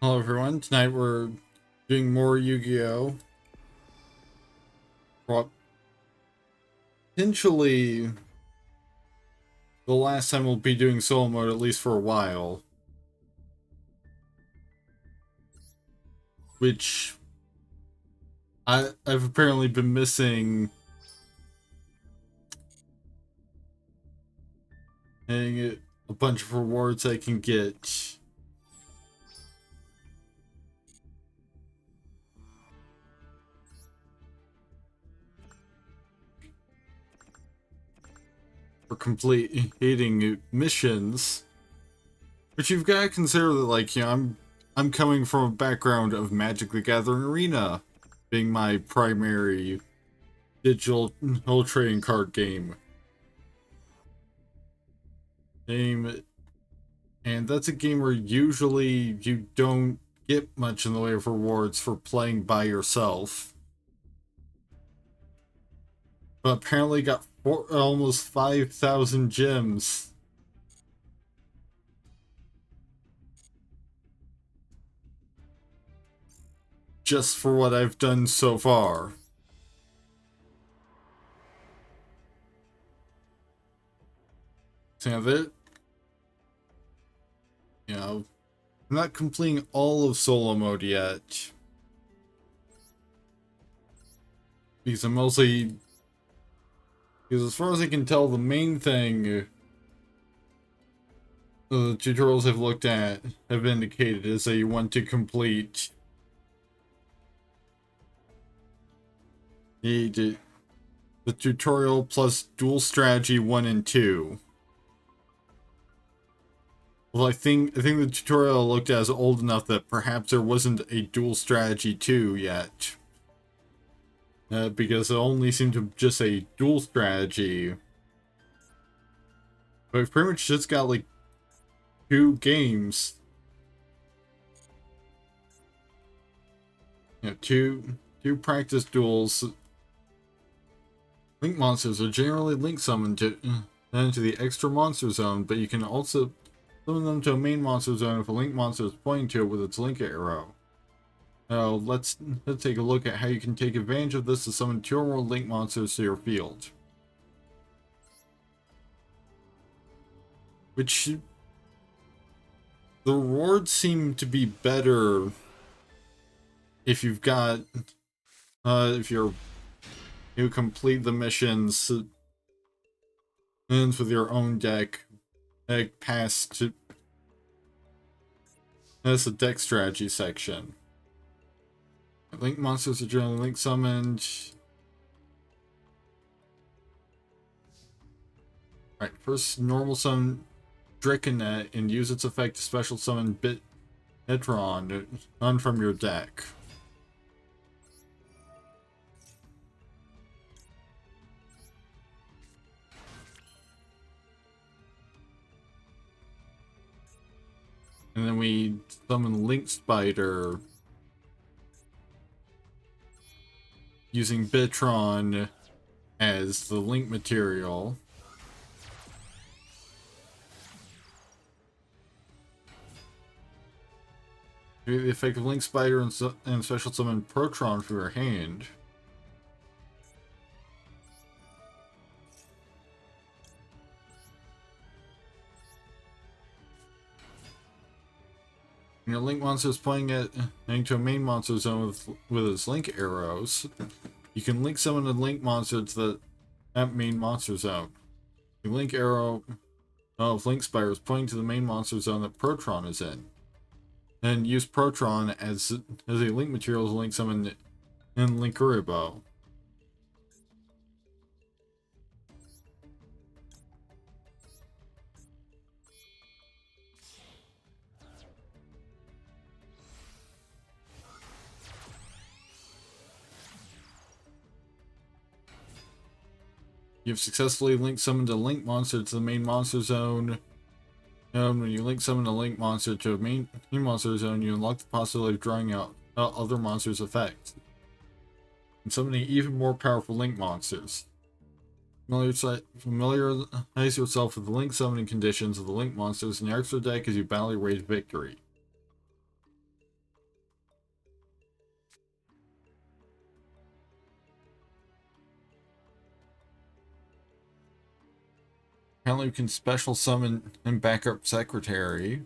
Hello everyone, tonight we're doing more Yu-Gi-Oh! Potentially the last time we'll be doing solo mode, at least for a while. Which I've apparently been missing. Getting a bunch of rewards I can get. For completing missions. But you've got to consider that, like, I'm coming from a background of Magic the Gathering Arena being my primary digital trading card game. And that's a game where usually you don't get much in the way of rewards for playing by yourself. But apparently got almost 5,000 gems. Just for what I've done so far. So that, I'm not completing all of solo mode yet. Because I'm mostly... Because as far as I can tell, the main thing the tutorials I've looked at have indicated is that you want to complete the tutorial plus dual strategy 1 and 2. Well, I think the tutorial I looked at is old enough that perhaps there wasn't a dual strategy 2 yet. Because it only seemed to just say dual strategy. But I've pretty much just got like 2 games. Two practice duels. Link monsters are generally link summoned into the extra monster zone, but you can also summon them to a main monster zone if a link monster is pointing to it with its link arrow. Now let's take a look at how you can take advantage of this to summon 2 or more link monsters to your field. Which the rewards seem to be better if you've got if you complete the missions and with your own deck past to that's the deck strategy section. Link monsters are generally link summoned. Alright, first normal summon Draconet and use its effect to special summon Bitron on from your deck. And then we summon Link Spider using Bitron as the link material. Create the effect of Link Spider and special summon Protron from your hand. When your link monster is pointing to a main monster zone with its link arrows, you can link summon a link monster to that main monster zone. The link arrow of Link Spider is pointing to the main monster zone that Protron is in. And use Protron as a link material to link summon in Linkuribo. You've successfully link summoned a link monster to the main monster zone. And when you link summon a link monster to a main monster zone, you unlock the possibility of drawing out other monsters' effects and summoning even more powerful link monsters. Familiarize yourself with the link summoning conditions of the link monsters in your extra deck as you battle your way to victory. Apparently we can special summon and backup secretary.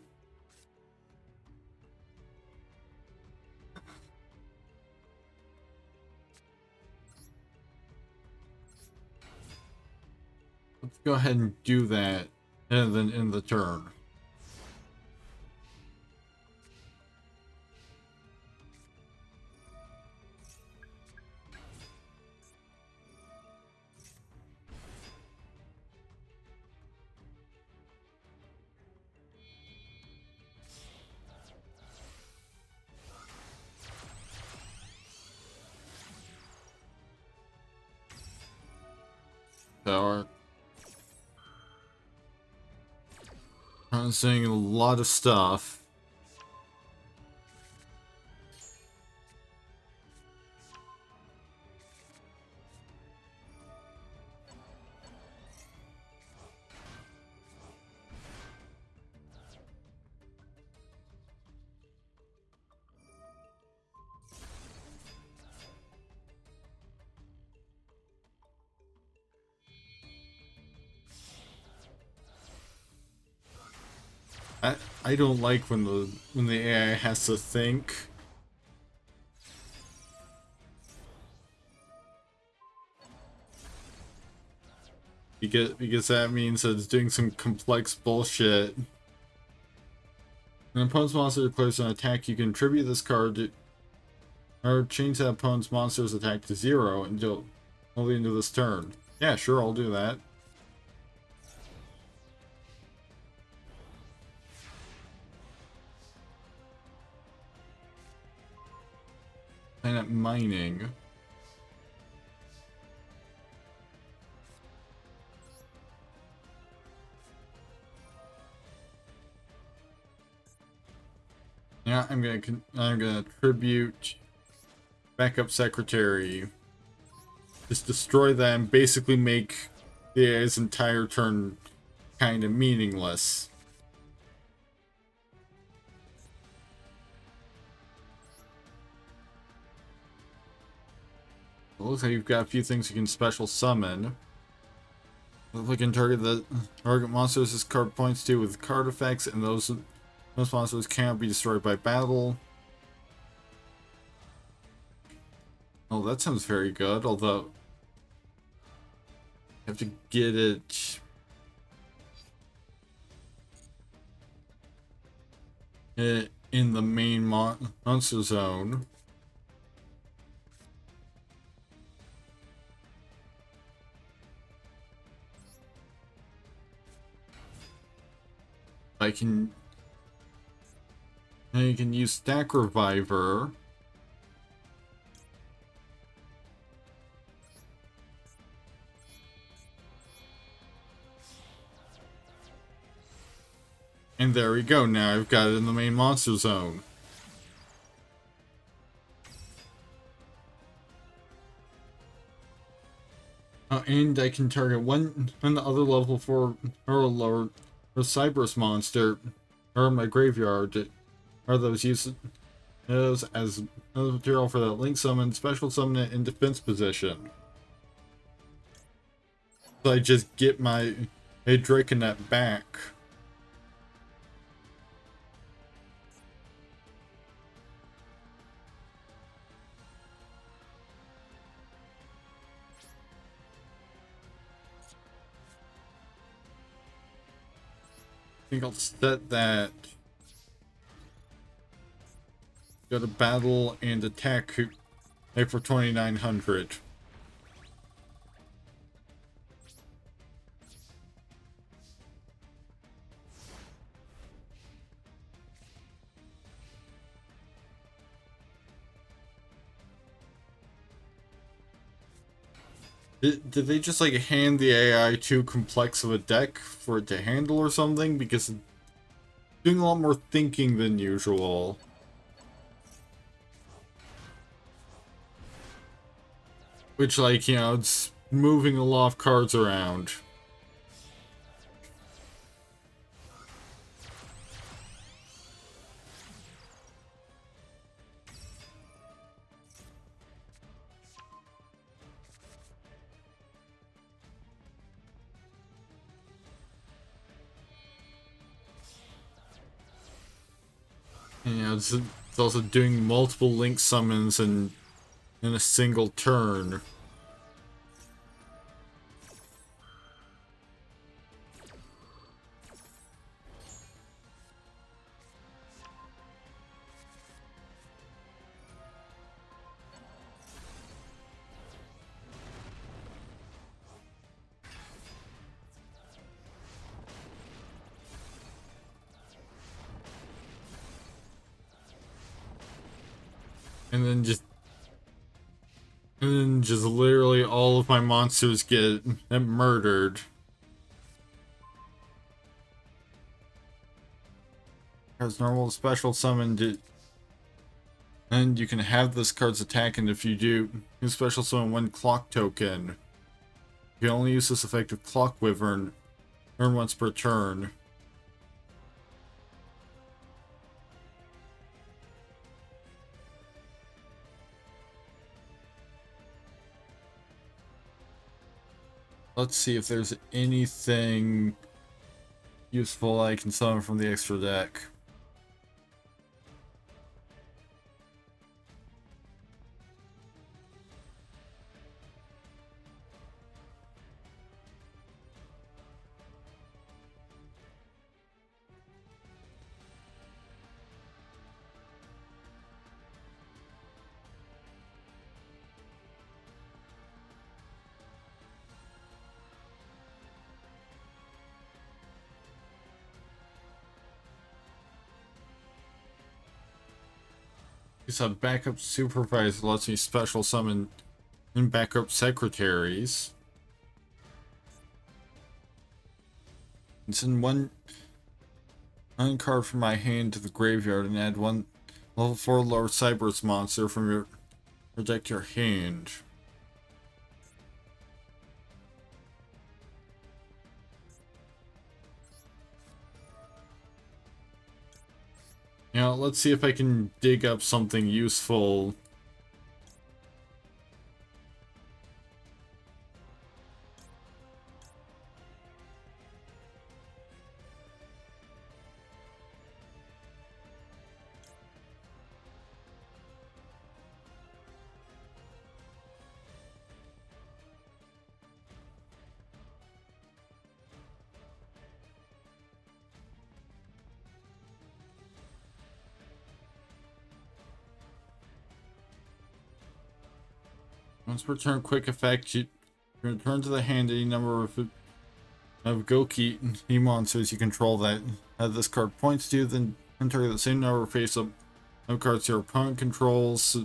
Let's go ahead and do that, and then end the turn. So, I'm seeing a lot of stuff. I don't like when the AI has to think. Because that means that it's doing some complex bullshit. When an opponent's monster declares an attack, you can attribute this card to, or change that opponent's monster's attack to 0 until the end of this turn. Yeah, sure, I'll do that. Planet mining. Yeah, I'm gonna tribute backup secretary. Just destroy them, basically make the AI's entire turn kind of meaningless. It looks like you've got a few things you can special summon. We can target the target monsters this card points to with card effects, and those monsters cannot be destroyed by battle. Oh, that sounds very good, although you have to get it in the main monster zone. I can use Stack Reviver. And there we go, now I've got it in the main monster zone. And I can target one on the other level 4 or lower or Cyberus monster or my graveyard. Are those used as material for that link summon, special summon it in defense position. So I just get my Draconet back. I think I'll set that. Go to battle and attack for 2900. Did they just like hand the AI too complex of a deck for it to handle or something? Because it's doing a lot more thinking than usual. Which, like, you know, it's moving a lot of cards around. Yeah, it's also doing multiple link summons in a single turn. And then just literally all of my monsters get murdered. As normal special summon, and you can have this card's attack, and if you do, you special summon 1 clock token. You can only use this effect with Clock Wyvern, earn once per turn. Let's see if there's anything useful I can summon from the extra deck. Because a backup supervisor lets me special summon and backup secretaries. And send one card from my hand to the graveyard and add 1 level 4 lower Cyberse monster from your deck to your hand. Now, let's see if I can dig up something useful. Once per turn, quick effect, you return to the hand any number of Goki monsters you control that this card points to, then enter the same number face up no cards your opponent controls.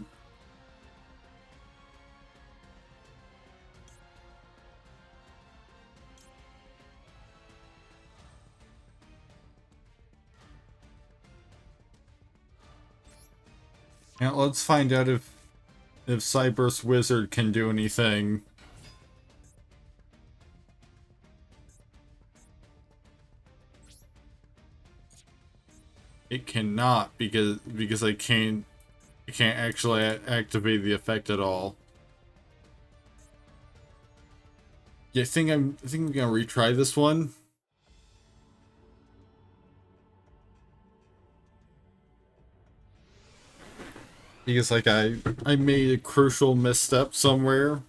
Now let's find out if Cyberse Wizard can do anything. It cannot because I can't actually activate the effect at all. Yeah, I think I'm gonna retry this one. Because like I made a crucial misstep somewhere.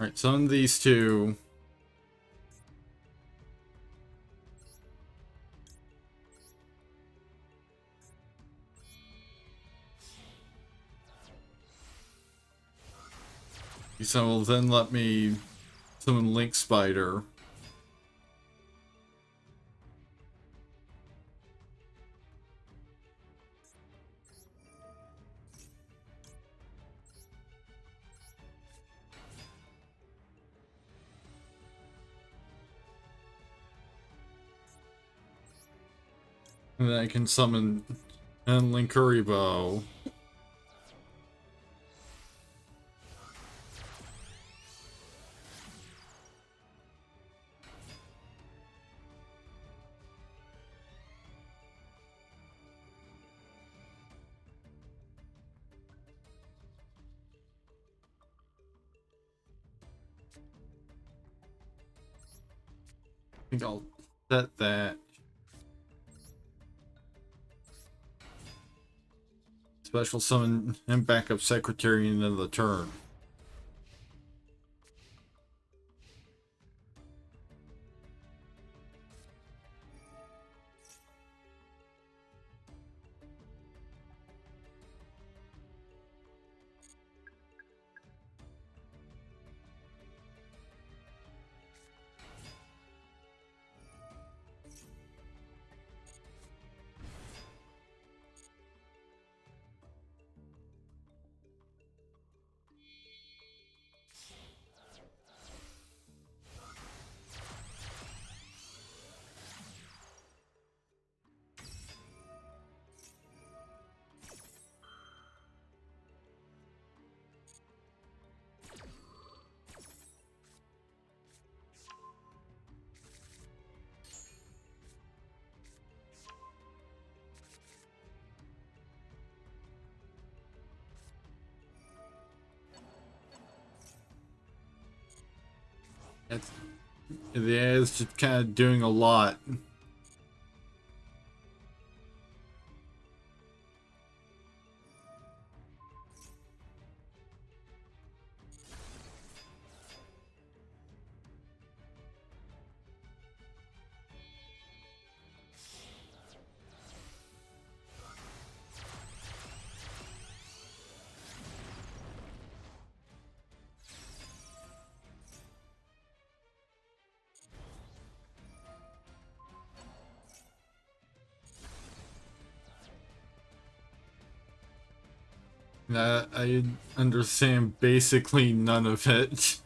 Alright, summon these two. So will then let me summon Link Spider. And then I can summon Linkuriboh. think I'll set that. Special summon and backup secretary into the turn. That's, yeah, it's just kind of doing a lot. I understand basically none of it.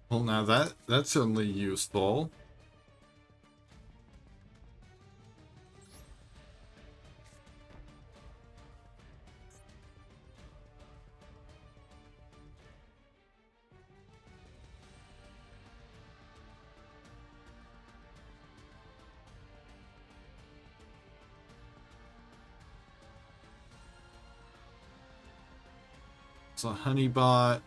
Well, now that's certainly useful. So Honeybot.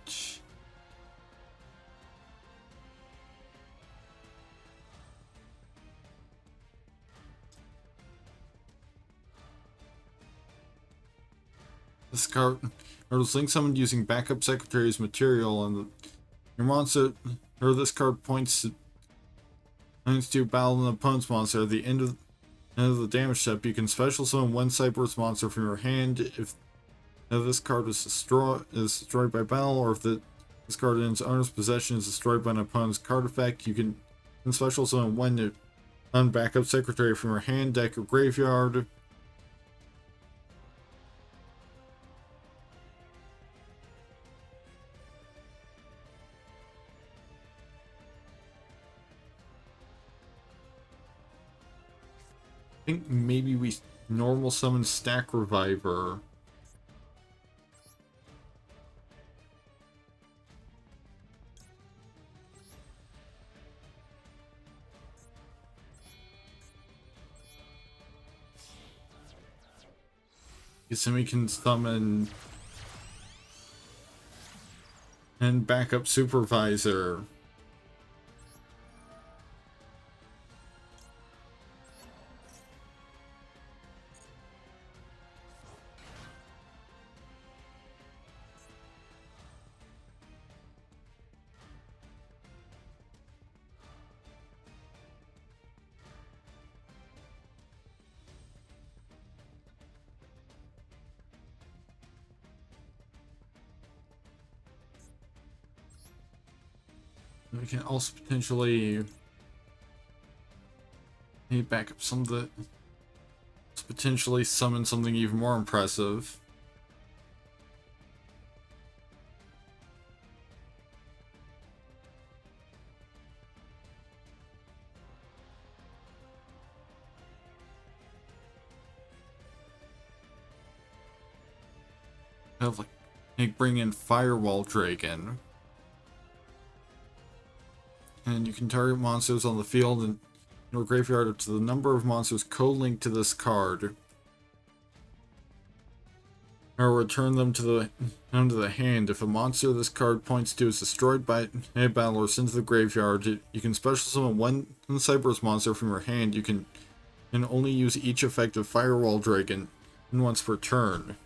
This card, or this link summoned using backup secretary's material, and your monster, or this card points to battle an opponent's monster. At the end of the damage step, you can special summon one Cyber's monster from your hand. If this card is destroyed by battle, or if this card in its owner's possession is destroyed by an opponent's card effect, you can special summon one backup secretary from your hand, deck, or graveyard. I think maybe we normal summon Stack Reviver. Because then we can summon and backup Supervisor. We can also potentially back up some of the, potentially summon something even more impressive. have like bring in Firewall Dragon. And you can target monsters on the field and your graveyard up to the number of monsters co-linked to this card. Or return them to the hand. If a monster this card points to is destroyed by a battle or sent to the graveyard, you can special summon one Cyberus monster from your hand. You can only use each effective Firewall Dragon once per turn.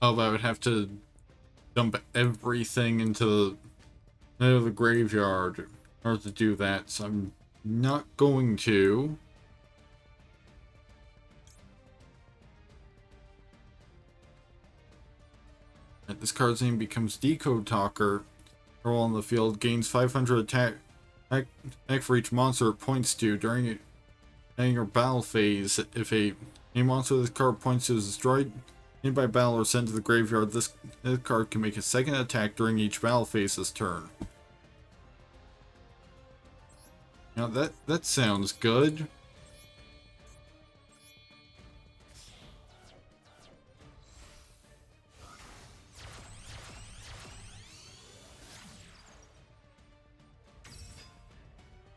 Oh, I would have to dump everything into the graveyard in order to do that, so I'm not going to. And this card's name becomes Decode Talker. Roll on the field, gains 500 attack for each monster it points to during your battle phase. If a monster this card points to is destroyed by battle or sent to the graveyard, this card can make a second attack during each battle phase this turn. Now that sounds good.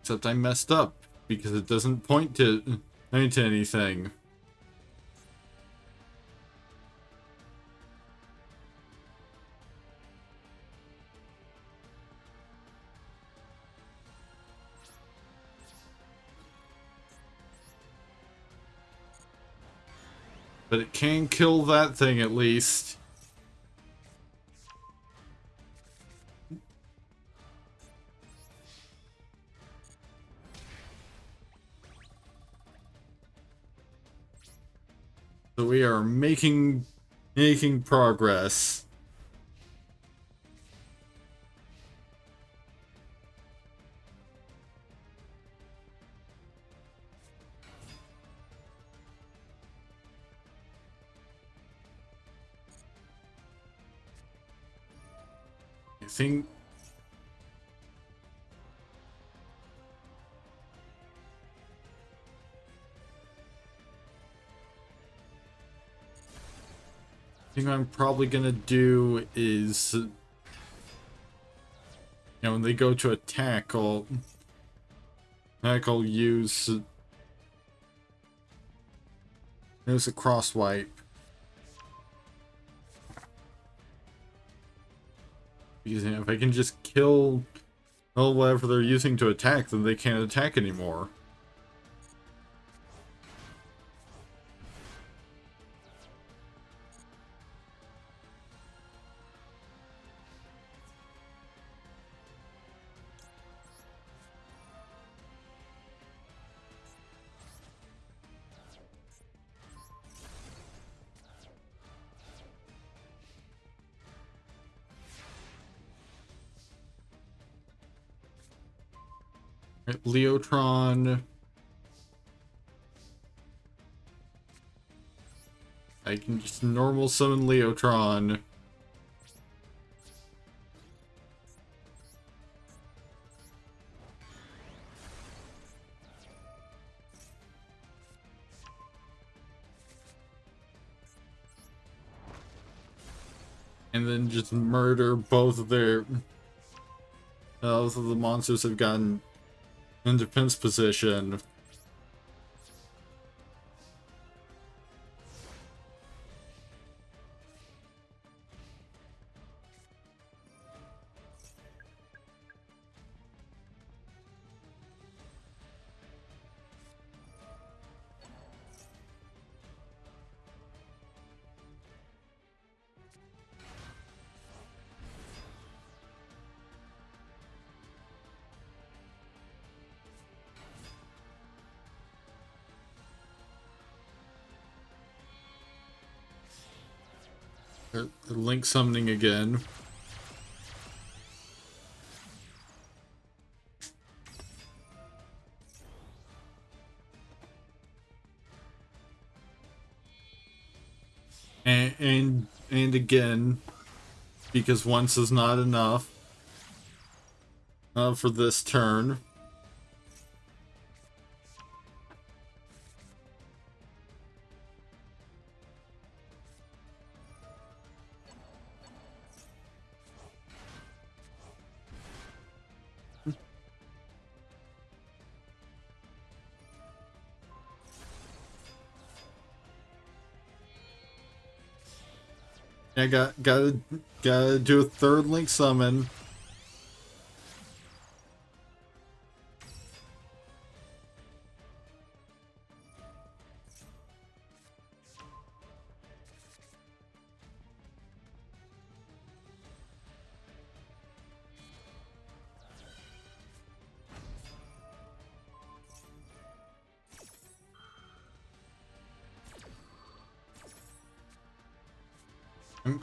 Except I messed up because it doesn't point to anything. But it can kill that thing at least. So we are making progress. I think I'm probably gonna do is, when they go to attack, I'll use a cross wipe. Because if I can just kill whatever they're using to attack, then they can't attack anymore. Leotron. I can just normal summon Leotron. And then just murder both of their... both of the monsters have gotten in defense position. Link summoning again. and again, because once is not enough for this turn. I gotta do a third link summon.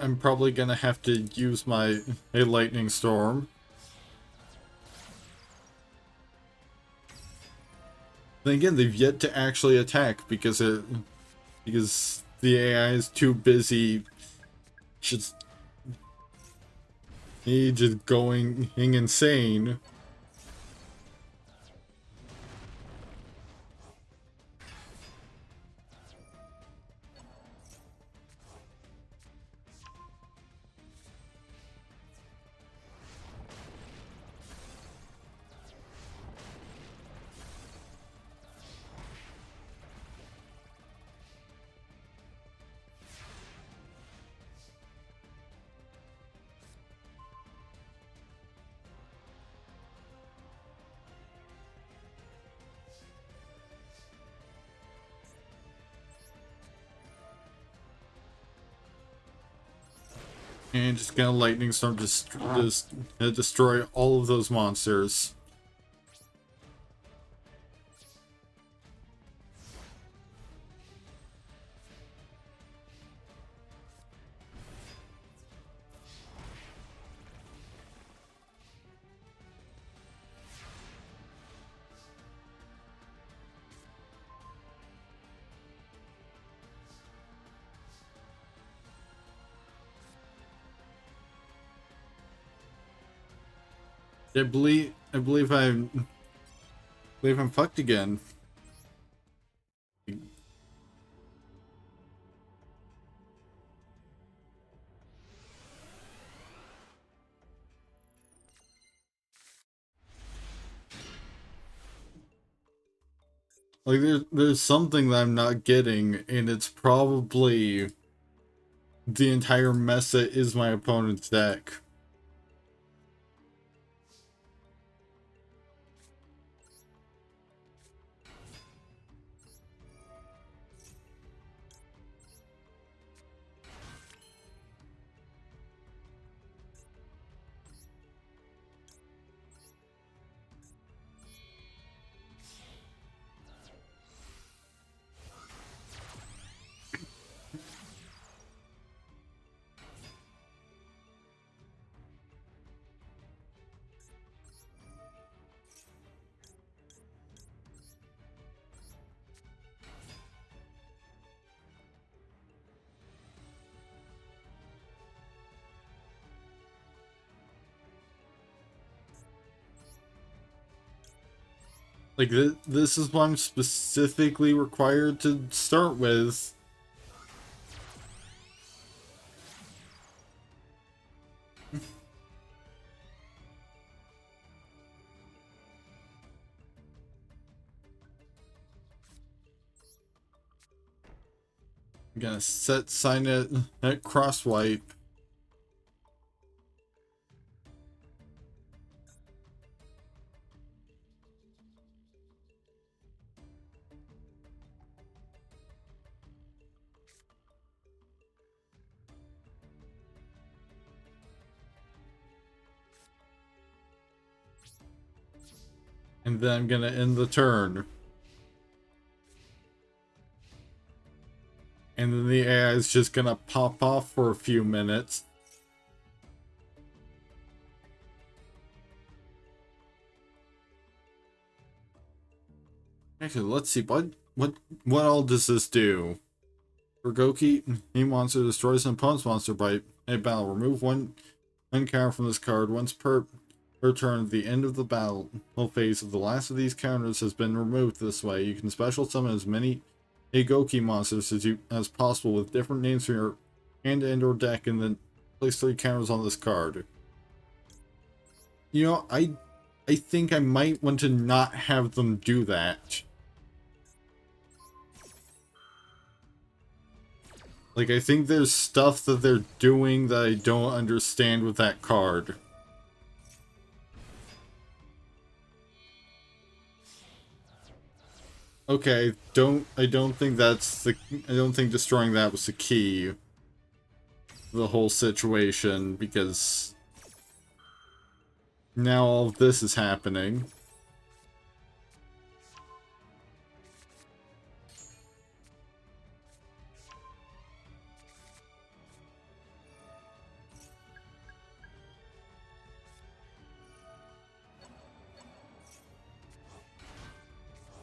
I'm probably gonna have to use a lightning storm. Then again, they've yet to actually attack because the AI is too busy just going insane. And just gonna lightning storm just destroy all of those monsters. I believe I'm fucked again. Like there's something that I'm not getting, and it's probably the entire mess that is my opponent's deck. Like this is what I'm specifically required to start with. I'm gonna sign it at cross wipe. And then I'm gonna end the turn. And then the AI is just gonna pop off for a few minutes. Actually, let's see what all does this do? For Goki, main monster destroys an opponent's monster by a battle. Remove one counter from this card once per turn. At the end of the battle phase of the last of these counters has been removed this way. You can special summon as many Goki monsters as possible with different names for your hand and/or deck, and then place 3 counters on this card. You know, I think I might want to not have them do that. Like, I think there's stuff that they're doing that I don't understand with that card. Okay, I don't think destroying that was the key to the whole situation, because now all of this is happening.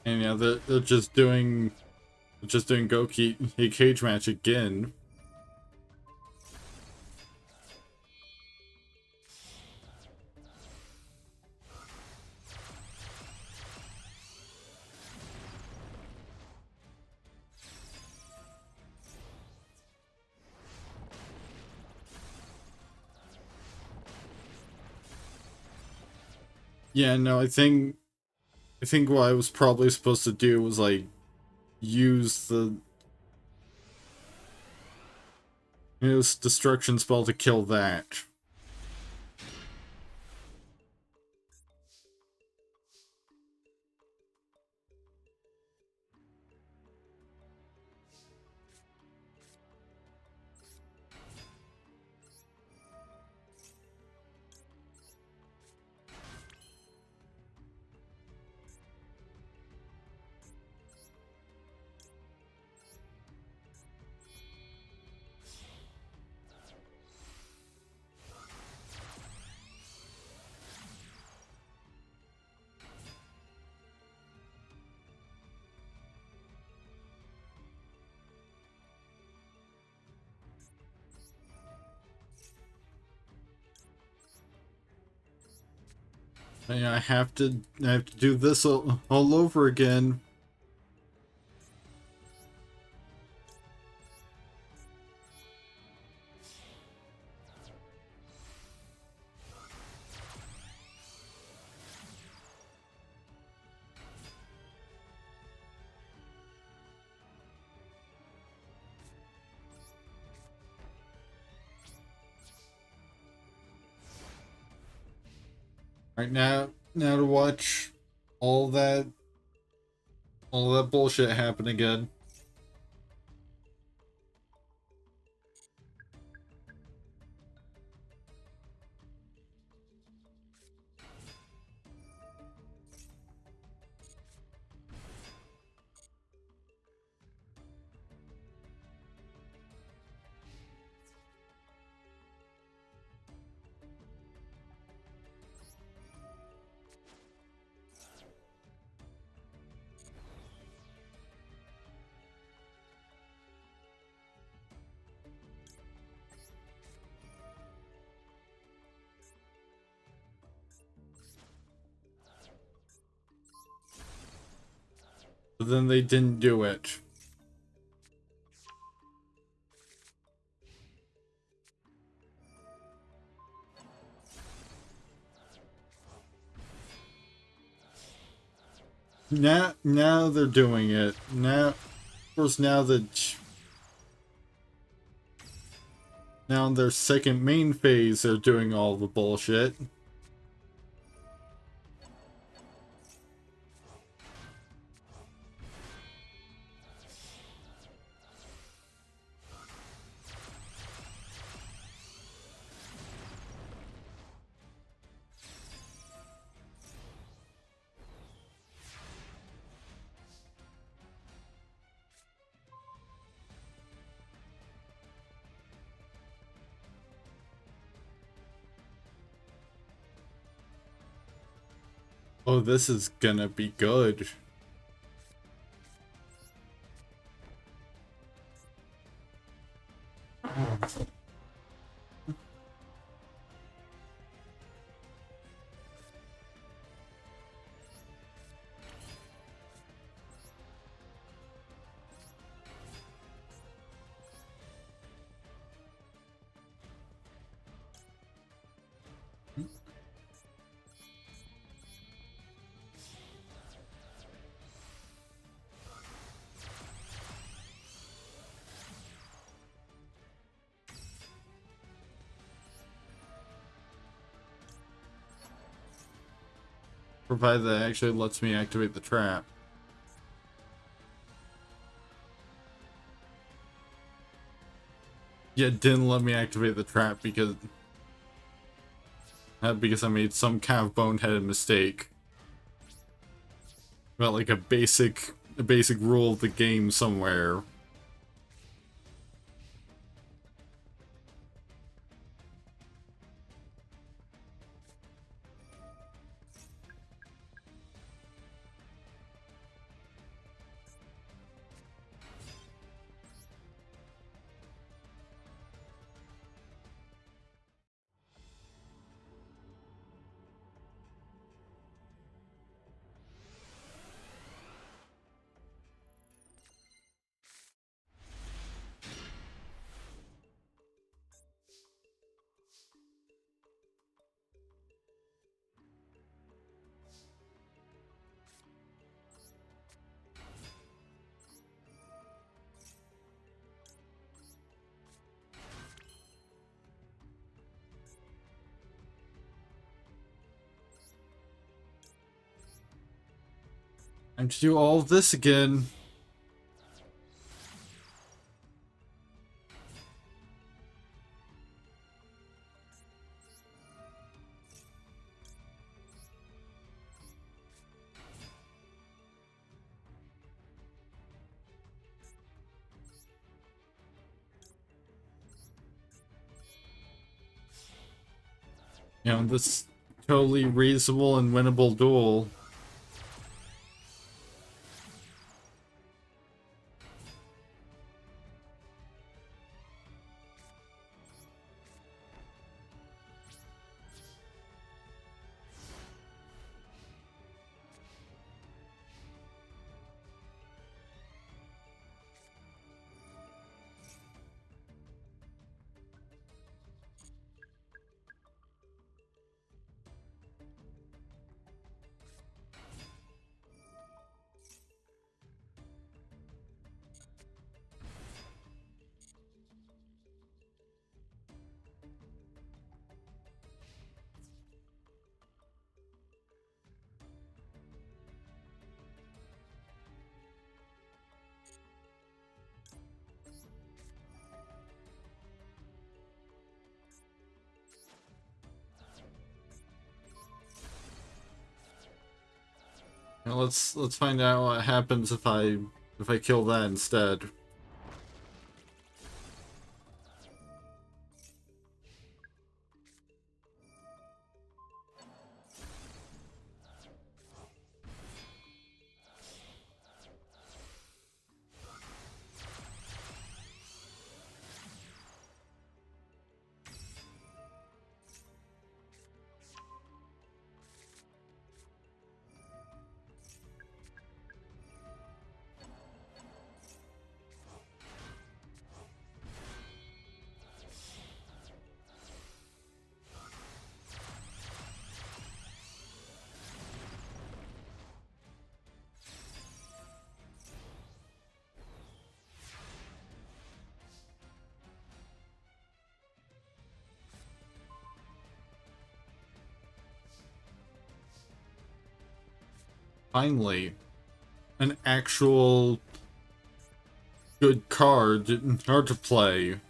And yeah, they're just doing Goki a cage match again. Yeah, no, I think what I was probably supposed to do was like use the destruction spell to kill that. I have to do this all over again. Right now to watch all that bullshit happen again. But then they didn't do it. Now they're doing it. Now, of course, now in their second main phase, they're doing all the bullshit. Oh, this is gonna be good. provided that actually lets me activate the trap. Yeah, it didn't let me activate the trap because I made some kind of boneheaded mistake. About like a basic rule of the game somewhere. And to do all of this again. You know, this totally reasonable and winnable duel. Now let's find out what happens if I kill that instead. Finally, an actual good card hard to play.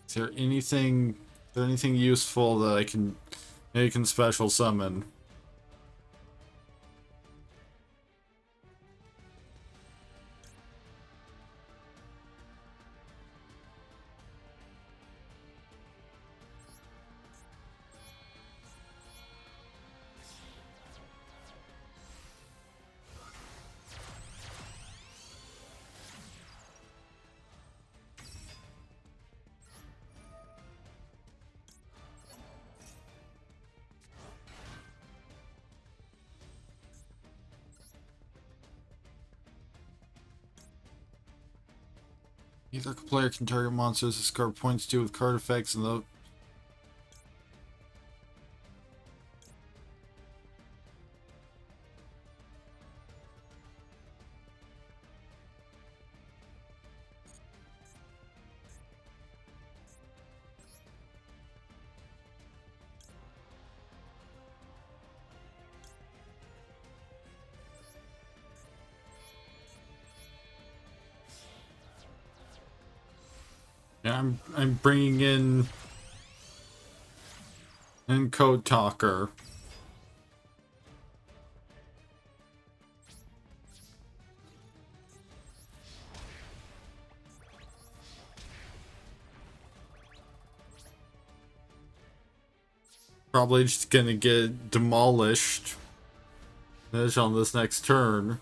Is there anything useful that I can special summon? Either player can target monsters this card points to with card effects and the... Yeah, I'm bringing in Code Talker. Probably just gonna get demolished on this next turn.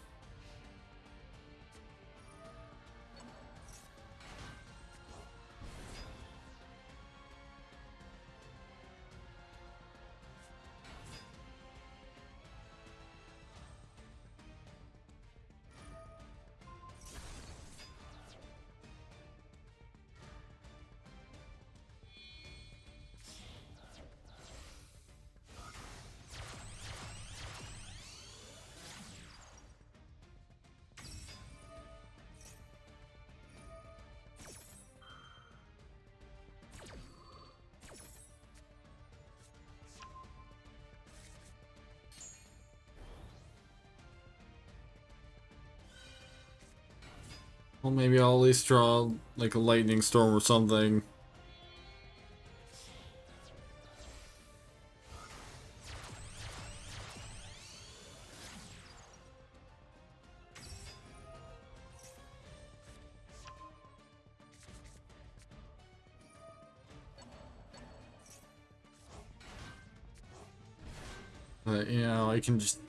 Well, maybe I'll at least draw like a lightning storm or something. You know, I can just...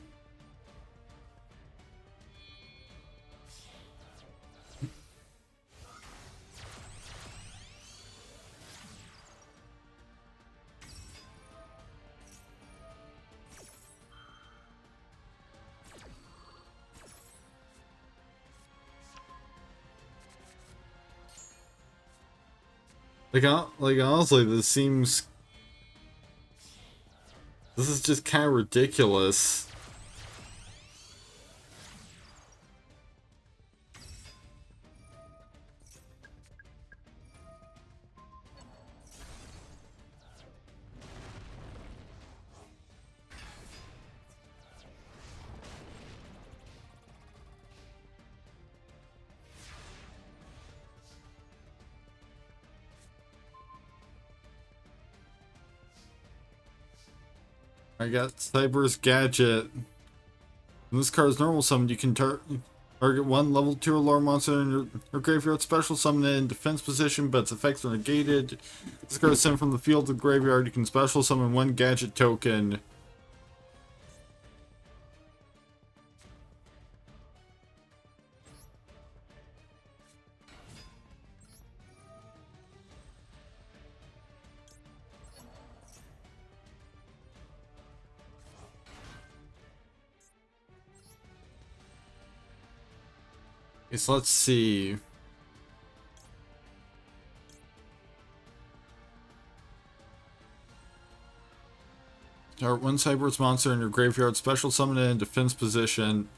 Like honestly, this seems... This is just kind of ridiculous. I got Cyber's Gadget. When this card is normal summoned, you can target one level 2 or lower monster in your graveyard, special summon it in defense position, but its effects are negated. This card is sent from the field to the graveyard. You can special summon one gadget token. Okay, so let's see. Target one Cyber's monster in your graveyard, special summon it in defense position,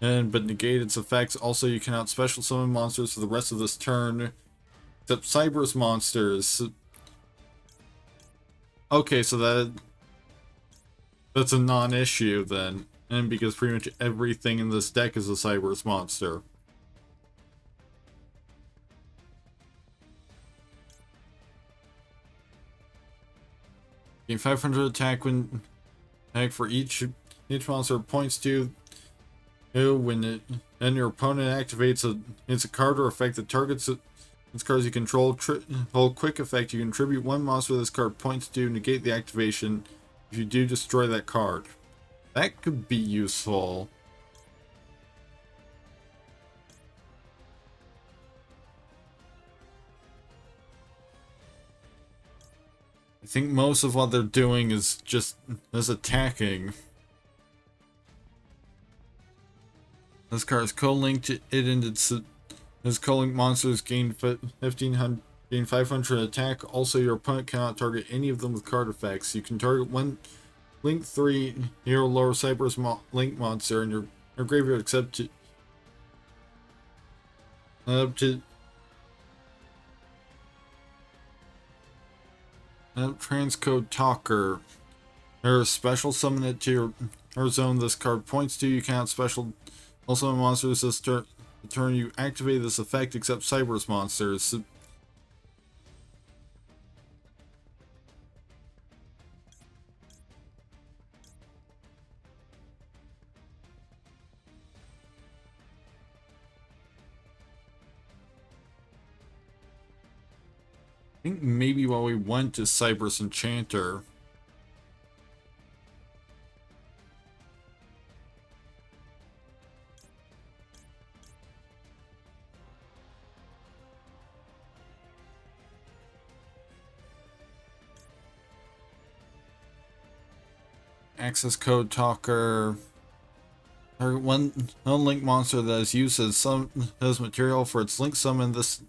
but negate its effects. Also, you cannot special summon monsters for the rest of this turn, except Cyber's monsters. Okay, so that's a non-issue then, and because pretty much everything in this deck is a Cyber's monster. Gain 500 attack when for each monster points to when your opponent activates it's a card or effect that targets its cards you control. Hold quick effect. You contribute one monster this card points to, negate the activation. If you do, destroy that card. That could be useful. I think most of what they're doing is just attacking. This card is co-linked it into As co-link monsters gain 1500, gain 500 attack. Also, your opponent cannot target any of them with card effects. You can target one Link 3 Hero Lower Cypress Link monster in your graveyard except to up to Transcode Talker. Or special summon it to your zone this card points to. You cannot special summon monsters this turn. The turn you activate this effect except Cypress monsters. I think maybe while we went to Cypress Enchanter. Access code talker. Target one link monster that is used as material for its link summon. This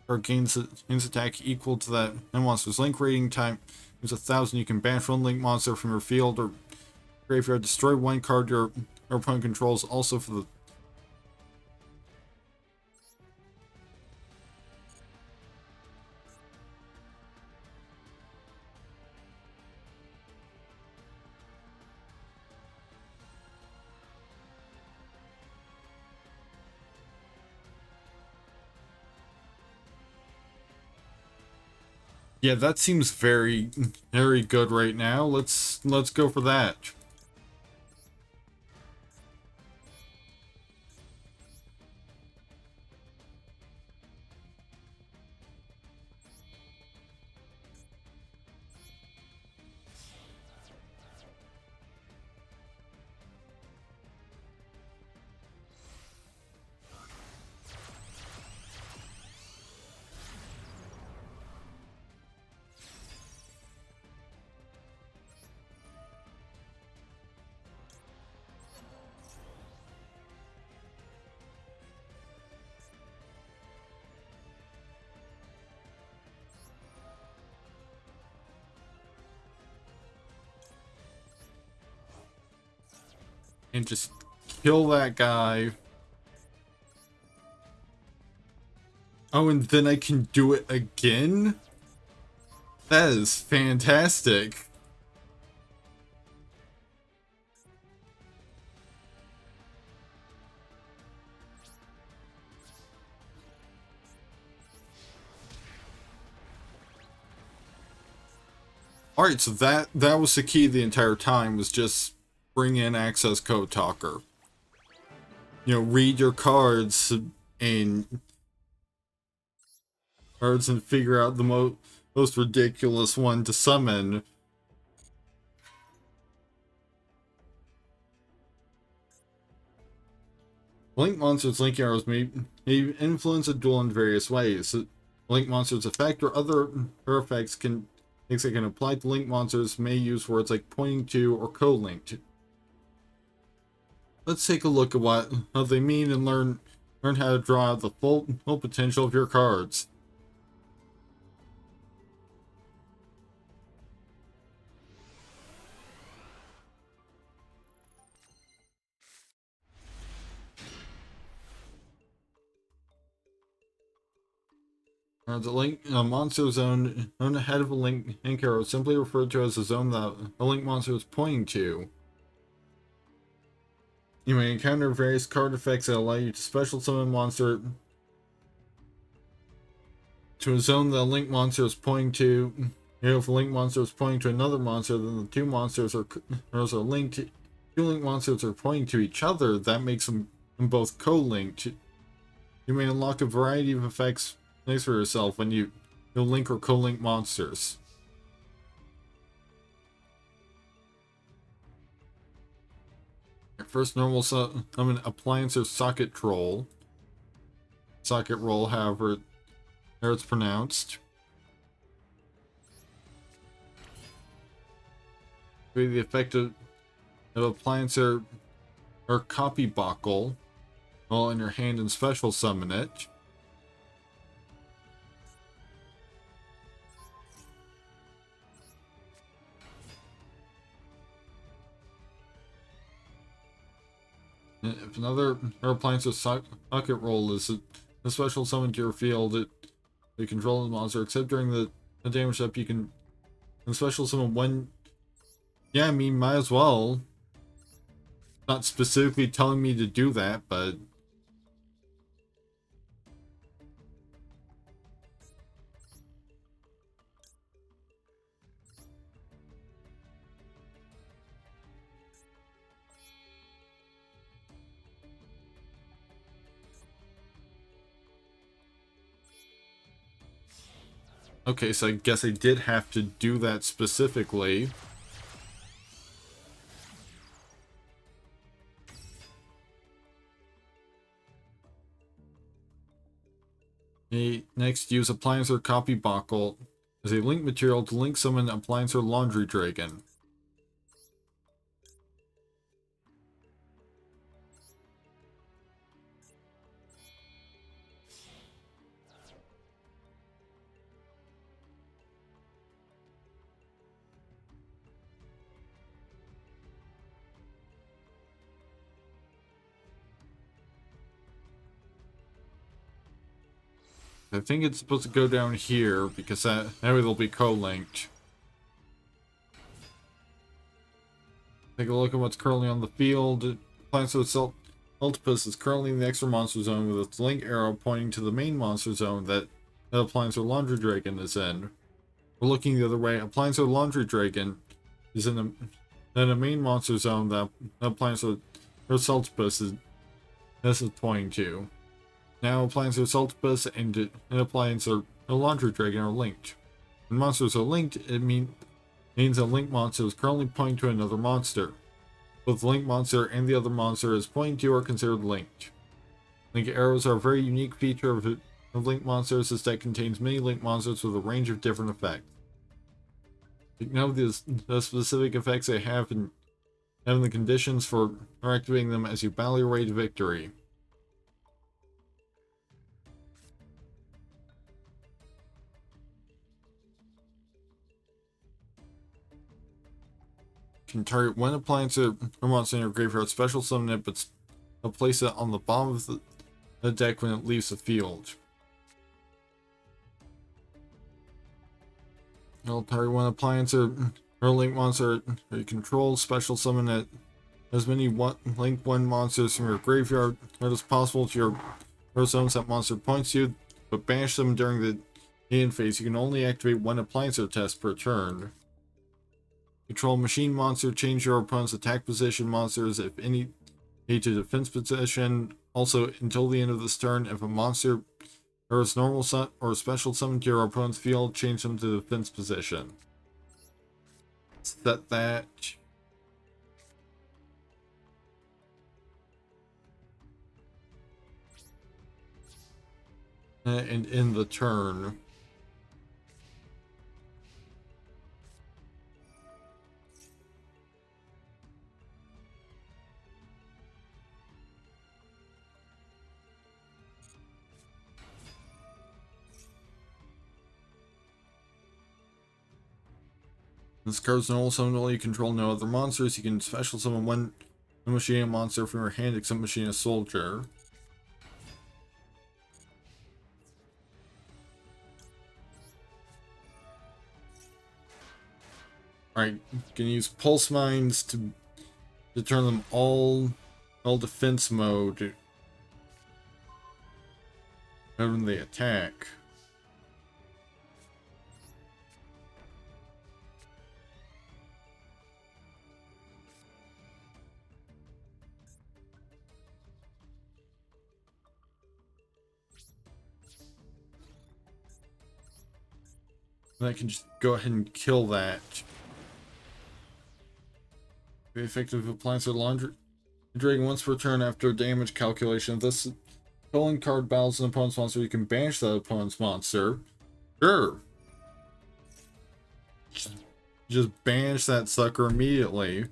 card gains attack equal to that monster's link rating. Time is 1,000. You can banish one link monster from your field or graveyard. Destroy one card your opponent controls. Also for the yeah, that seems very good right now. Let's go for that. And just kill that guy. Oh, and then I can do it again? That is fantastic. Alright, so that was the key the entire time, was just bring in access code talker. You know, read your cards and figure out the most ridiculous one to summon. Link monsters' link arrows may influence a duel in various ways. Link monsters' effect or other effects can apply to link monsters may use words like pointing to or co-linked. Let's take a look at what they mean and learn how to draw out the full potential of your cards. The link monster zone ahead of a link arrow is simply referred to as a zone that a link monster is pointing to. You may encounter various card effects that allow you to special summon monster to a zone that a link monster is pointing to. You know, if a link monster is pointing to another monster, then the two monsters are linked. Two link monsters are pointing to each other. That makes them both co-linked. You may unlock a variety of effects nice for yourself when you link or co-link monsters. First normal summon appliance or socket troll. Socket roll, however it's pronounced. The effect of appliance or copy buckle while in your hand and special summon it. If another appliance or socket roll is a special summon to your field, it controls the monster, except during the damage up, you can special summon one. Yeah, I mean, might as well. Not specifically telling me to do that, but okay, so I guess I did have to do that specifically. Next, use appliance or copy buckle as a link material to link summon appliance or laundry dragon. I think it's supposed to go down here because that way they'll be co-linked. Take a look at what's currently on the field. Appliance of Ultipus is currently in the extra monster zone with its link arrow pointing to the main monster zone that Appliance or Laundry Dragon is in. We're looking the other way. Appliance or Laundry Dragon is in a main monster zone that Appliance or Ultipus is pointing to. Now Appliance or Ultipus and Appliance or Laundry Dragon are linked. When monsters are linked, it means a link monster is currently pointing to another monster. Both the link monster and the other monster is pointing to are considered linked. Link arrows are a very unique feature of link monsters, as that contains many link monsters with a range of different effects. You know the specific effects they have and the conditions for activating them as you battle your way to victory. Can target one appliance or monster in your graveyard, special summon it, but place it on the bottom of the deck when it leaves the field. It'll target one appliance or link monster or you control, special summon it as many link one monsters from your graveyard as possible to your zones that monster points to, but banish them during the end phase. You can only activate one appliance or test per turn. Control machine monster, change your opponent's attack position monsters, if any, to defense position. Also, until the end of this turn, if a monster or its normal or special summon to your opponent's field, change them to defense position. Set that. And end the turn. This card's normal summon while you control no other monsters. You can special summon one Machina monster from your hand except Machina Soldier. Alright, you can use Pulse Mines to turn them all defense mode whenever they attack. And I can just go ahead and kill that. The effective appliance of Laundry Dragon once per turn after damage calculation. If this calling card battles an opponent's monster, you can banish that opponent's monster. Sure. Just banish that sucker immediately.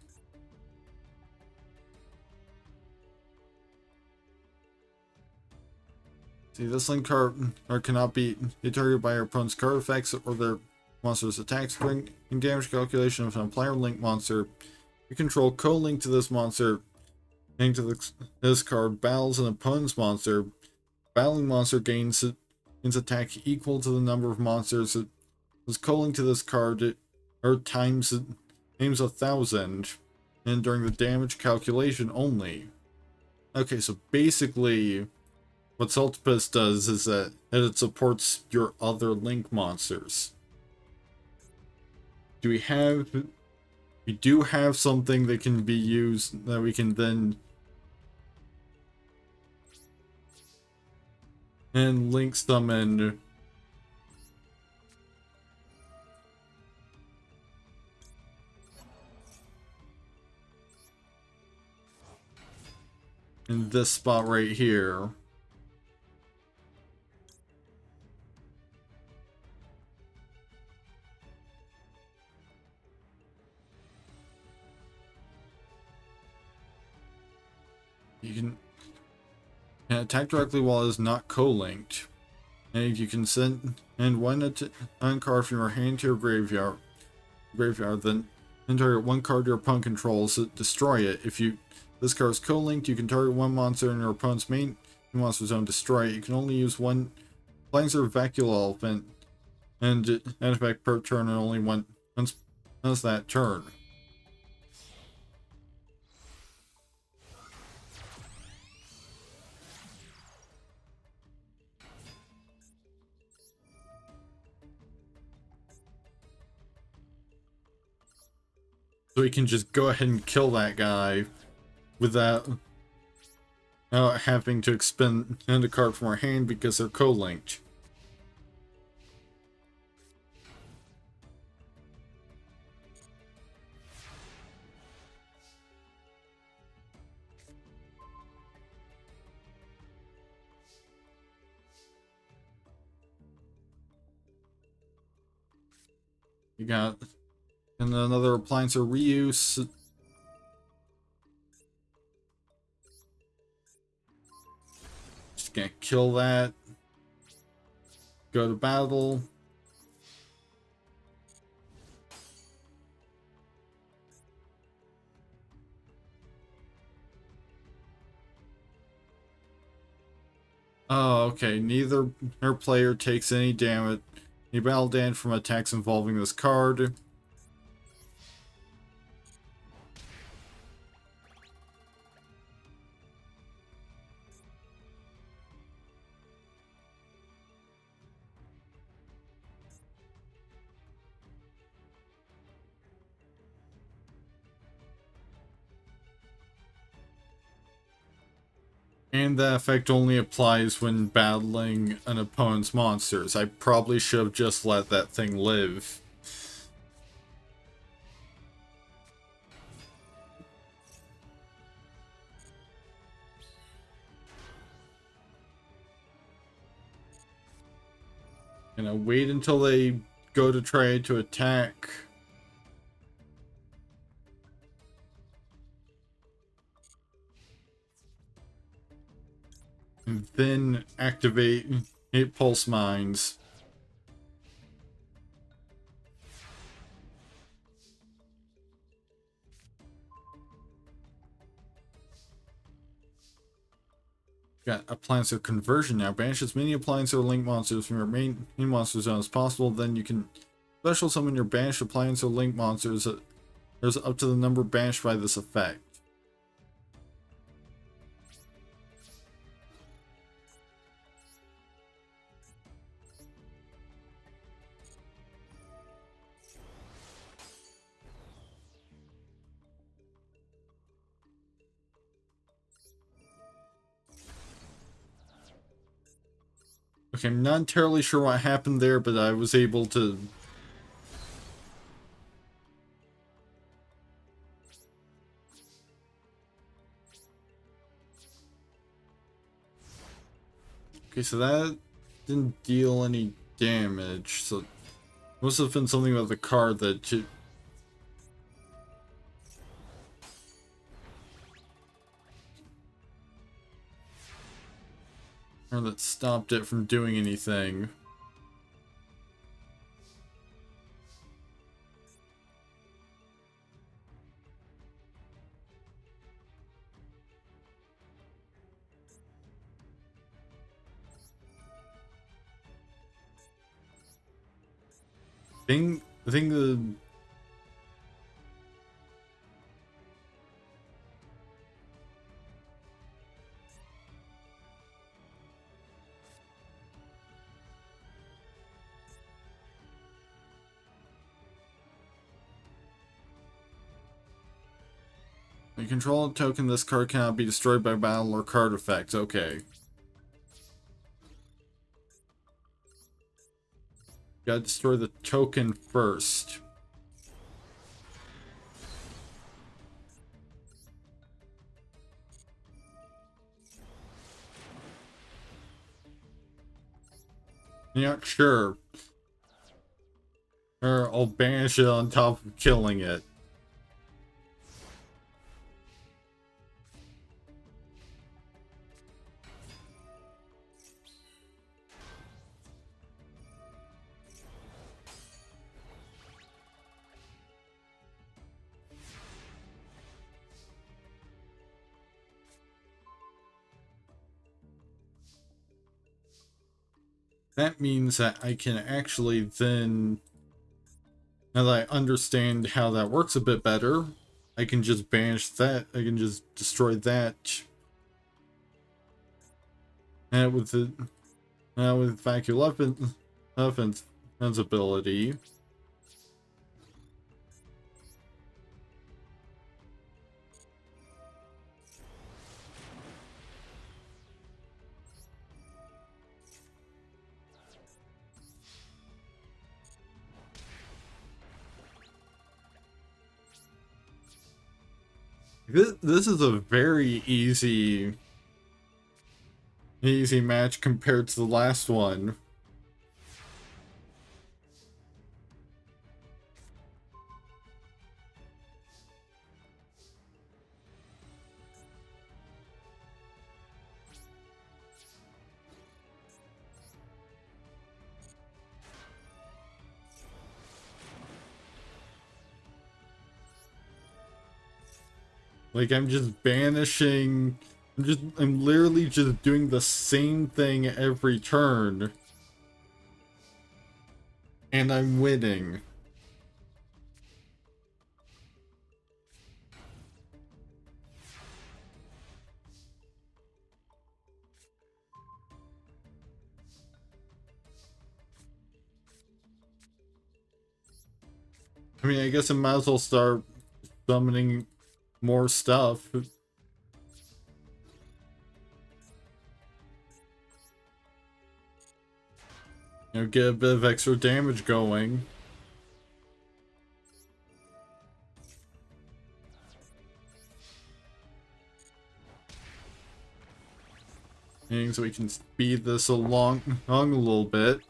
See, this link card cannot be targeted by your opponent's card effects or their monster's attacks. During damage calculation of an applier link monster, you control co-link to this monster Into this card, battles an opponent's monster. Battling monster gains its attack equal to the number of monsters it was calling to this card, or times it aims 1,000, and during the damage calculation only. Okay, so basically, what Saltpus does is that it supports your other Link monsters. We do have something that can be used, that we can then Link summon in this spot right here. You can attack directly while it is not co-linked. And you can send one card from your hand to your graveyard, then target one card your opponent controls, destroy it. If this card is co-linked, you can target one monster in your opponent's main monster zone, destroy it. You can only use one Plancer Vacuole Elephant and add effect per turn, and only once that turn. So we can just go ahead and kill that guy without having to expend a card from our hand because they're co-linked. You got another appliance or reuse. Just gonna kill that. Go to battle. Oh, okay. Neither player takes any damage. Any battle damage from attacks involving this card. And that effect only applies when battling an opponent's monsters. I probably should have just let that thing live. Wait until they go to try to attack. And then activate 8 Pulse Mines. Got Appliancer Conversion now. Banish as many Appliancer Link monsters from your main monster zone as possible. Then you can special summon your banished Appliancer Link monsters. There's up to the number banished by this effect. Okay, I'm not entirely sure what happened there, but I was able to... Okay, so that didn't deal any damage, so... It must have been something about the card that... Or that stopped it from doing anything. I think the you control a token, this card cannot be destroyed by battle or card effects. Okay. Gotta destroy the token first. Yeah, sure. Or I'll banish it on top of killing it. That means that I can actually then, now that I understand how that works a bit better, I can just banish that. I can just destroy that. And with the with vacuum weapons ability. This is a very easy match compared to the last one. Like, I'm just banishing... I'm literally just doing the same thing every turn. And I'm winning. I mean, I guess I might as well start summoning more stuff. You know, get a bit of extra damage going. And so we can speed this along a little bit.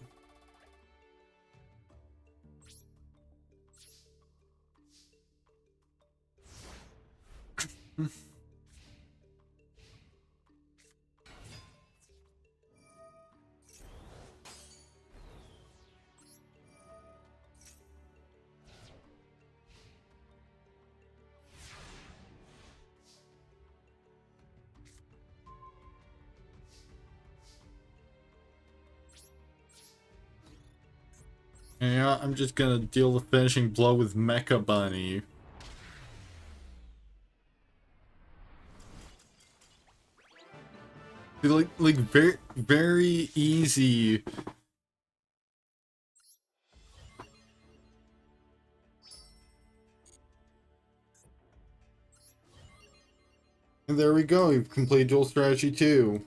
Yeah, I'm just gonna deal the finishing blow with Mecha Bunny. Like very easy. And there we go, we've completed dual strategy 2.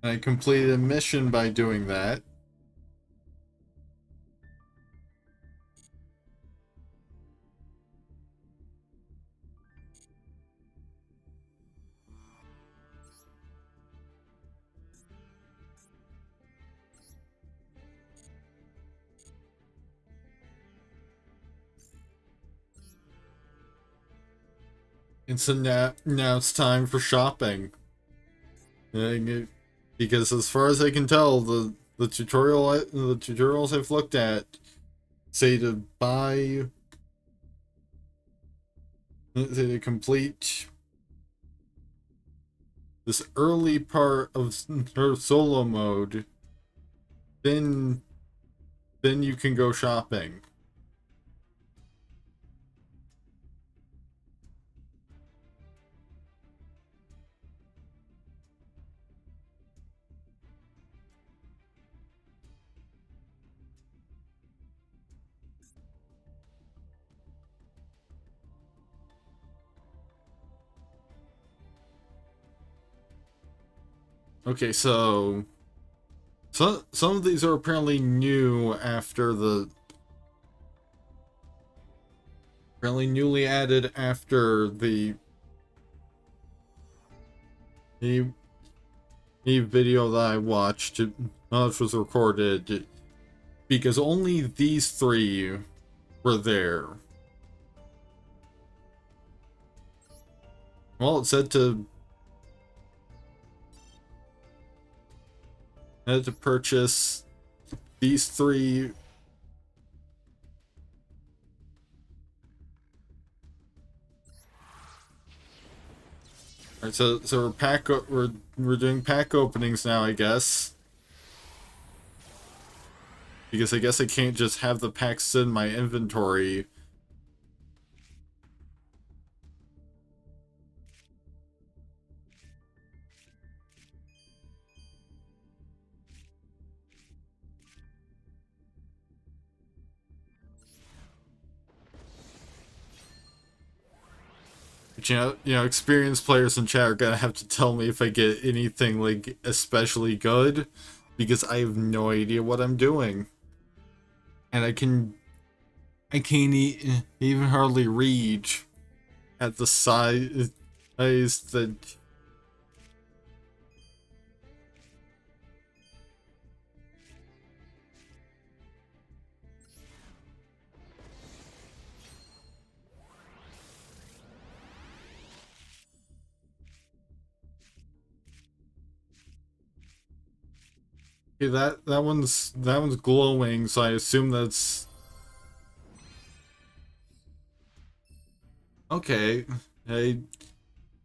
I completed a mission by doing that. And so now it's time for shopping. Because as far as I can tell, the tutorials I've looked at say to buy, say to complete this early part of her solo mode, then you can go shopping. Okay, so some of these are apparently new after the apparently newly added after the video that I watched, which was recorded, because only these three were there. Well, it said to purchase these three. Alright, so we're doing pack openings now, I guess. Because I guess I can't just have the packs sit in my inventory. But experienced players in chat are gonna have to tell me if I get anything like especially good, because I have no idea what I'm doing, and I can't even hardly read at the size that. Okay, that one's glowing, so I assume that's okay. Hey,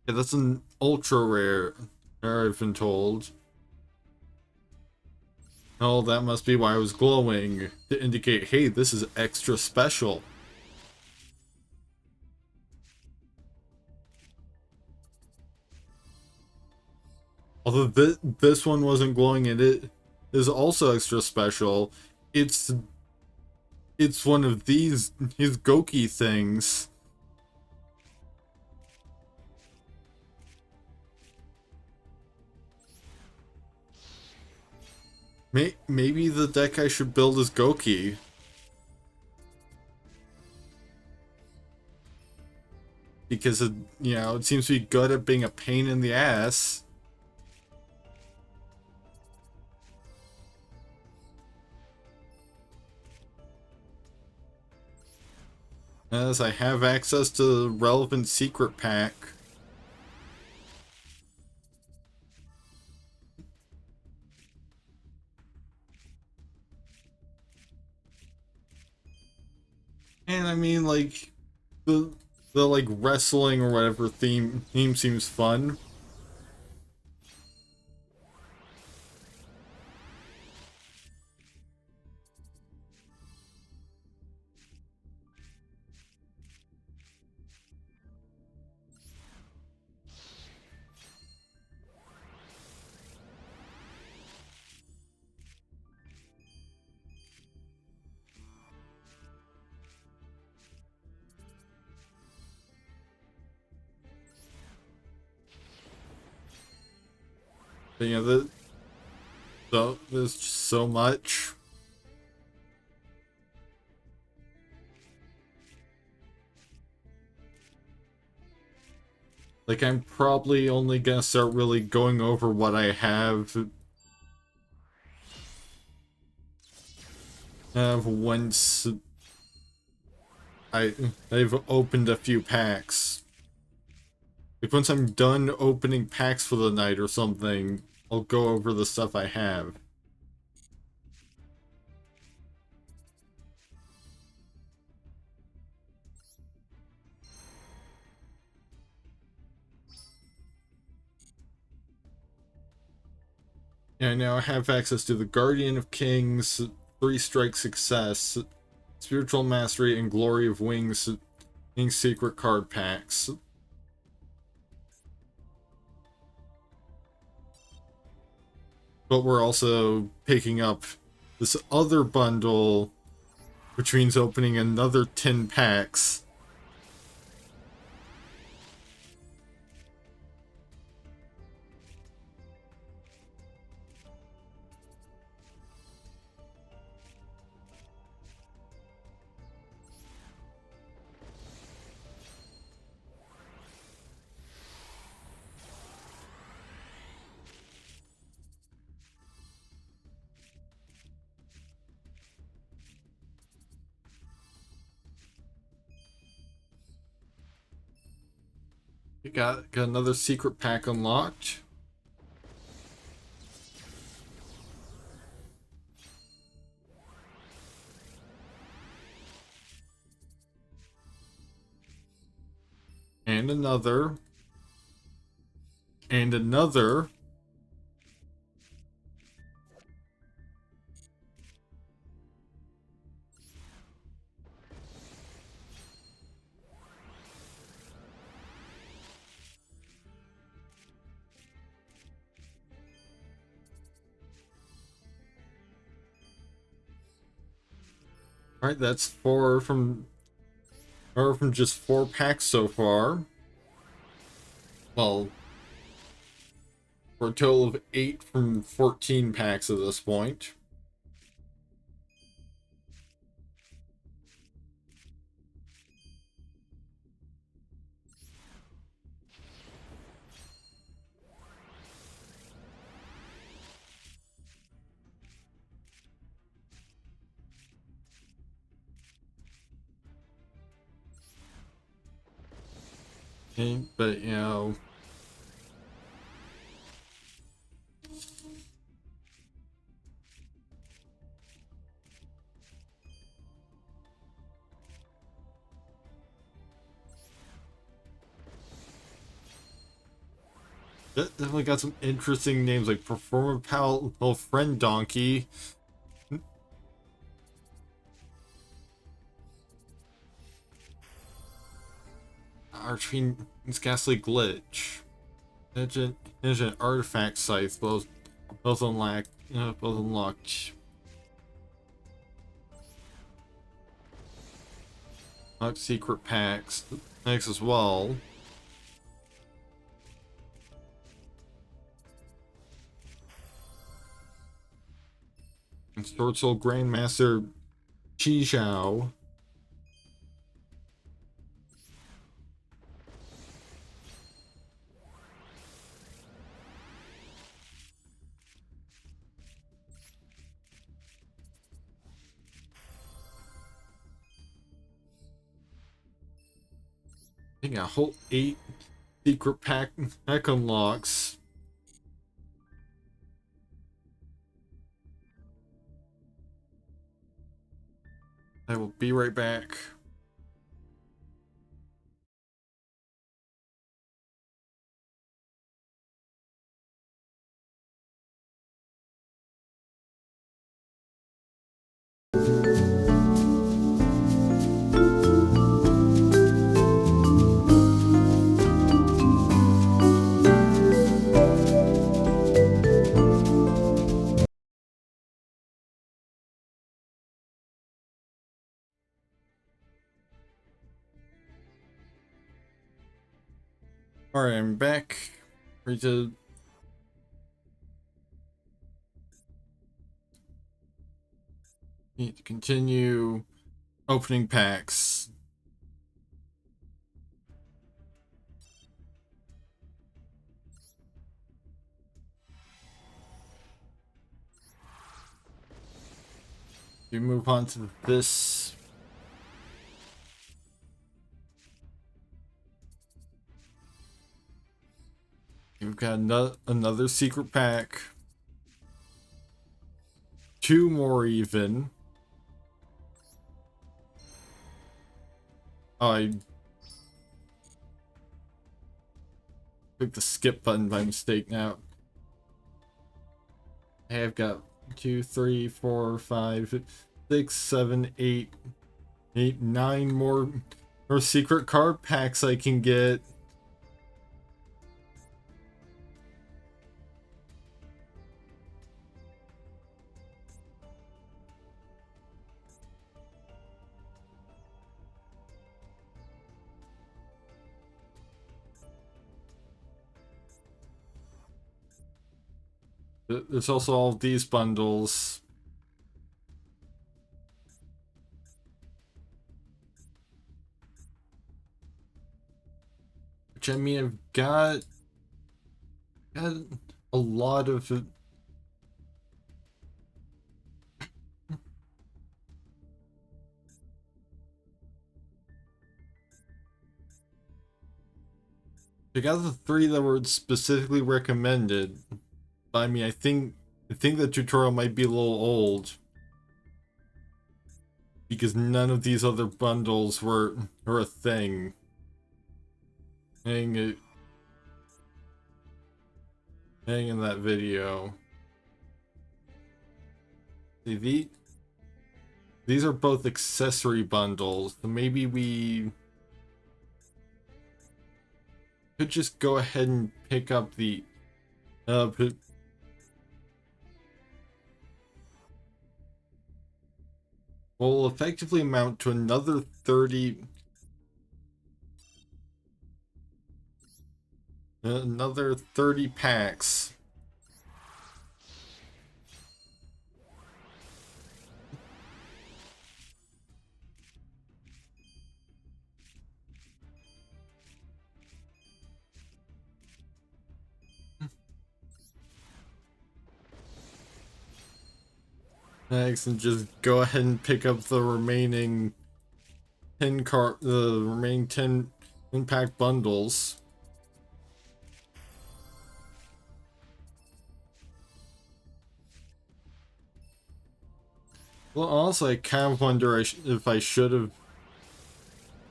yeah, that's an ultra rare. I've been told. Oh, that must be why I was glowing, to indicate, hey, this is extra special. Although this one wasn't glowing and it is also extra special. It's one of these Goki things. Maybe the deck I should build is Goki. Because it seems to be good at being a pain in the ass. As I have access to the relevant secret pack. And I mean, like, the like wrestling or whatever theme seems fun. But, there's just so much. Like, I'm probably only gonna start really going over what I have once I've opened a few packs. Like, once I'm done opening packs for the night or something, I'll go over the stuff I have. Yeah, I now have access to the Guardian of Kings, 3-strike success, Spiritual Mastery, and Glory of Wings in secret card packs. But we're also picking up this other bundle, which means opening another 10 packs. You got another secret pack unlocked. And another. And another. Alright, that's four from just 4 packs so far. Well, for a total of 8 from 14 packs at this point. Okay, but you know, that definitely got some interesting names like Performer Pal, Little Friend Donkey. Archfiend's Ghastly Glitch. Engine Artifact Scythe, both unlocked. Both unlocked. Unlocked secret packs. Next as well. And Sword Soul Grandmaster Chi Zhao. I think a whole 8 secret pack unlocks. I will be right back. Alright, I'm back. Ready to continue opening packs. We move on to this. We've got another secret pack. 2 more even. Oh, I clicked the skip button by mistake now. Hey, I've got 2, 3, 4, 5, 6, 7, 8, 9 more secret card packs I can get. There's also all of these bundles. Which, I mean, I've got a lot of it. I got the 3 that were specifically recommended. But I mean, I think the tutorial might be a little old. Because none of these other bundles were a thing. Hang in that video. See, these are both accessory bundles. So maybe we could just go ahead and pick up the will effectively amount to another 30 packs. Next, and just go ahead and pick up the remaining 10 pack bundles. Well, also, I kind of wonder if I should have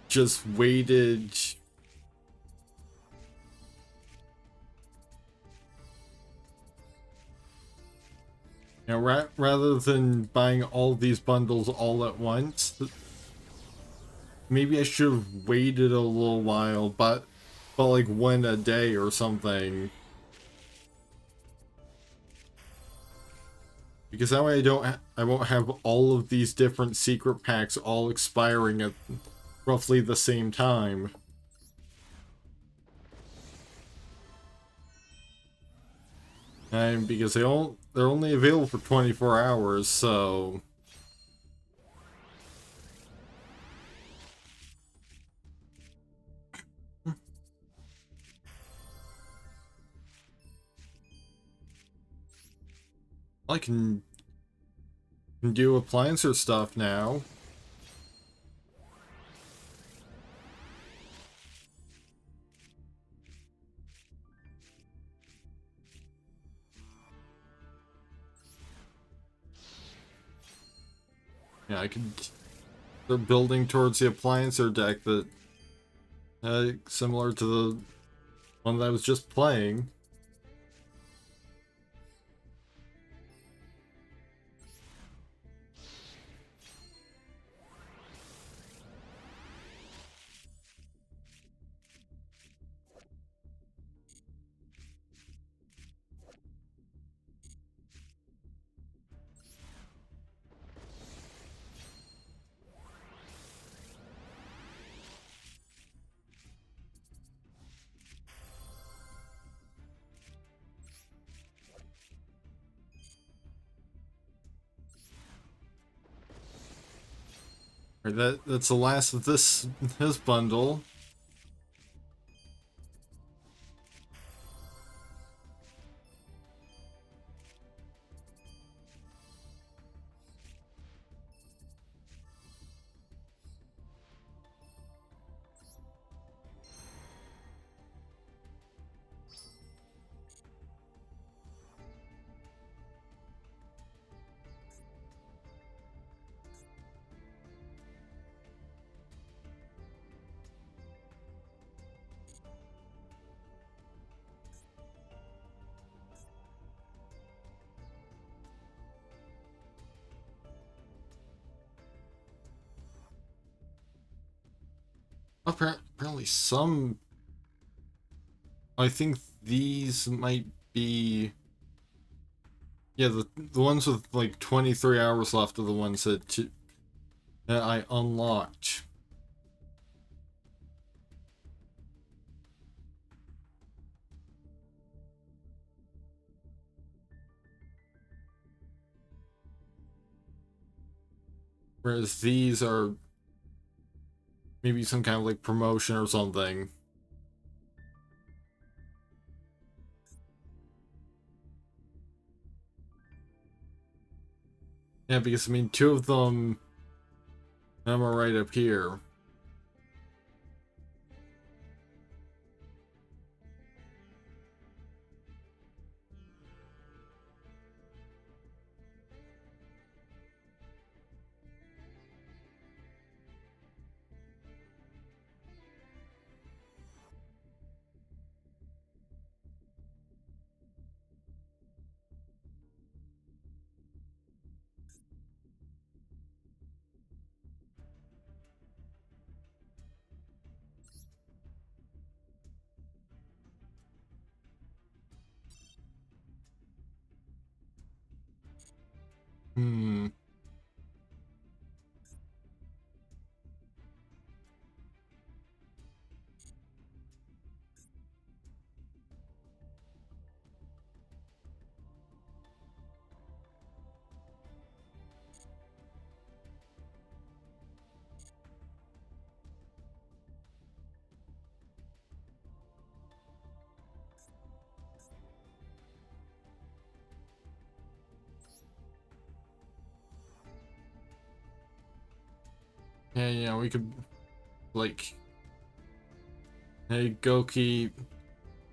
just waited. You know, rather than buying all these bundles all at once, maybe I should have waited a little while, but like one a day or something. Because that way I won't have all of these different secret packs all expiring at roughly the same time. And because they're only available for 24 hours, so I can do appliancer stuff now. Yeah, I can. They're building towards the appliancer deck that, similar to the one that I was just playing. That's the last of his bundle. Apparently some... I think these might be... Yeah, the ones with like 23 hours left are the ones that I unlocked. Whereas these are maybe some kind of like promotion or something. Yeah, because I mean, two of them are right up here. Hmm. Yeah, we could like, hey, Goki,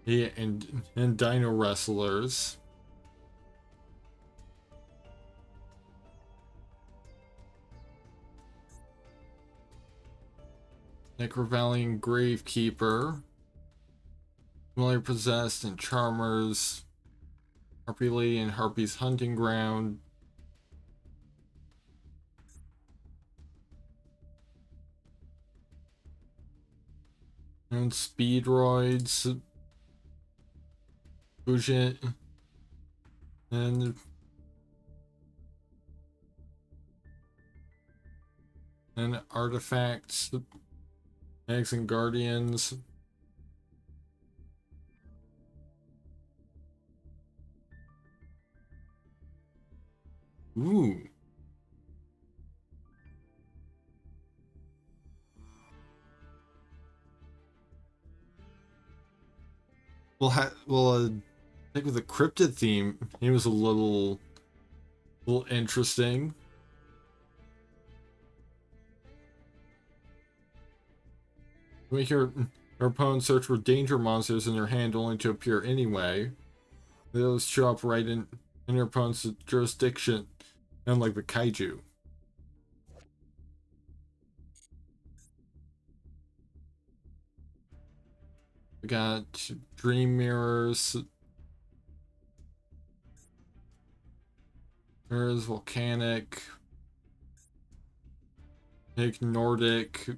yeah, and Dino Wrestlers. Necrovalian Gravekeeper, Familiar Possessed and Charmers, Harpy Lady and Harpy's Hunting Ground, and Speedroids, Bouget, and Artifacts, Eggs and Guardians. Ooh. Well, I think with the cryptid theme, he was a little interesting. Make your opponent search for danger monsters in your hand only to appear anyway. Those show up right in your opponent's jurisdiction, unlike the kaiju. We got Dream Mirrors. There's Volcanic. Nick Nordic.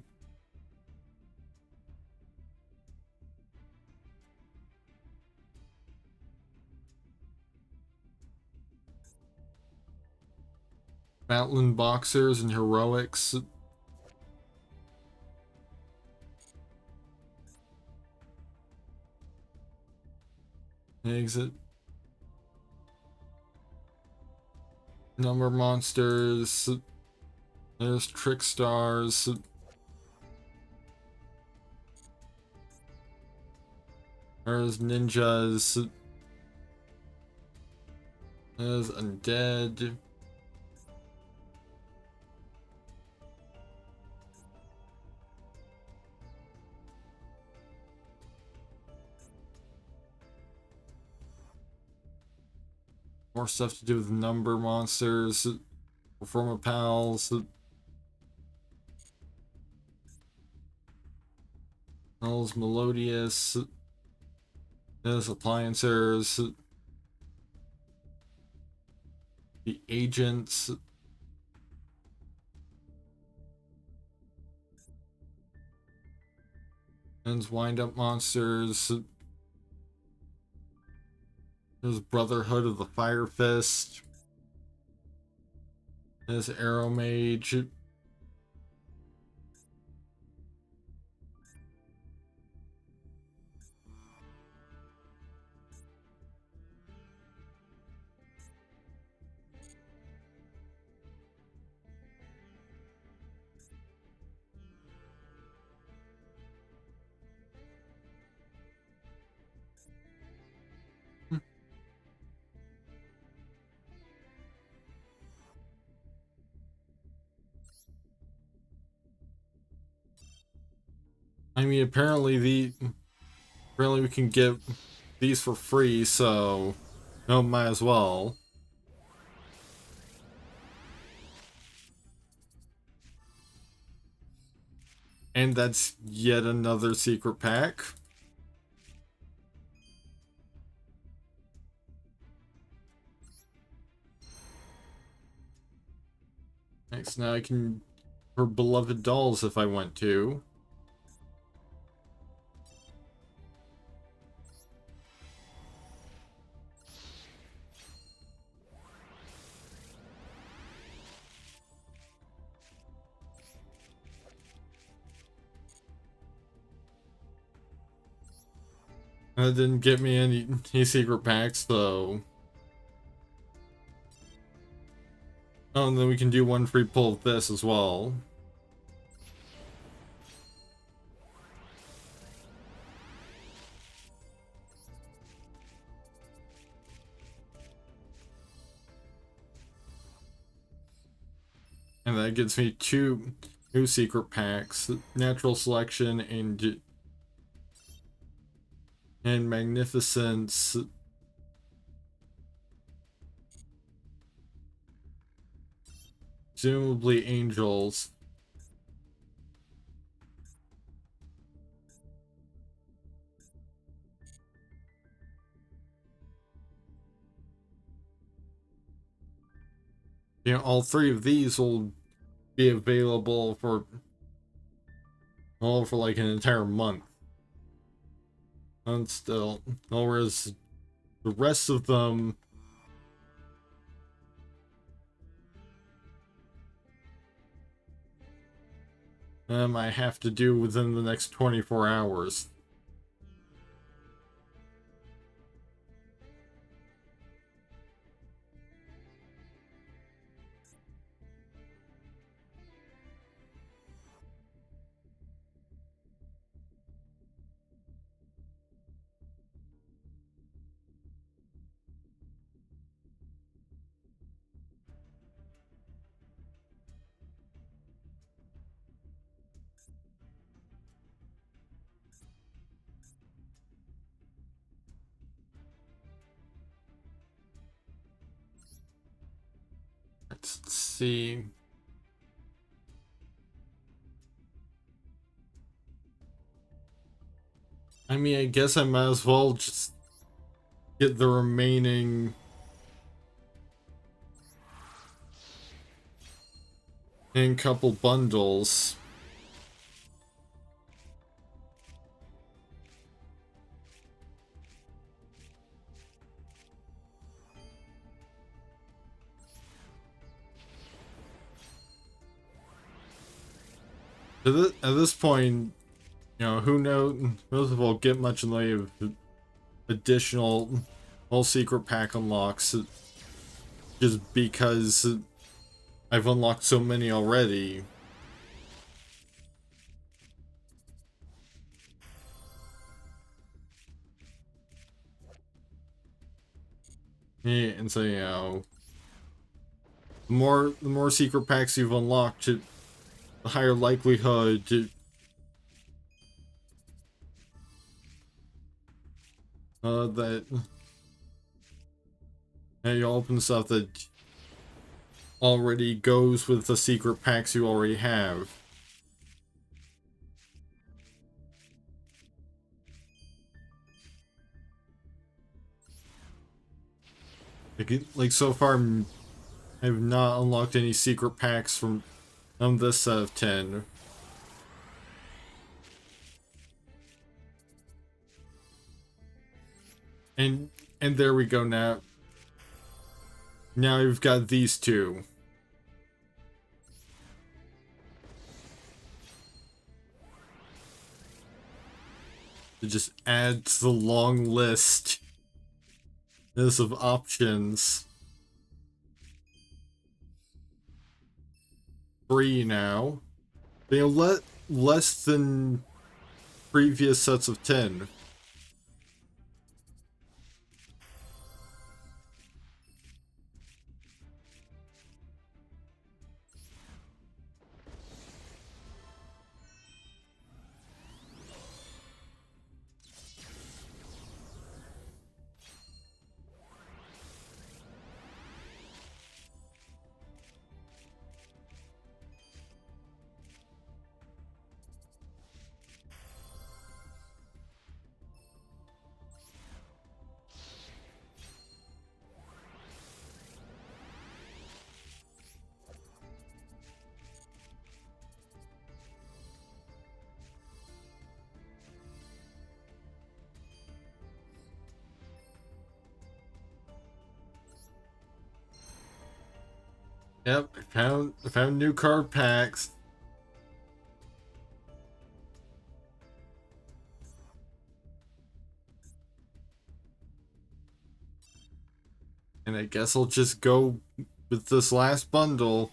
Mountain Boxers and Heroics. Exit. Number Monsters. There's Trickstars. There's Ninjas. There's Undead. More stuff to do with Number Monsters. Performa Pals. There's Melodious. There's Appliancers. The Agents. And wind up monsters. There's Brotherhood of the Fire Fist. There's Arrow Mage. I mean, apparently we can get these for free, so no, might as well. And that's yet another secret pack. Next, now I can for beloved dolls if I want to. That didn't get me any secret packs though. Oh, and then we can do one free pull of this as well. And that gets me two new secret packs, Natural Selection and Magnificence. Presumably Angels. You know, all three of these will be available for like an entire month. And still, whereas the rest of them I have to do within the next 24 hours. Let's see. I mean, I guess I might as well just get the remaining in couple bundles. At this point, you know, who knows? Most of all, get much in the way of additional whole secret pack unlocks, just because I've unlocked so many already. Yeah, and so, you know, the more secret packs you've unlocked, the higher likelihood that you open stuff that already goes with the secret packs you already have. Like so far, I've not unlocked any secret packs from this set of 10. And there we go now. Now you've got these two. It just adds the long list of options. 3 now. They let less than previous sets of 10. Yep, I found new card packs. And I guess I'll just go with this last bundle.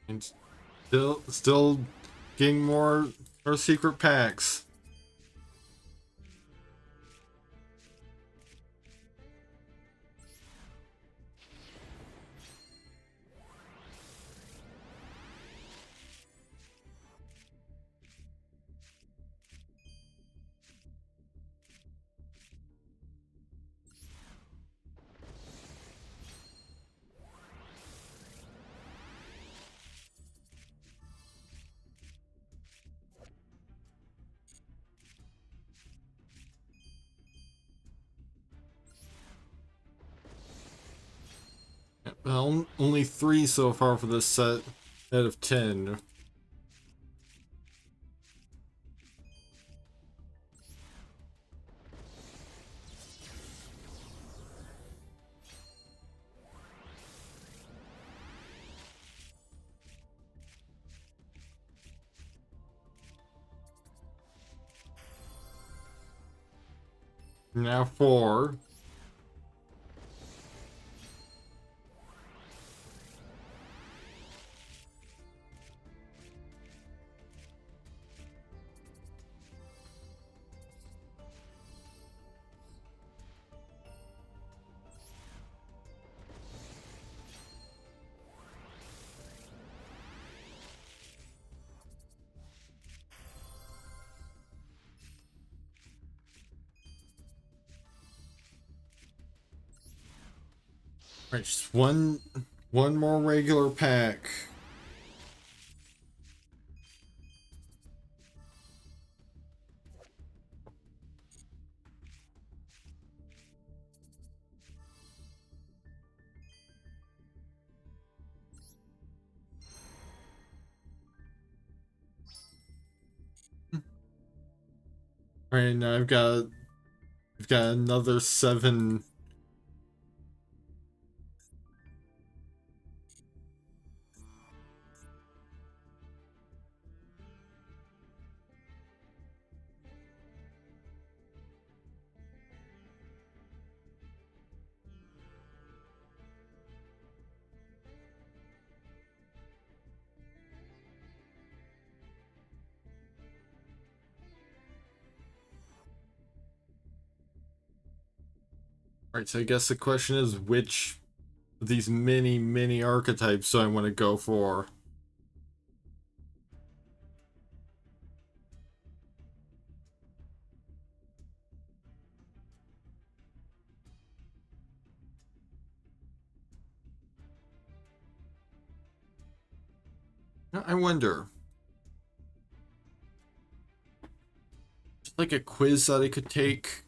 And still getting more secret packs. Well, only 3 so far for this set out of 10. Now 4. Right, just one more regular pack. Alright, now I've got another 7. Alright, so I guess the question is which of these many archetypes do I want to go for? I wonder. Just like a quiz that I could take.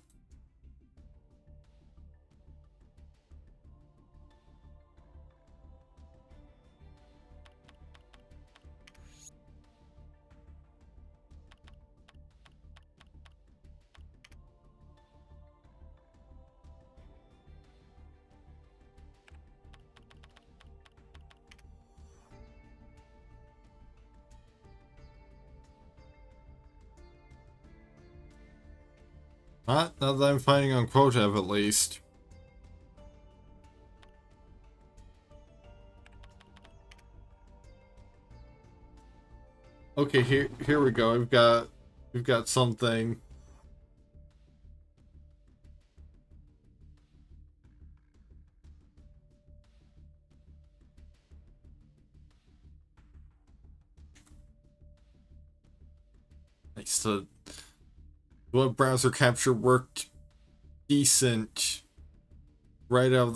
Not that I'm finding on Quotev at least. Okay, here we go. We've got something. Nice. The web browser capture worked decent right out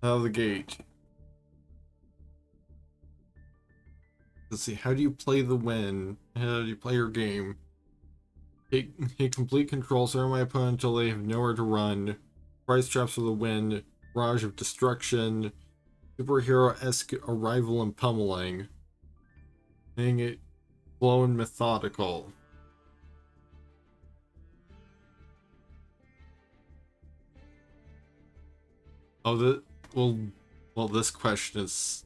of the gate. Let's see. How do you play the win? How do you play your game? Take complete control, surround my opponent until they have nowhere to run. Price traps for the win. Barrage of destruction. Superhero-esque arrival and pummeling. Making it slow and methodical. Oh, well, this question is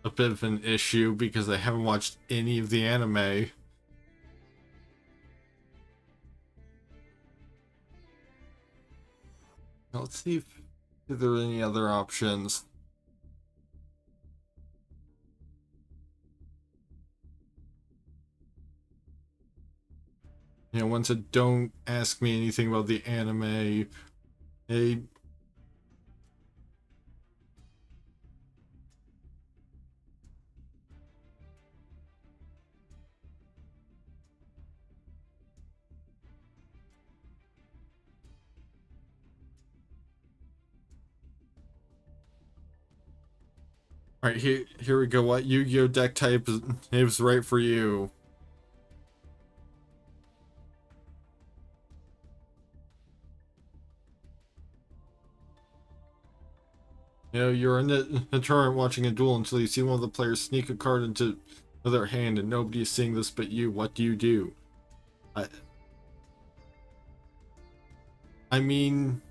a bit of an issue because I haven't watched any of the anime. Now, let's see if there are any other options. You know, ones that don't ask me anything about the anime. Hey, alright, here we go. What Yu-Gi-Oh deck type is right for you? You know, you're in a tournament watching a duel until you see one of the players sneak a card into their hand and nobody is seeing this but you. What do you do? I mean...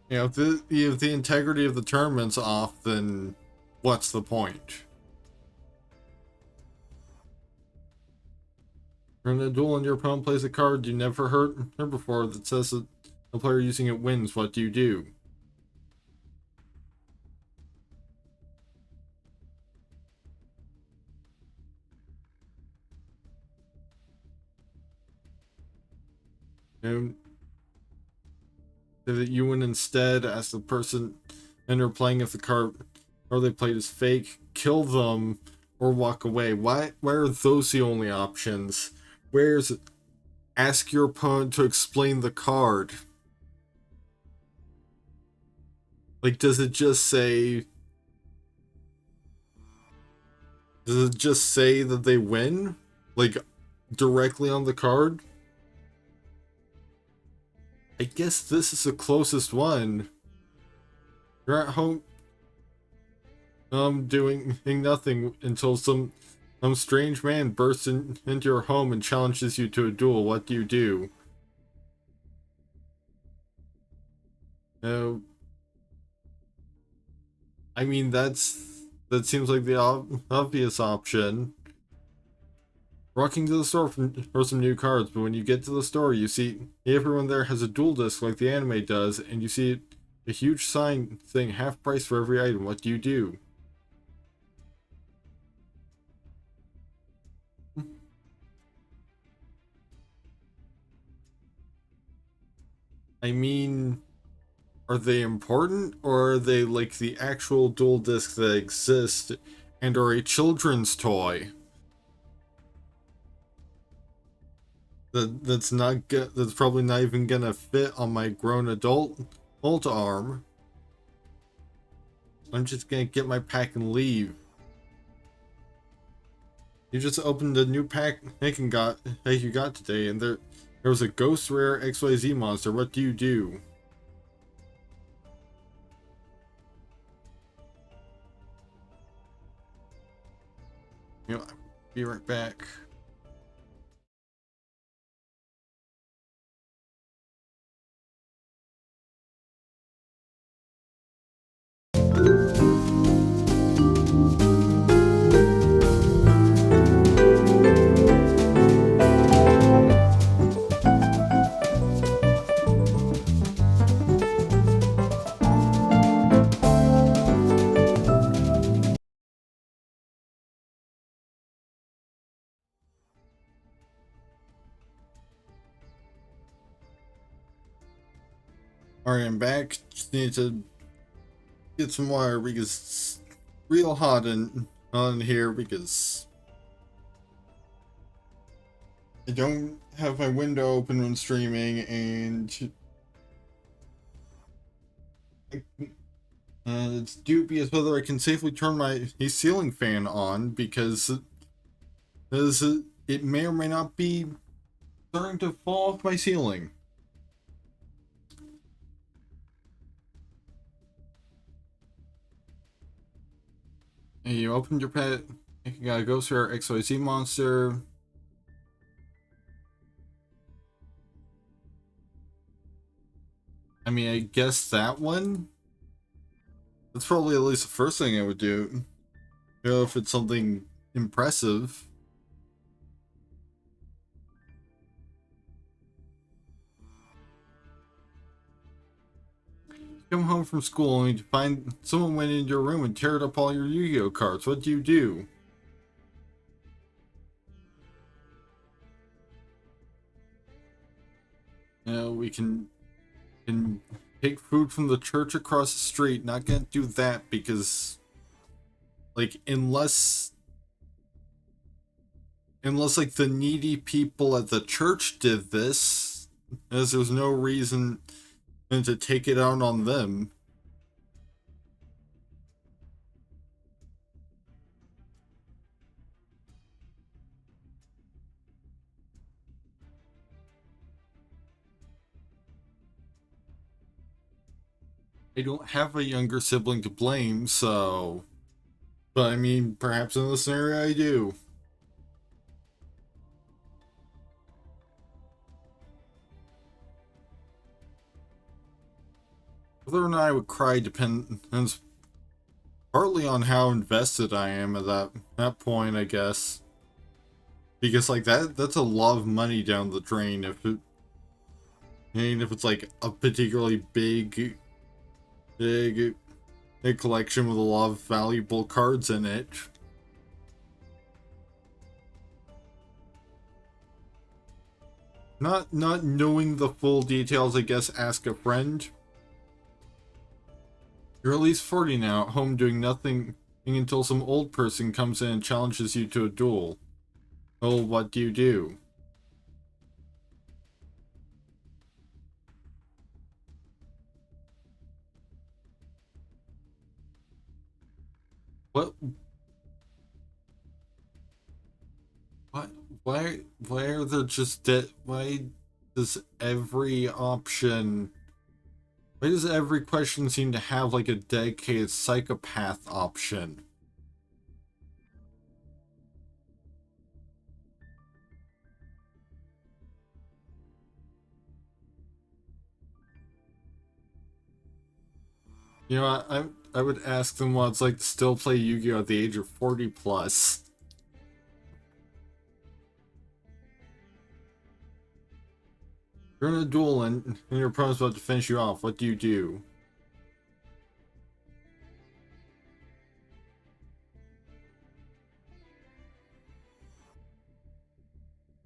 You know, if the integrity of the tournament's off, then what's the point? You're in a duel and your opponent plays a card you never heard before that says that the player using it wins. What do you do? And that you win instead, ask the person and they're playing if the card or they played is fake, kill them, or walk away. Why are those the only options? Where's ask your opponent to explain the card? Like, does it just say that they win? Like, directly on the card? I guess this is the closest one. You're at home doing nothing until some strange man bursts into your home and challenges you to a duel. What do you do? Uh, I mean, that seems like the obvious option. Walking to the store for some new cards, but when you get to the store, you see everyone there has a duel disc like the anime does, and you see a huge sign saying half price for every item. What do you do? I mean, are they important, or are they like the actual duel discs that exist and are a children's toy? that's not good. That's probably not even gonna fit on my grown adult arm. I'm just gonna get my pack and leave. You just opened a new pack you got today, and there was a ghost rare XYZ monster. What do you do? You know, be right back. Alright, I'm back. Just need to get some water because it's real hot on here because I don't have my window open when streaming, and it's dubious whether I can safely turn my ceiling fan on because it may or may not be starting to fall off my ceiling. And you opened your pet. You got a ghost rare XYZ monster. I mean, I guess that one. That's probably at least the first thing I would do. You know, if it's something impressive. Come home from school and you find someone went into your room and teared up all your Yu-Gi-Oh cards. What do you do? You know, we can take food from the church across the street. Not gonna do that because, like, unless like the needy people at the church did this, as there's no reason to take it out on them. I don't have a younger sibling to blame, so. But I mean, perhaps in this scenario I do. Whether or not I would cry depends partly on how invested I am at that point, I guess. Because like that's a lot of money down the drain if it's like a particularly big collection with a lot of valuable cards in it. Not knowing the full details, I guess ask a friend. You're at least 40 now, at home doing nothing until some old person comes in and challenges you to a duel. Oh, what do you do? What? What? Why are there just why does every option... Why does every question seem to have like a dedicated psychopath option? You know, I would ask them what it's like to still play Yu-Gi-Oh at the age of 40 plus. You're in a duel and your opponent's about to finish you off. What do you do?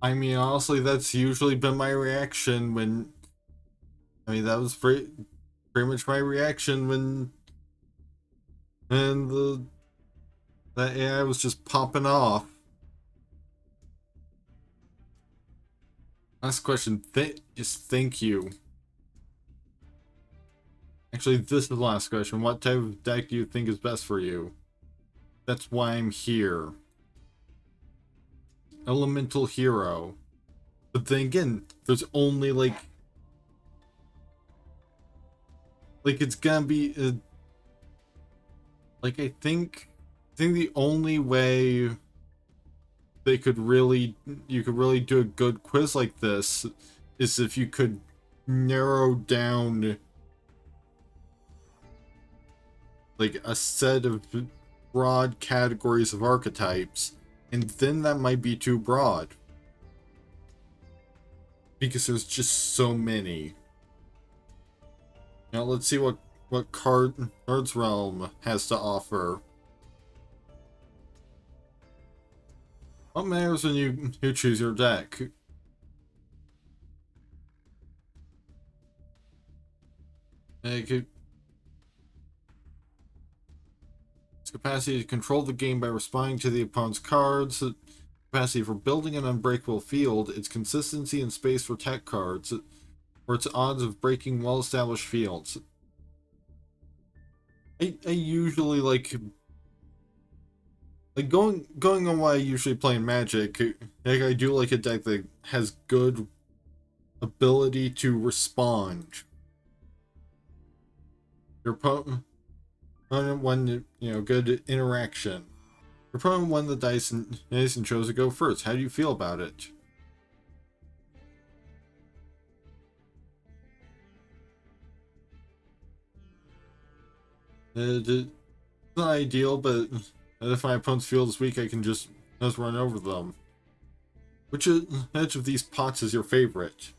I mean, honestly, that's usually been my reaction when... I mean, that was pretty much my reaction when... And that AI was just popping off. Last question. Just thank you. Actually, this is the last question. What type of deck do you think is best for you? That's why I'm here. Elemental Hero. But then again, there's only like it's gonna be like I think the only way they could really you could really do a good quiz like this is if you could narrow down like a set of broad categories of archetypes, and then that might be too broad because there's just so many. Now let's see what Cards Realm has to offer. What matters when you choose your deck? Its capacity to control the game by responding to the opponent's cards, capacity for building an unbreakable field, its consistency and space for tech cards, or its odds of breaking well-established fields. I usually like going on what I usually play in Magic. Like I do like a deck that has good ability to respond. Your opponent won, good interaction. Your opponent won the dice and chose to go first. How do you feel about it? It's not ideal, but if my opponent's field is weak, I can just run over them. Which of these pots is your favorite?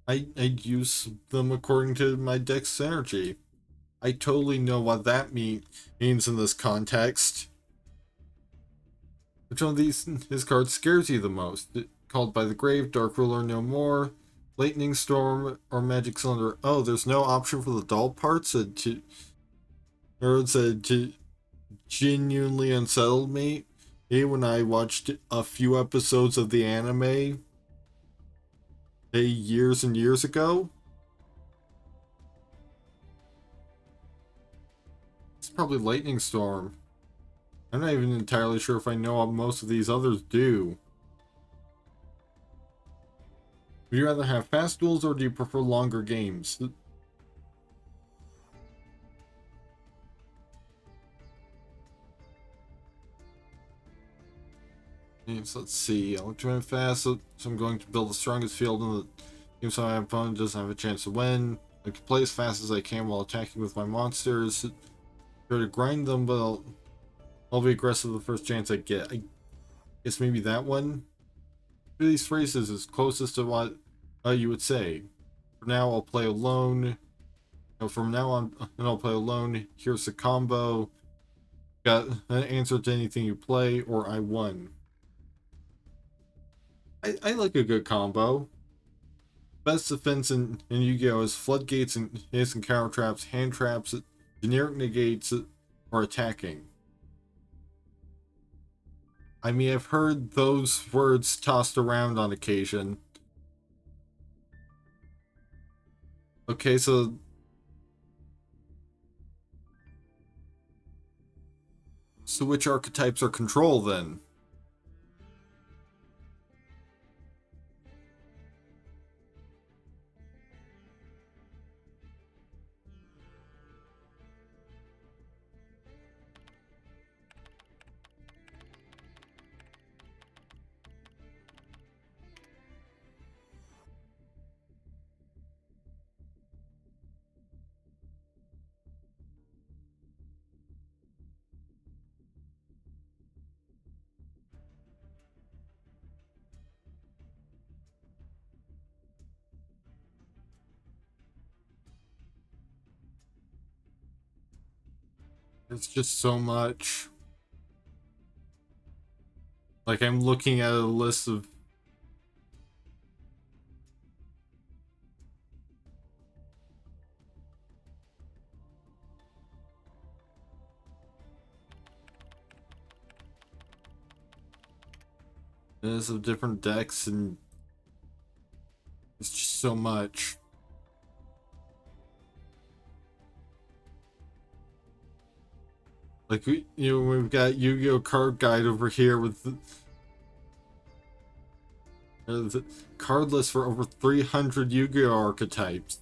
I'd use them according to my deck's synergy. I totally know what that means in this context. Which one of his cards scares you the most? Called by the Grave, Dark Ruler No More, Lightning Storm, or Magic Cylinder? Oh, there's no option for the dull parts to genuinely unsettled me. When I watched a few episodes of the anime years and years ago. It's probably Lightning Storm. I'm not even entirely sure if I know what most of these others do. Would you rather have fast duels or do you prefer longer games? So let's see. I look to win fast, so I'm going to build the strongest field in the game so my opponent doesn't have a chance to win. I can play as fast as I can while attacking with my monsters. Try to grind them, but I'll be aggressive the first chance I get. I guess maybe that one? These phrases is closest to what you would say. For now, I'll play alone. From now on, I'll play alone. Here's the combo. Got an answer to anything you play, or I won. I like a good combo. Best defense in Yu-Gi-Oh! Is floodgates and instant counter traps, hand traps, generic negates, or attacking. I mean, I've heard those words tossed around on occasion. Okay, so which archetypes are control then? It's just so much. Like, I'm looking at a list of There's of different decks, and it's just so much. Like, we've got Yu-Gi-Oh card guide over here with the card list for over 300 Yu-Gi-Oh archetypes.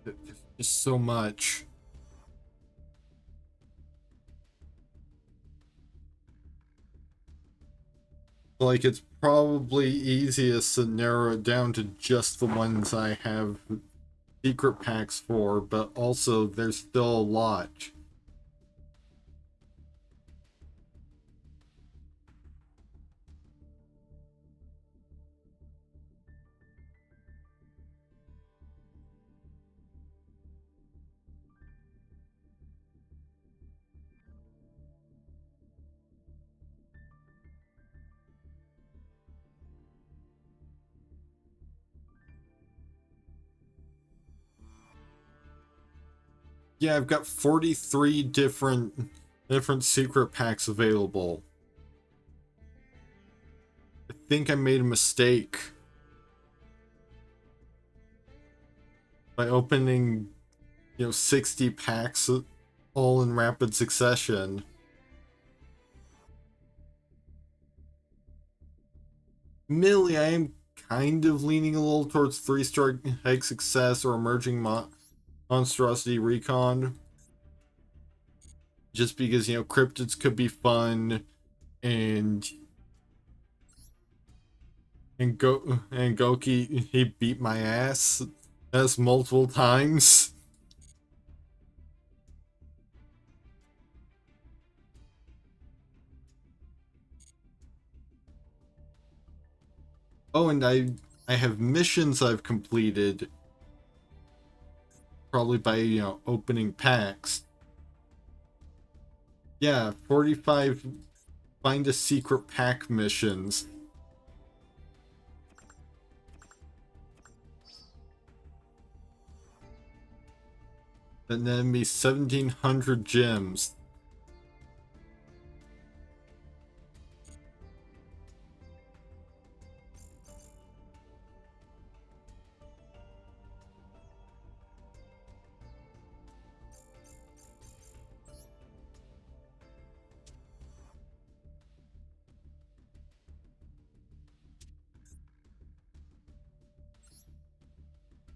There's just so much. Like, it's probably easiest to narrow it down to just the ones I have secret packs for, but also there's still a lot. Yeah, I've got 43 different secret packs available. I think I made a mistake by opening, 60 packs all in rapid succession. Millie, I am kind of leaning a little towards 3-strike success or emerging monstrosity recon. Just because, cryptids could be fun, and Goki, he beat my ass multiple times. Oh, and I have missions I've completed, probably by, opening packs. Yeah, 45 find a secret pack missions. And then be 1,700 gems.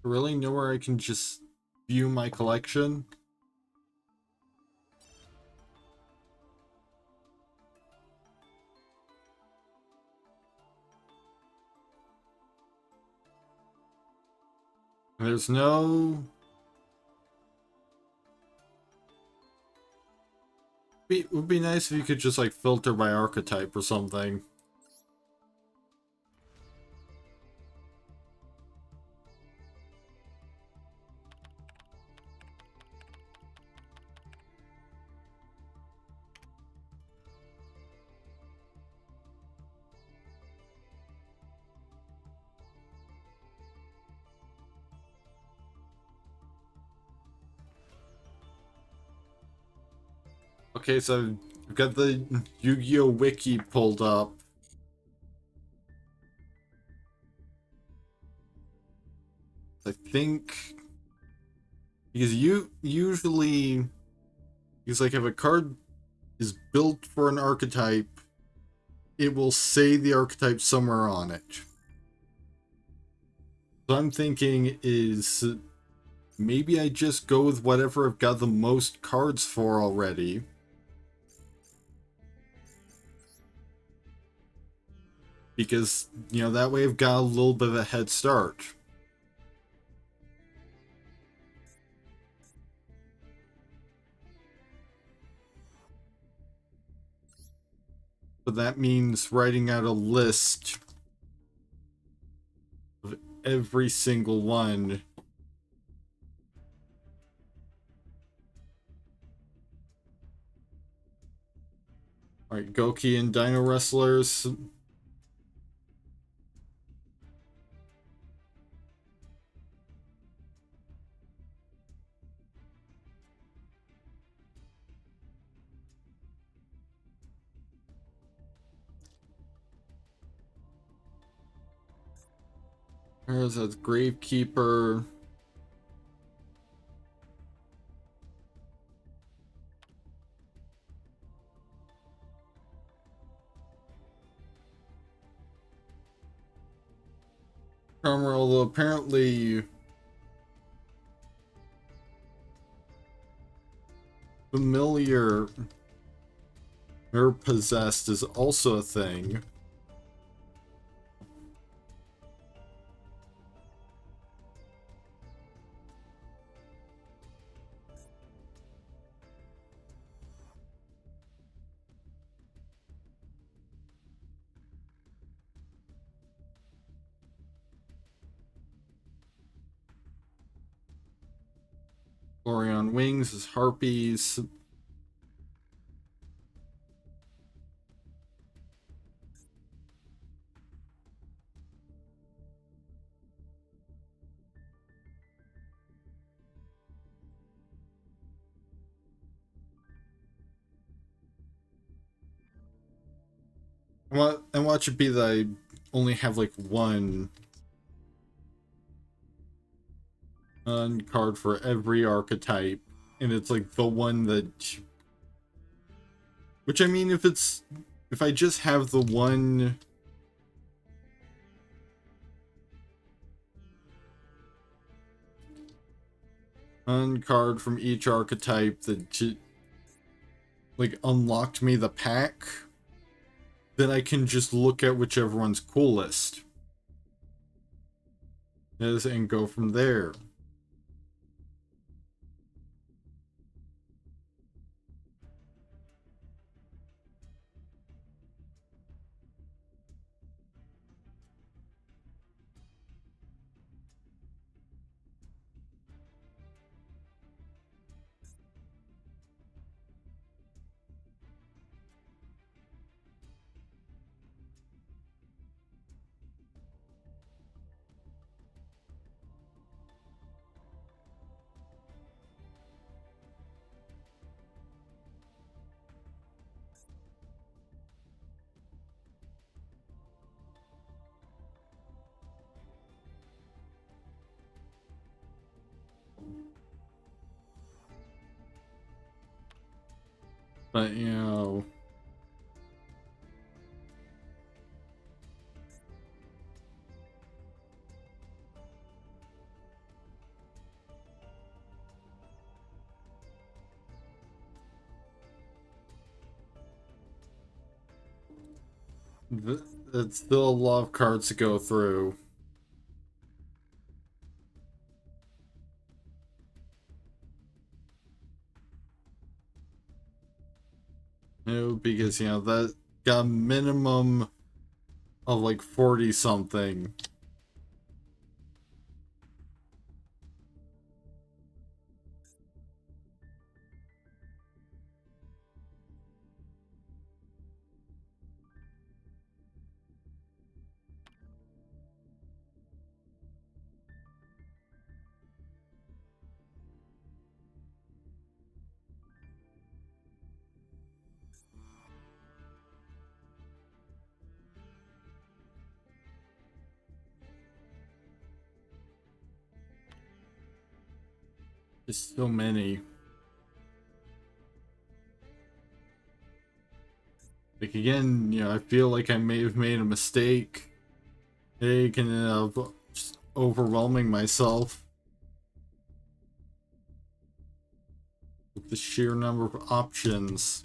Really nowhere I can just view my collection? There's no... It would be nice if you could just, like, filter by archetype or something. Okay, so I've got the Yu-Gi-Oh wiki pulled up. I think because usually because like if a card is built for an archetype, it will say the archetype somewhere on it. So I'm thinking is maybe I just go with whatever I've got the most cards for already. Because, that way I've got a little bit of a head start. But that means writing out a list of every single one. Alright, Goki and Dino Wrestlers. There's a Gravekeeper. Charmer, although apparently familiar or possessed is also a thing. Glory on Wings is Harpies. And watch it be that I only have like one card for every archetype, and it's like the one that, which I mean, if I just have the one card from each archetype that like unlocked me the pack, then I can just look at whichever one's coolest is and go from there. But you know, it's still a lot of cards to go through. You know, because you know that got a minimum of like 40 something. Just so many. Like again, you know, I feel like I may have made a mistake. They can end up just overwhelming myself with the sheer number of options.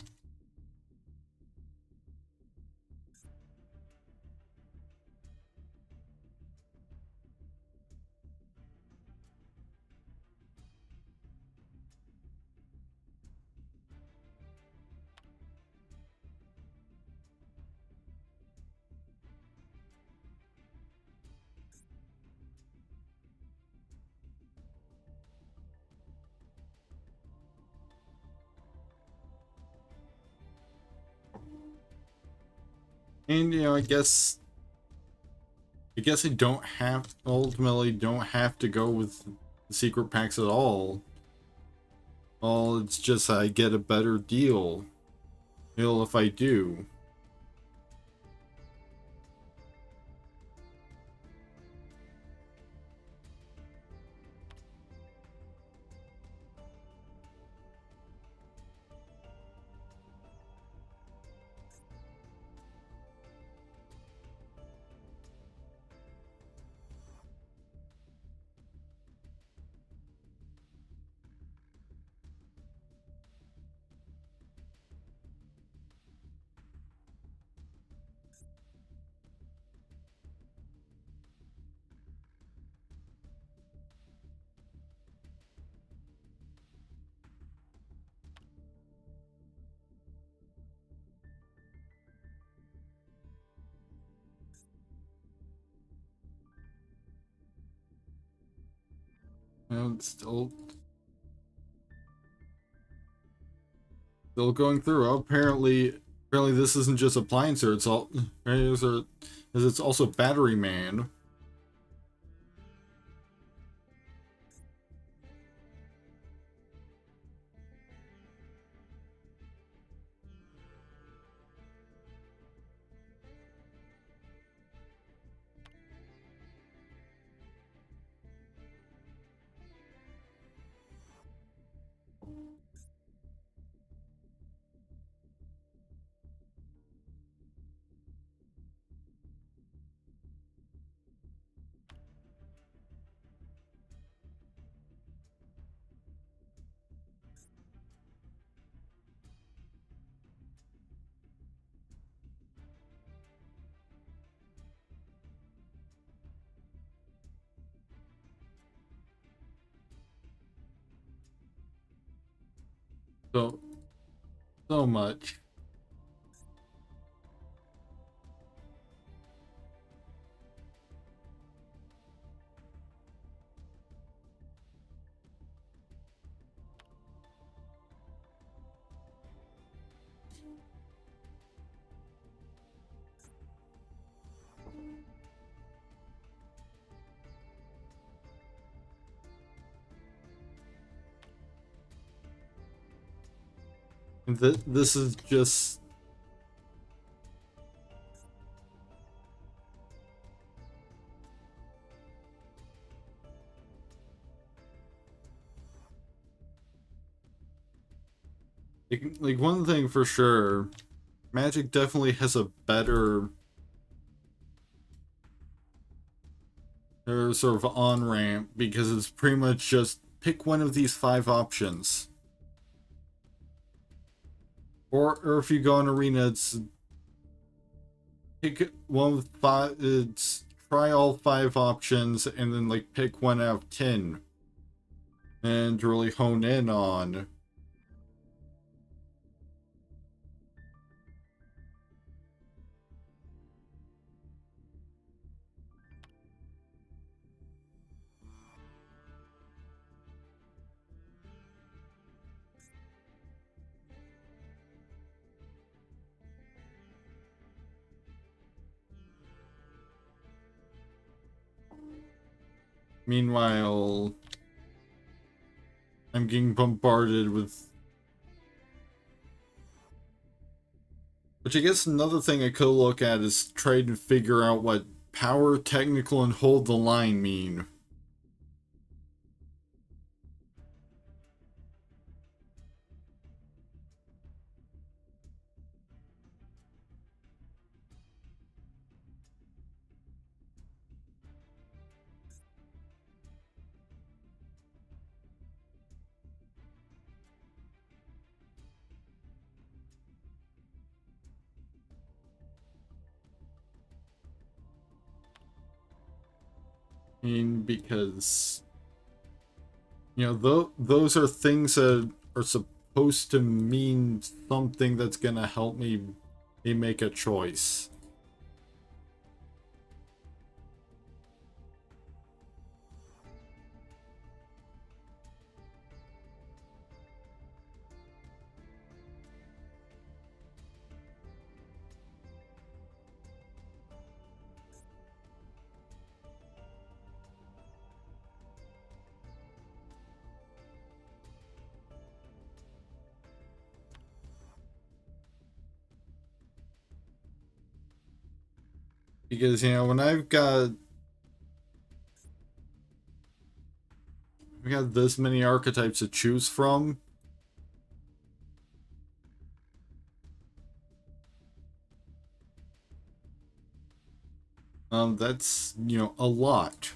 And you know, I guess I don't have ultimately don't have to go with the secret packs at all. Well, it's just I get a better deal if I do. And still going through. Oh, apparently this isn't just appliancer, it's all it's also battery man. So much. This is just like one thing for sure. Magic definitely has a better sort of on ramp because it's pretty much just pick one of these 5 options. Or if you go on arena, it's pick one of 5. It's try all 5 options and then like pick 1 out of 10, and really hone in on. Meanwhile, I'm getting bombarded with. Which I guess another thing I could look at is try to figure out what power, technical, and hold the line mean. I mean, because those are things that are supposed to mean something that's gonna help me make a choice. Because when we got this many archetypes to choose from, that's a lot.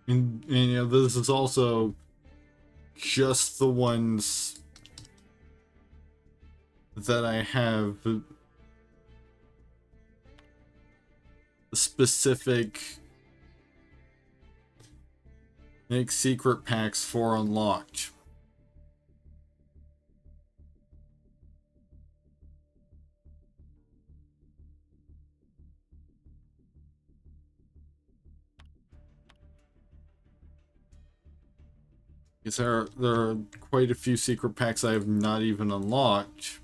And this is also just the ones that I have specific secret packs for unlocked. Because there are quite a few secret packs I have not even unlocked.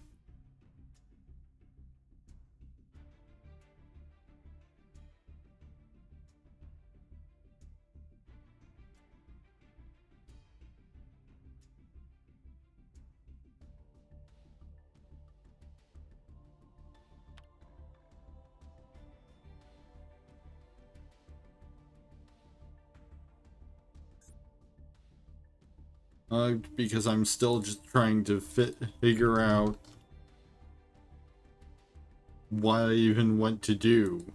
Because I'm still just trying to figure out what I even want to do.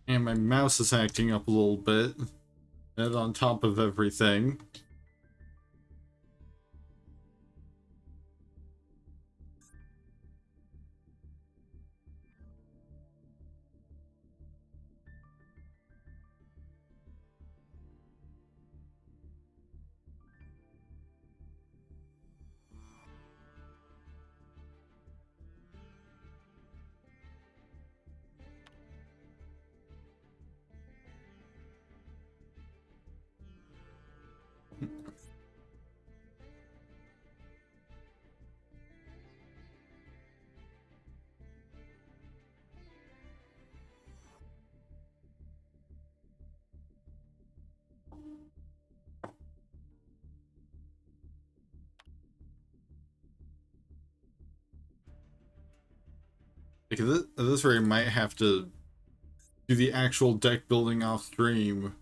And my mouse is acting up a little bit. And on top of everything. Like at this rate, I might have to do the actual deck building off stream.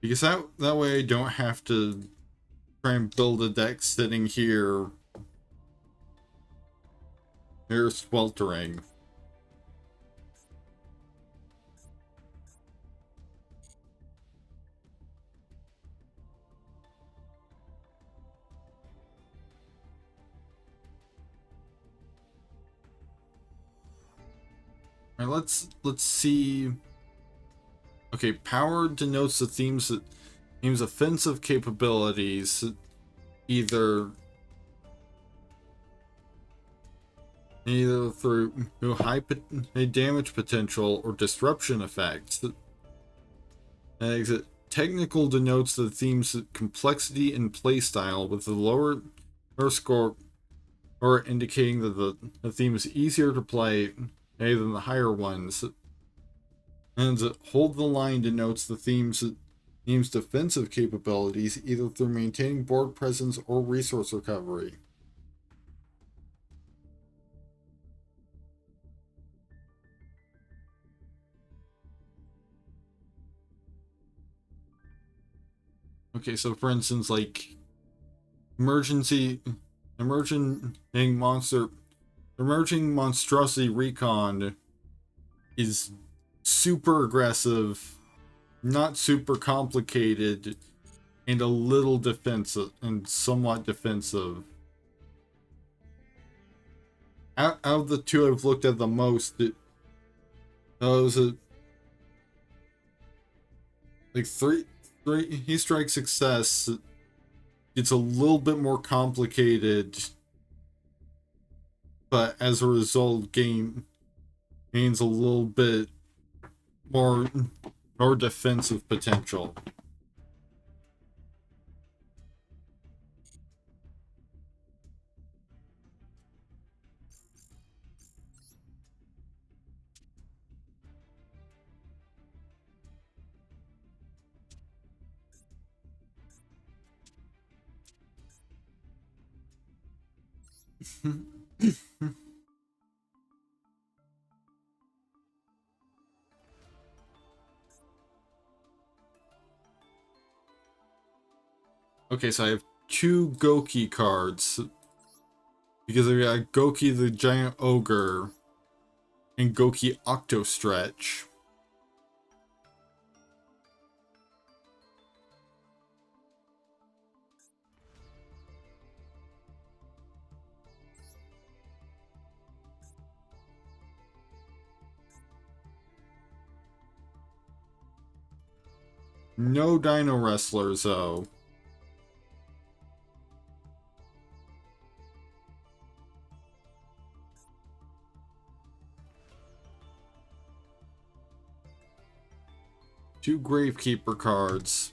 Because that way I don't have to try and build a deck sitting here sweltering. Alright, let's see. Okay, power denotes the theme's offensive capabilities, either through high damage potential or disruption effects. Technical denotes the theme's complexity and playstyle, with the lower score or indicating that the theme is easier to play than the higher ones. And hold the line denotes the theme's defensive capabilities, either through maintaining board presence or resource recovery. Okay, so for instance, like emerging monstrosity recon is super aggressive, not super complicated, and a little defensive and somewhat defensive. Out of the two I've looked at the most, like three he strikes success. It's a little bit more complicated, but as a result gains a little bit more defensive potential. Okay, so I have 2 Goki cards. Because I got Goki the Giant Ogre and Goki Octo Stretch. No Dino Wrestlers, though. Two Gravekeeper cards.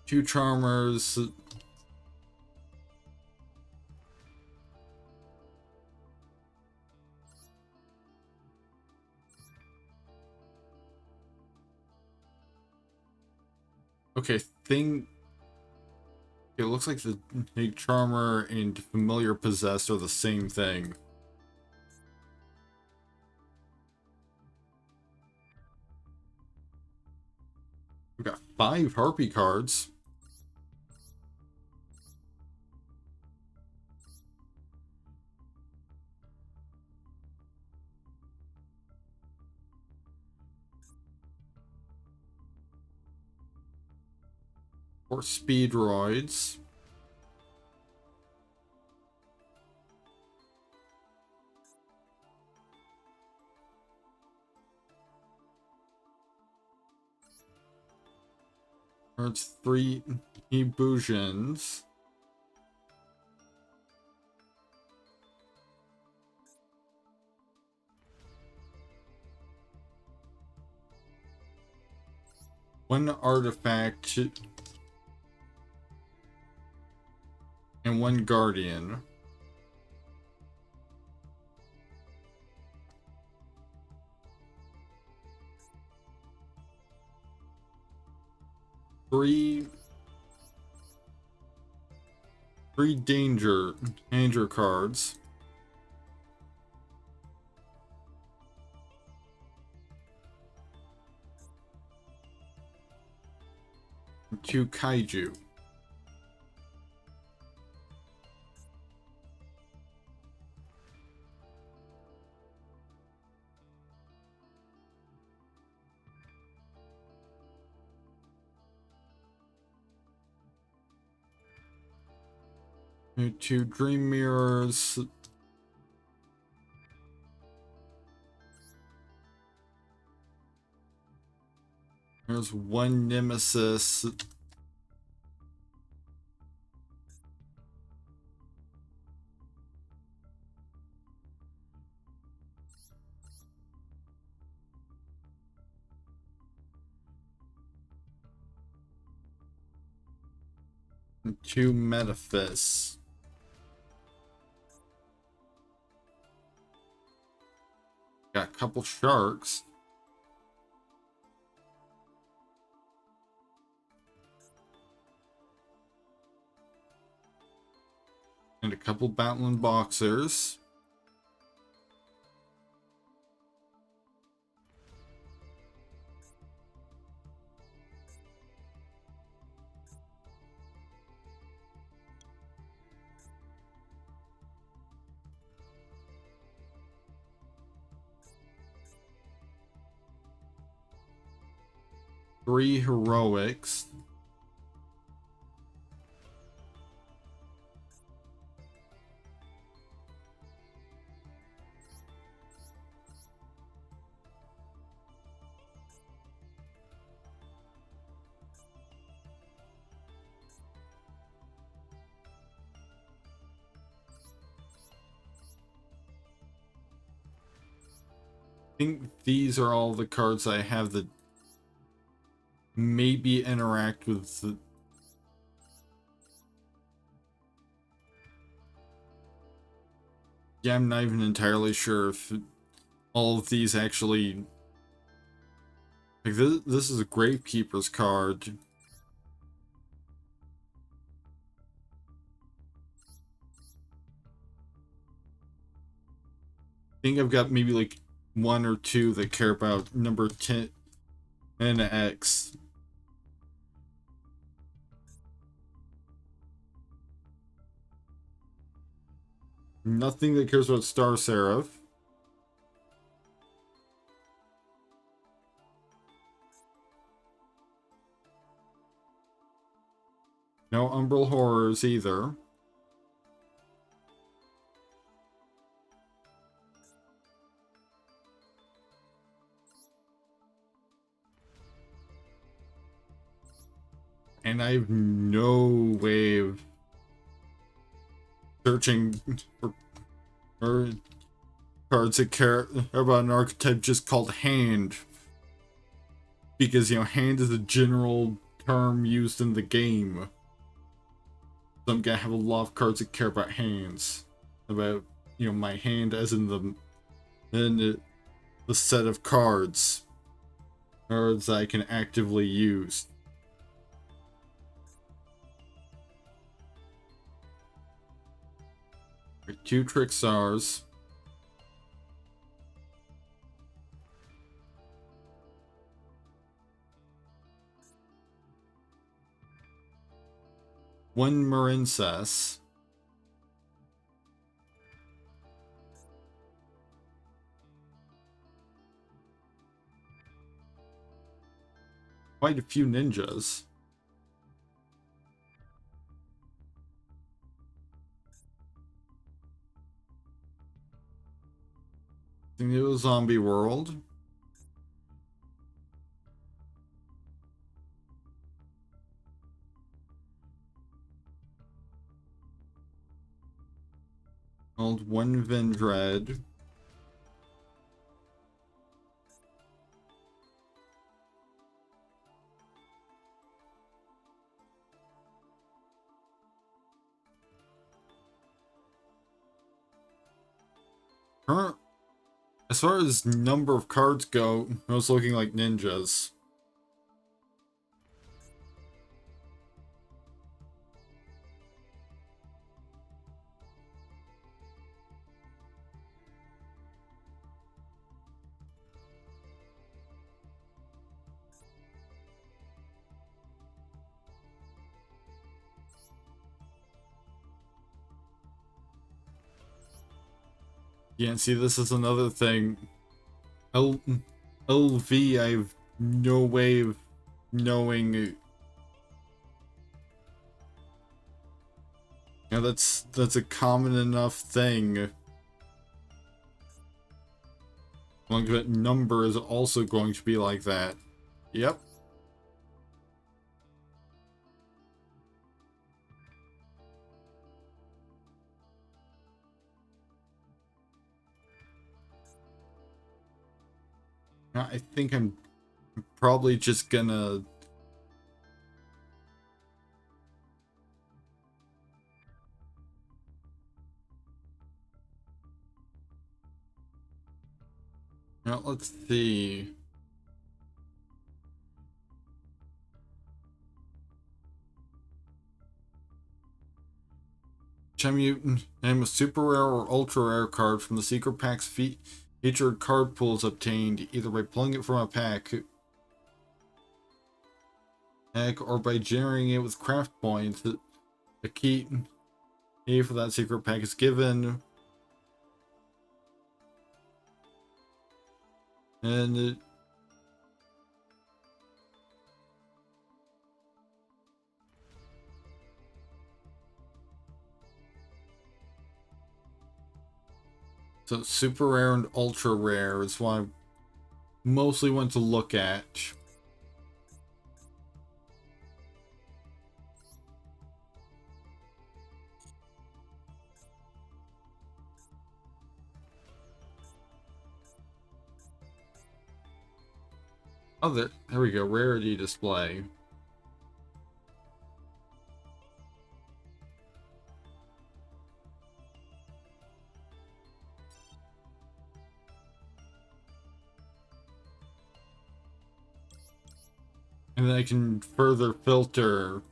Two Charmers. Okay, it looks like the Charmer and Familiar Possessed are the same thing. We got 5 Harpy cards. Four Speedroids. There's 3 Ebusions. One Artifact. And 1 Guardian. Three danger cards. And 2 Kaiju. And 2 Dream Mirrors. There's 1 Nemesis. And 2 Metaphys. Got a couple Sharks. And a couple Battling Boxers. Three Heroics. I think these are all the cards I have that maybe interact with the... Yeah, I'm not even entirely sure if all of these actually... Like, this is a Gravekeeper's card. I think I've got maybe like 1 or 2 that care about number 10 and X. Nothing that cares about Star Seraph. No Umbral Horrors either. And I have no way of searching for cards that care about an archetype just called Hand. Because, you know, Hand is a general term used in the game. So I'm gonna have a lot of cards that care about hands. About, you know, my hand as in the set of cards. Cards that I can actively use. Two Tricksars. One Marincess. Quite a few ninjas. I think it was Zombie World. Called One Vendread. As far as number of cards go, I was looking like ninjas. Yeah, see, this is another thing. LV, I have no way of knowing. You know, that's a common enough thing. Long that number is also going to be like that. Yep. I think I'm probably just gonna... Now, let's see. Chemutant, name a super rare or ultra rare card from the secret pack's featured card pool is obtained either by pulling it from a pack or by generating it with craft points. A key for that secret pack is given. And so super rare and ultra rare is what I mostly want to look at. Oh, there we go. Rarity display. And then I can further filter.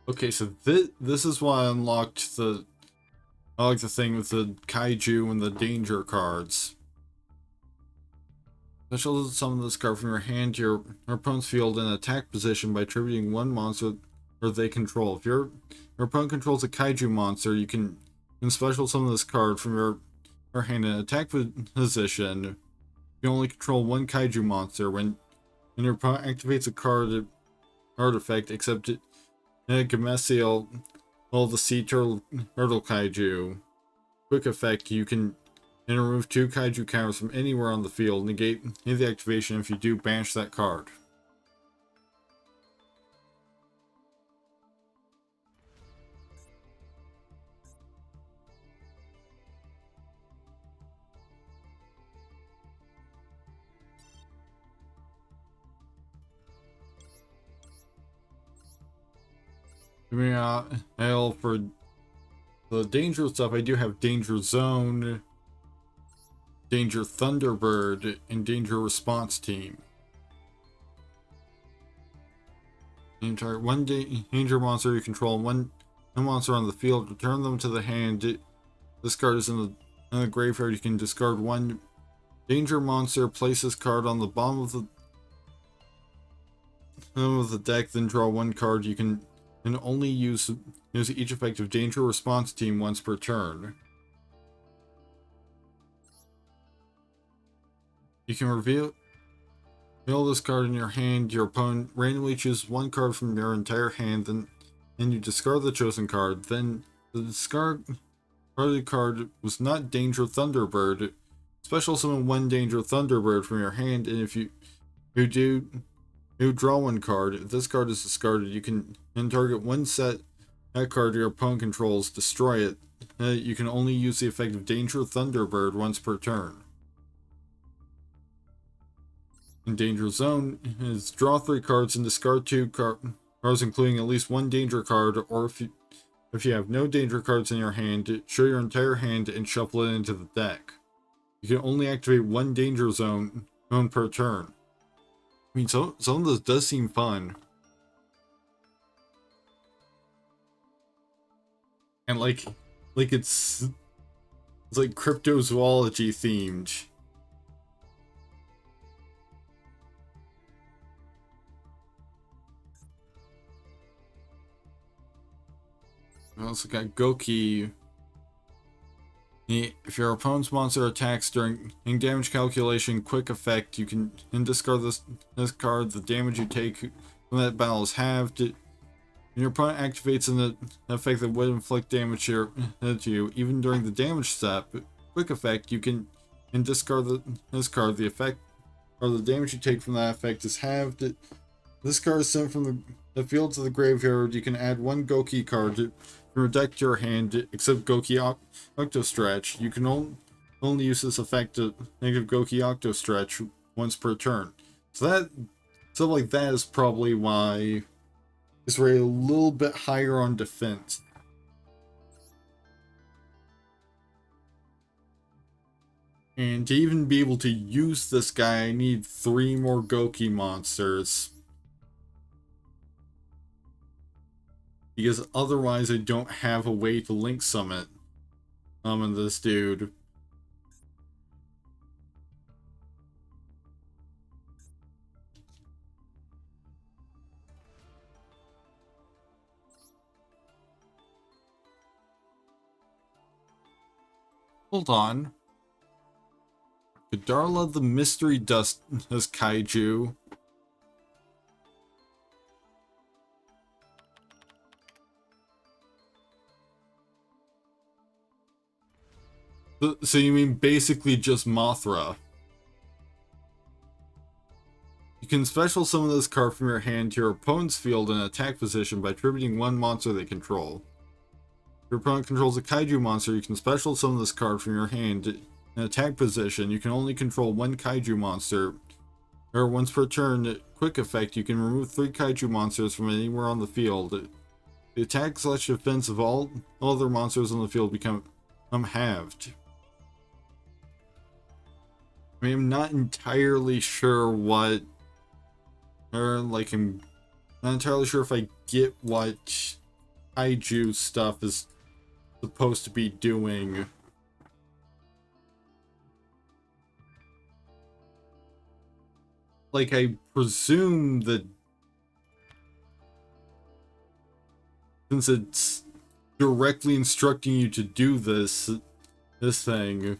Okay, so this is why I unlocked the thing with the kaiju and the danger cards. Special summon this card from your hand to your opponent's field in attack position by attributing one monster or they control. If your opponent controls a kaiju monster, you can special summon this card from your hand in attack position. You can only control one kaiju monster. When your opponent activates a card artifact, except it Gamesiel, all the sea turtle kaiju. Quick effect, you can remove 2 kaiju counters from anywhere on the field. Negate the activation. If you do, banish that card. For the danger stuff, I do have Danger Zone, Danger Thunderbird, and Danger Response Team. Target one danger monster you control, one monster on the field, return them to the hand. This card is in the graveyard. You can discard one danger monster, place this card on the bottom of the deck, then draw one card. You can only use each effective danger response team once per turn. You can reveal this card in your hand. Your opponent randomly chooses one card from your entire hand, then you discard the chosen card. Then the discard card was not Danger Thunderbird. Special summon one Danger Thunderbird from your hand, and if you draw one card. If this card is discarded, you can target one that card your opponent controls, destroy it. You can only use the effect of Danger Thunderbird once per turn. In Danger Zone is draw 3 cards and discard 2 cards, including at least one danger card, or if you have no danger cards in your hand, show your entire hand and shuffle it into the deck. You can only activate one Danger Zone per turn. I mean, some of this does seem fun. And like it's like cryptozoology themed. We also got Goki. If your opponent's monster attacks during damage calculation, quick effect, you can discard this card. The damage you take from that battle is halved. When your opponent activates an effect that would inflict damage to you, even during the damage step, quick effect, you can discard this card. The effect or the damage you take from that effect is halved. This card is sent from the field to the graveyard. You can add one Goki card from your deck to your hand, except Goki Octostretch. You can only use this effect to negative Goki Octostretch once per turn. So stuff like that is probably why it's rated a little bit higher on defense. And to even be able to use this guy, I need 3 more Goki monsters. Because otherwise I don't have a way to link summon this dude. Hold on. Darla the Mystery Dust as Kaiju. So you mean basically just Mothra? You can special summon this card from your hand to your opponent's field in attack position by attributing one monster they control. If your opponent controls a Kaiju monster, you can special summon this card from your hand in attack position. You can only control one Kaiju monster. or once per turn, quick effect, you can remove 3 kaiju monsters from anywhere on the field. The attack/defense of all other monsters on the field become halved. I mean, I'm not entirely sure what, or like, I'm not entirely sure if I get what kaiju stuff is supposed to be doing. Like, I presume that since it's directly instructing you to do this thing.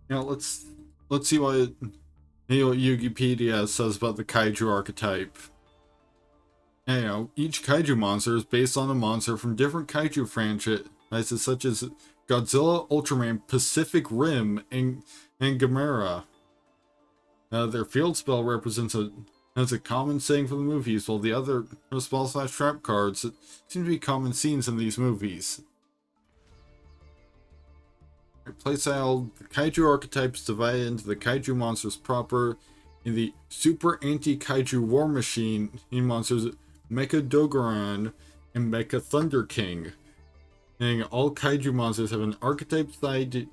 You know, let's see what Wikipedia says about the kaiju archetype. You know, each kaiju monster is based on a monster from different kaiju franchises such as Godzilla, Ultraman, Pacific Rim, and Gamera. Their field spell represents a common saying from the movies, while the other spell/trap cards seem to be common scenes in these movies. Playstyle: the kaiju archetype is divided into the kaiju monsters proper, in the Super Anti-Kaiju War Machine monsters Mecha Dogoran and Mecha Thunder King. And all kaiju monsters have an archetype side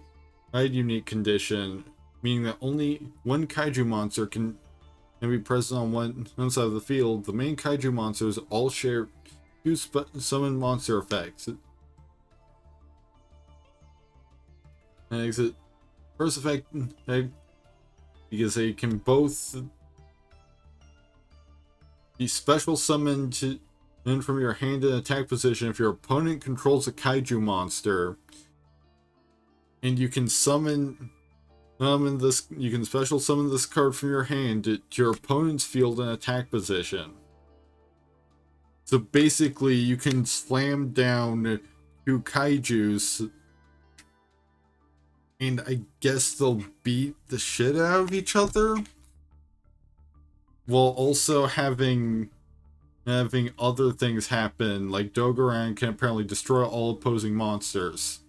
unique condition, meaning that only one kaiju monster can be present on one side of the field. The main kaiju monsters all share 2 summon monster effects. And first effect, because they can both be special summoned in from your hand in attack position if your opponent controls a kaiju monster. And you can summon this. You can special summon this card from your hand to your opponent's field in attack position. So basically, you can slam down 2 kaijus, and I guess they'll beat the shit out of each other, while also having other things happen, like Dogoran can apparently destroy all opposing monsters.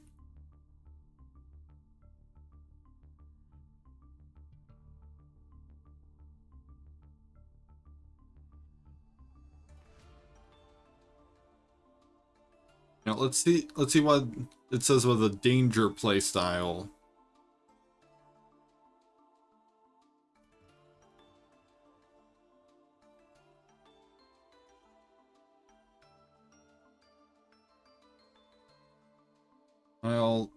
Now let's see what it says about the danger playstyle. Well,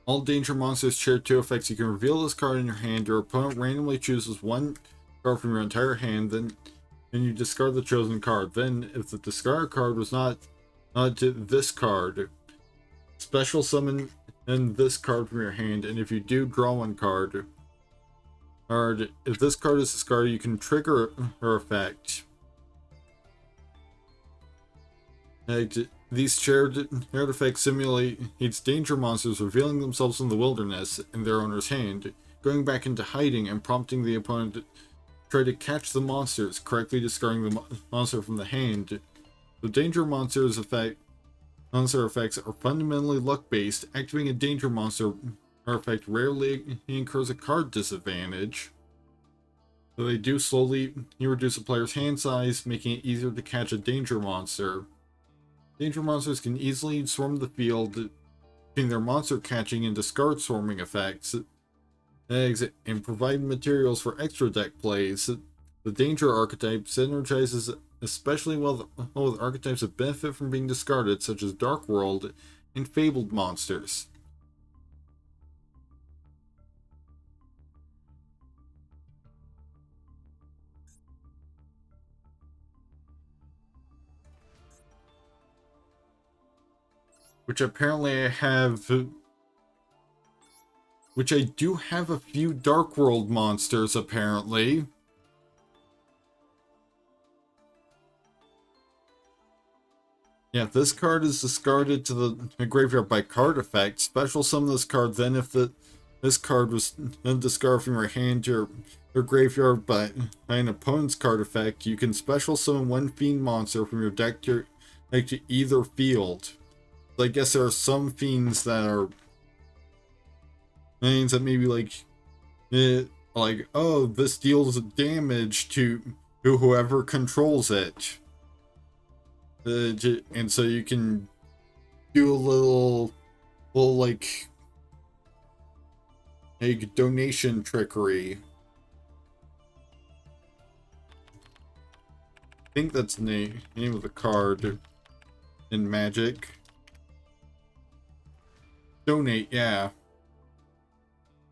all danger monsters share 2 effects. You can reveal this card in your hand. Your opponent randomly chooses 1 card from your entire hand, then you discard the chosen card. Then, if the discarded card was not to this card, special summon this card from your hand, and if you do, draw 1 card. Or if this card is discarded, you can trigger her effect. These shared effects simulate danger monsters revealing themselves in the wilderness in their owner's hand, going back into hiding and prompting the opponent to try to catch the monsters, correctly discarding the monster from the hand. The danger monster effects are fundamentally luck-based. Activating a danger monster effect rarely incurs a card disadvantage, though they do slowly reduce a player's hand size, making it easier to catch a danger monster. Danger monsters can easily swarm the field between their monster catching and discard swarming effects, and provide materials for extra deck plays. The danger archetype synergizes especially well with archetypes that benefit from being discarded, such as Dark World and Fabled monsters. Which apparently I have. Which I do have a few Dark World monsters, apparently. Yeah, this card is discarded to the graveyard by card effect. Special summon this card, then if This card was discarded from your hand to your graveyard by an opponent's card effect. You can special summon one fiend monster from your deck to either field. So I guess there are some fiends that are things that maybe like, oh, this deals damage to whoever controls it. And so you can do a little like donation trickery. I think that's the name of the card in Magic. Donate, yeah.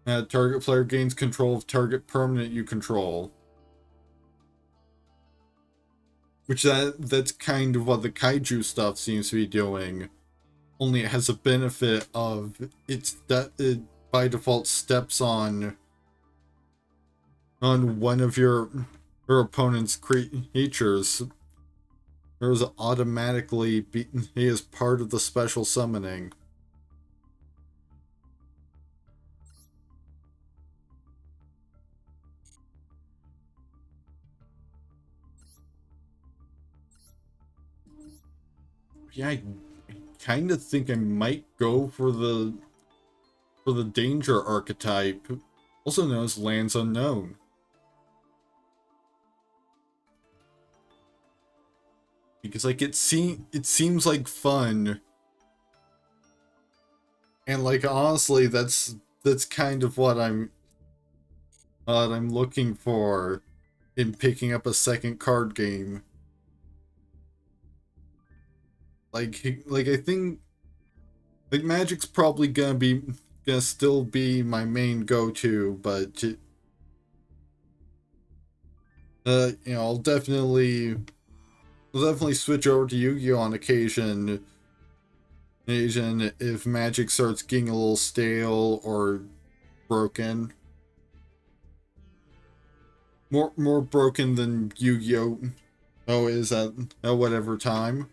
Target player gains control of target permanent you control. Which that's kind of what the kaiju stuff seems to be doing. Only it has a benefit of it by default steps on one of your opponent's creatures. There's automatically he is part of the special summoning. Yeah, I kind of think I might go for the danger archetype, also known as Lands Unknown. Because like it seems like fun. And like honestly that's kind of what I'm looking for in picking up a second card game. Like I think like Magic's probably gonna still be my main go-to, but I'll definitely switch over to Yu-Gi-Oh on occasion if Magic starts getting a little stale or broken. More broken than Yu-Gi-Oh is at whatever time.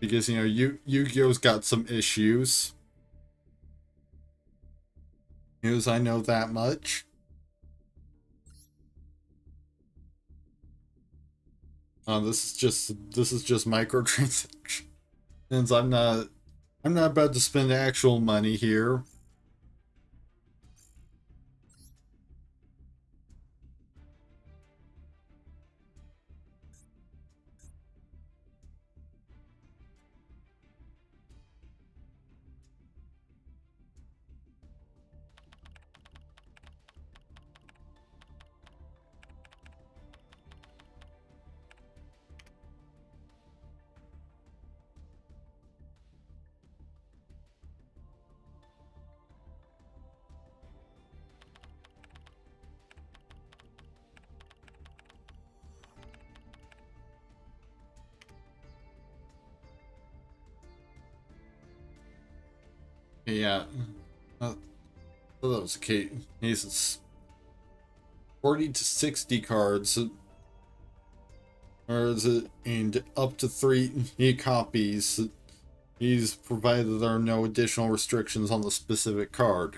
Because, Yu-Gi-Oh's got some issues. Because I know that much. This is just microtransactions. I'm not about to spend actual money here. Yeah. So that was okay. It's 40 to 60 cards. Or is it, and up to 3 copies. These provided there are no additional restrictions on the specific card.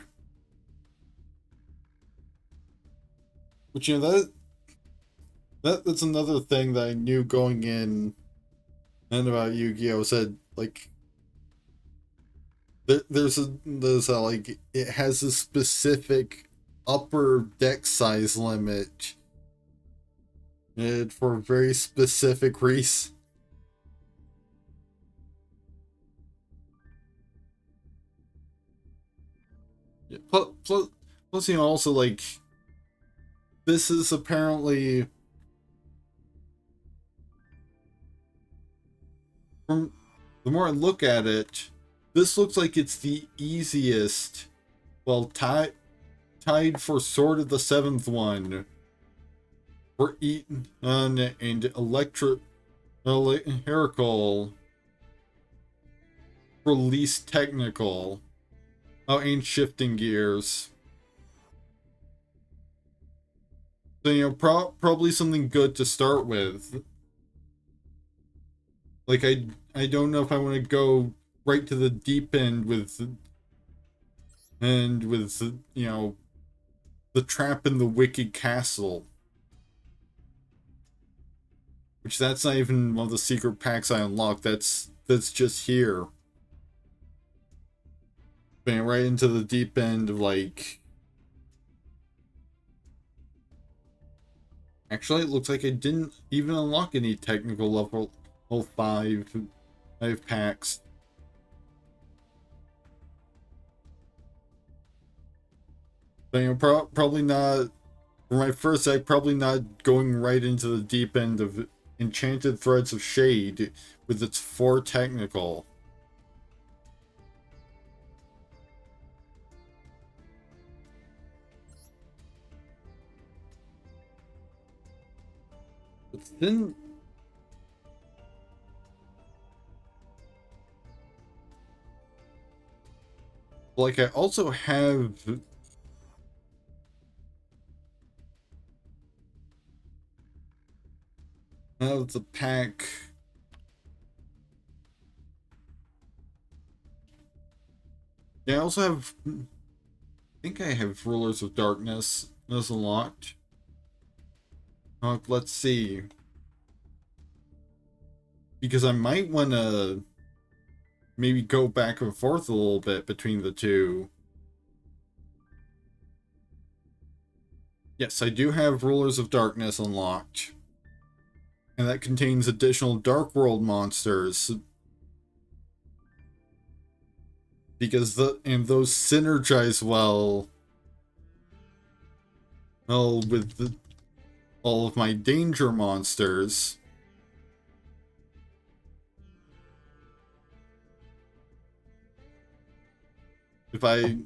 Which, that's another thing that I knew going in and about Yu-Gi-Oh! Said, like, there's a like, it has a specific upper deck size limit. And for a very specific reason. Plus, also, like, this is apparently, from the more I look at it, this looks like it's the easiest, well, tied for sort of the 7th one, for Eaton and Electrical for least technical. Oh, and shifting gears. So, probably something good to start with. Like, I don't know if I want to go right to the deep end with And with, you know, the Trap in the Wicked Castle. Which that's not even one of the secret packs I unlocked. That's just here. Bang right into the deep end of like. Actually, it looks like I didn't even unlock any technical level 5 packs. But you know, probably not. For my first deck, probably not going right into the deep end of Enchanted Threads of Shade with its 4 technical. But then, like, I also have the pack. Yeah, I also have. I think I have Rulers of Darkness. That's unlocked. Let's see. Because I might want to maybe go back and forth a little bit between the two. Yes, I do have Rulers of Darkness unlocked. And that contains additional Dark World monsters. Because those synergize well with all of my danger monsters. If I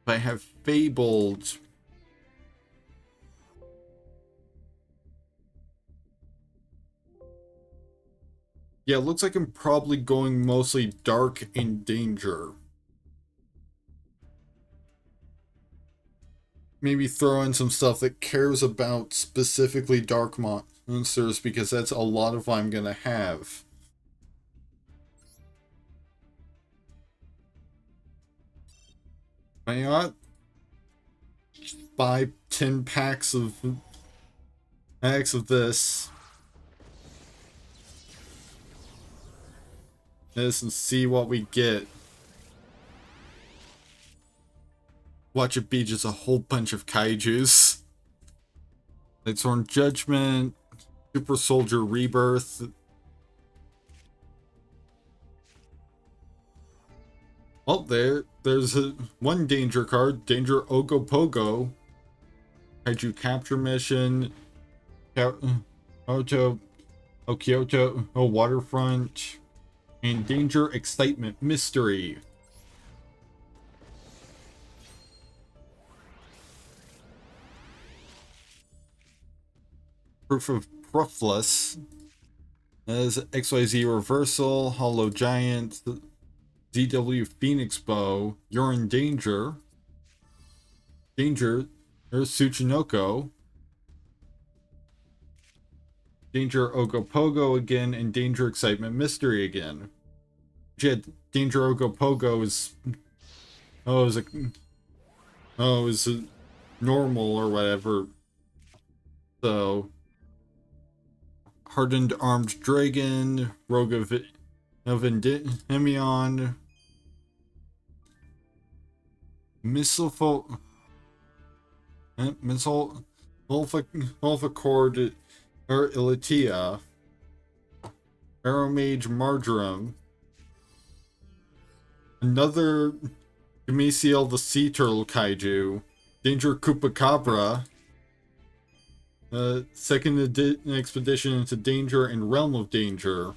have Fabled, yeah, it looks like I'm probably going mostly Dark and Danger. Maybe throw in some stuff that cares about specifically Dark monsters, because that's a lot of what I'm gonna have. Why not buy 10 packs of this and see what we get. Watch it be just a whole bunch of kaijus. Lightsworn Judgment, Super Soldier Rebirth. Oh, there's one danger card, Danger Ogopogo. Kaiju Capture Mission. Kyoto, Waterfront. And Danger Excitement Mystery. Proof of Proofless. As XYZ Reversal, Hollow Giant, ZW Phoenix Bow, You're in Danger. Danger, there's Tsuchinoko. Danger Ogopogo again, and Danger Excitement Mystery again. Yeah, Danger Ogopogo is is a normal or whatever. So Hardened Armed Dragon, Rogue of Endymion, Missile Wolfacord or Ilatia, Arrowmage Marjoram, another Gameciel the Sea Turtle Kaiju, Danger Chupacabra, second expedition into Danger and Realm of Danger.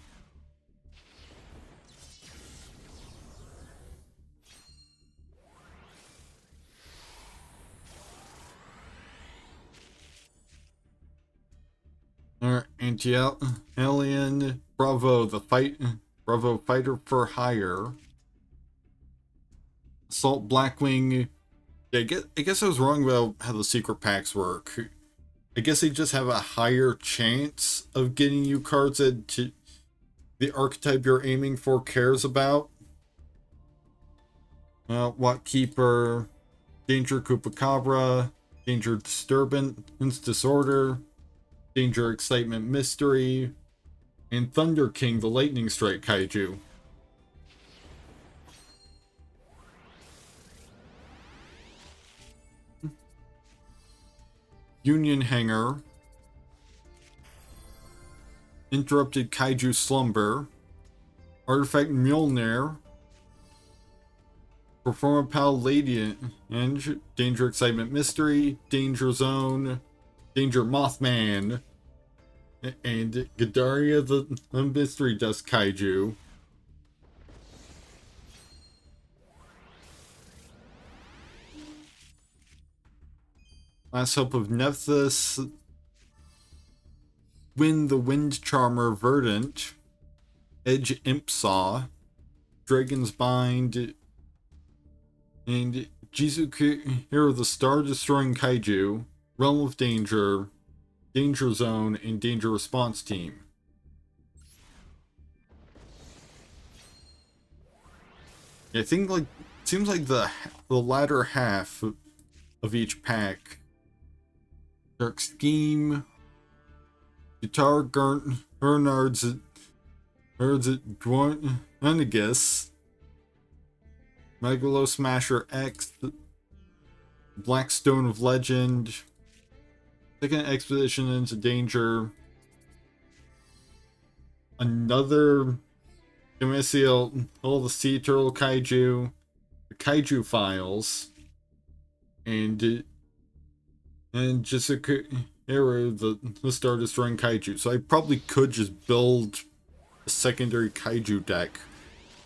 Anti-Alien, Bravo Fighter for Hire, Assault Blackwing. Yeah, I guess I was wrong about how the secret packs work. I guess they just have a higher chance of getting you cards that the archetype you're aiming for cares about. Watt Keeper, Danger Chupacabra, Danger Disturbance Disorder, Danger Excitement Mystery, and Thunder King the Lightning Strike Kaiju. Union Hanger, Interrupted Kaiju Slumber, Artifact Mjolnir, Performapal Lady and Danger Excitement Mystery, Danger Zone, Danger Mothman, and Gadaria the Mystery Dust Kaiju. Last Hope of Nephthys, Win the Wind Charmer Verdant, Edge Impsaw, Dragon's Bind, and Jizuku Hero the Star Destroying Kaiju, Realm of Danger, Danger Zone, and Danger Response Team. I think seems like the latter half of each pack. Dark Scheme, Guitar Bernard's Dwarnagus, Megalo Smasher X, Blackstone of Legend, Second Expedition into Danger, another Demisiel, all the Sea Turtle Kaiju, the Kaiju Files, and Jessica Hero, the Star Destroying Kaiju. So I probably could just build a secondary Kaiju deck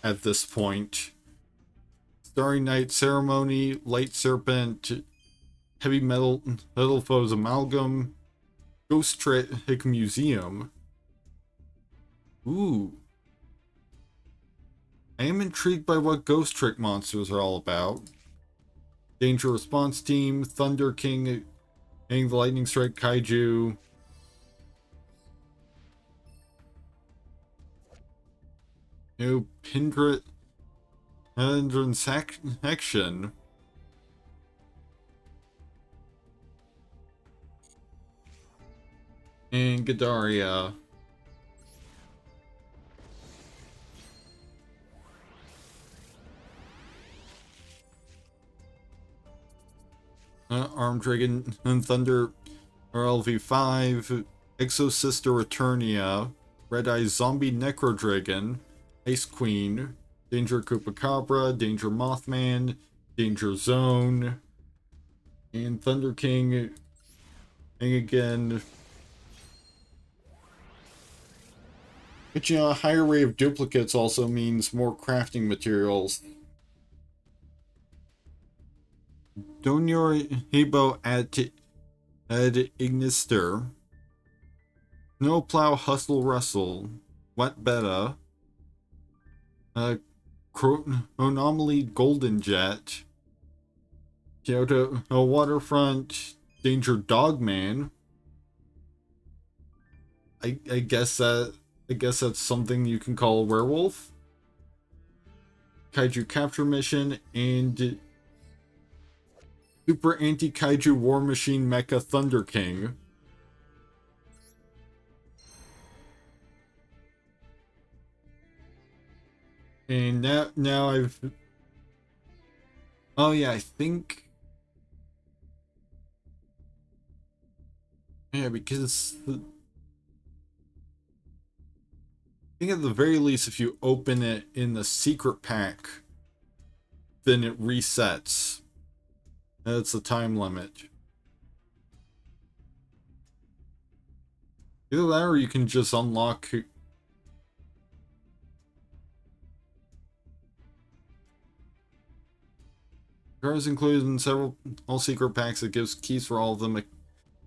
at this point. Starry Night Ceremony, Light Serpent, Heavy Metal Foes Amalgam, Ghost Trick Museum. Ooh. I am intrigued by what Ghost Trick monsters are all about. Danger Response Team, Thunder King, the Lightning Strike Kaiju. Pindrit Action. And Gadaria. Armed Dragon and Thunder RLV5, Exosister Eternia, Red Eye Zombie Necro Dragon, Ice Queen, Danger Chupacabra, Danger Mothman, Danger Zone, and Thunder King. And again, but a higher rate of duplicates also means more crafting materials. Donyor Hebo ad Ignister, Snowplow Hustle Rustle, Wet Beta, Anomaly Golden Jet, Kyoto Waterfront, Danger Dogman. I guess that's something you can call a werewolf. Kaiju Capture Mission, and Super Anti-Kaiju War Machine Mecha Thunder King. And now I've... Oh yeah, I think... Yeah, because... I think at the very least, if you open it in the secret pack, then it resets. That's the time limit. Either that or you can just unlock... Cards included in all secret packs that gives keys for all of them. A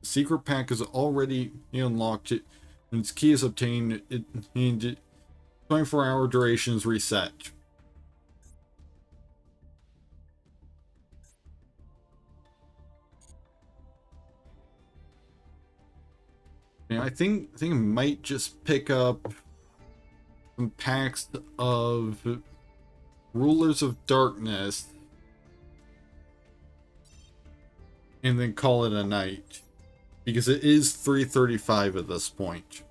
secret pack is already unlocked. And its key is obtained. And 24-hour duration is reset. I think I might just pick up some packs of Rulers of Darkness, and then call it a night. Because it is 3:35 at this point.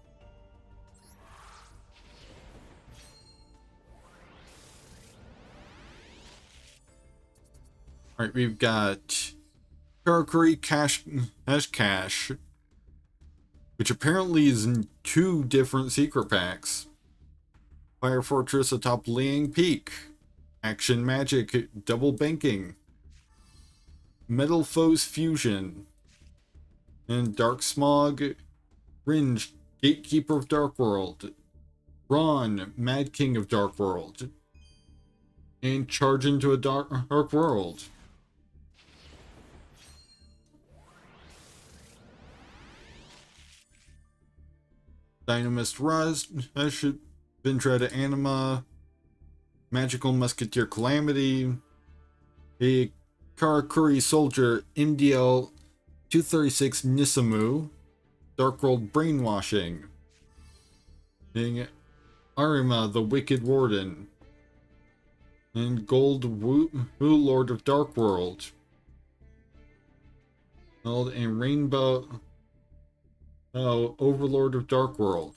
Alright, we've got Karakuri Cash, which apparently is in 2 different secret packs. Fire Fortress atop Liang Peak. Action Magic Double Banking. Metal Foes Fusion. And Dark Smog Ringe Gatekeeper of Dark World. Ron Mad King of Dark World. And Charge into a Dark World. Dynamist Rush, Vintretta Anima, Magical Musketeer Calamity, a Karakuri Soldier MDL 236 Nisamu, Dark World Brainwashing, being Arima the Wicked Warden, and Gold Wu Lord of Dark World, and Rainbow Overlord of Dark World.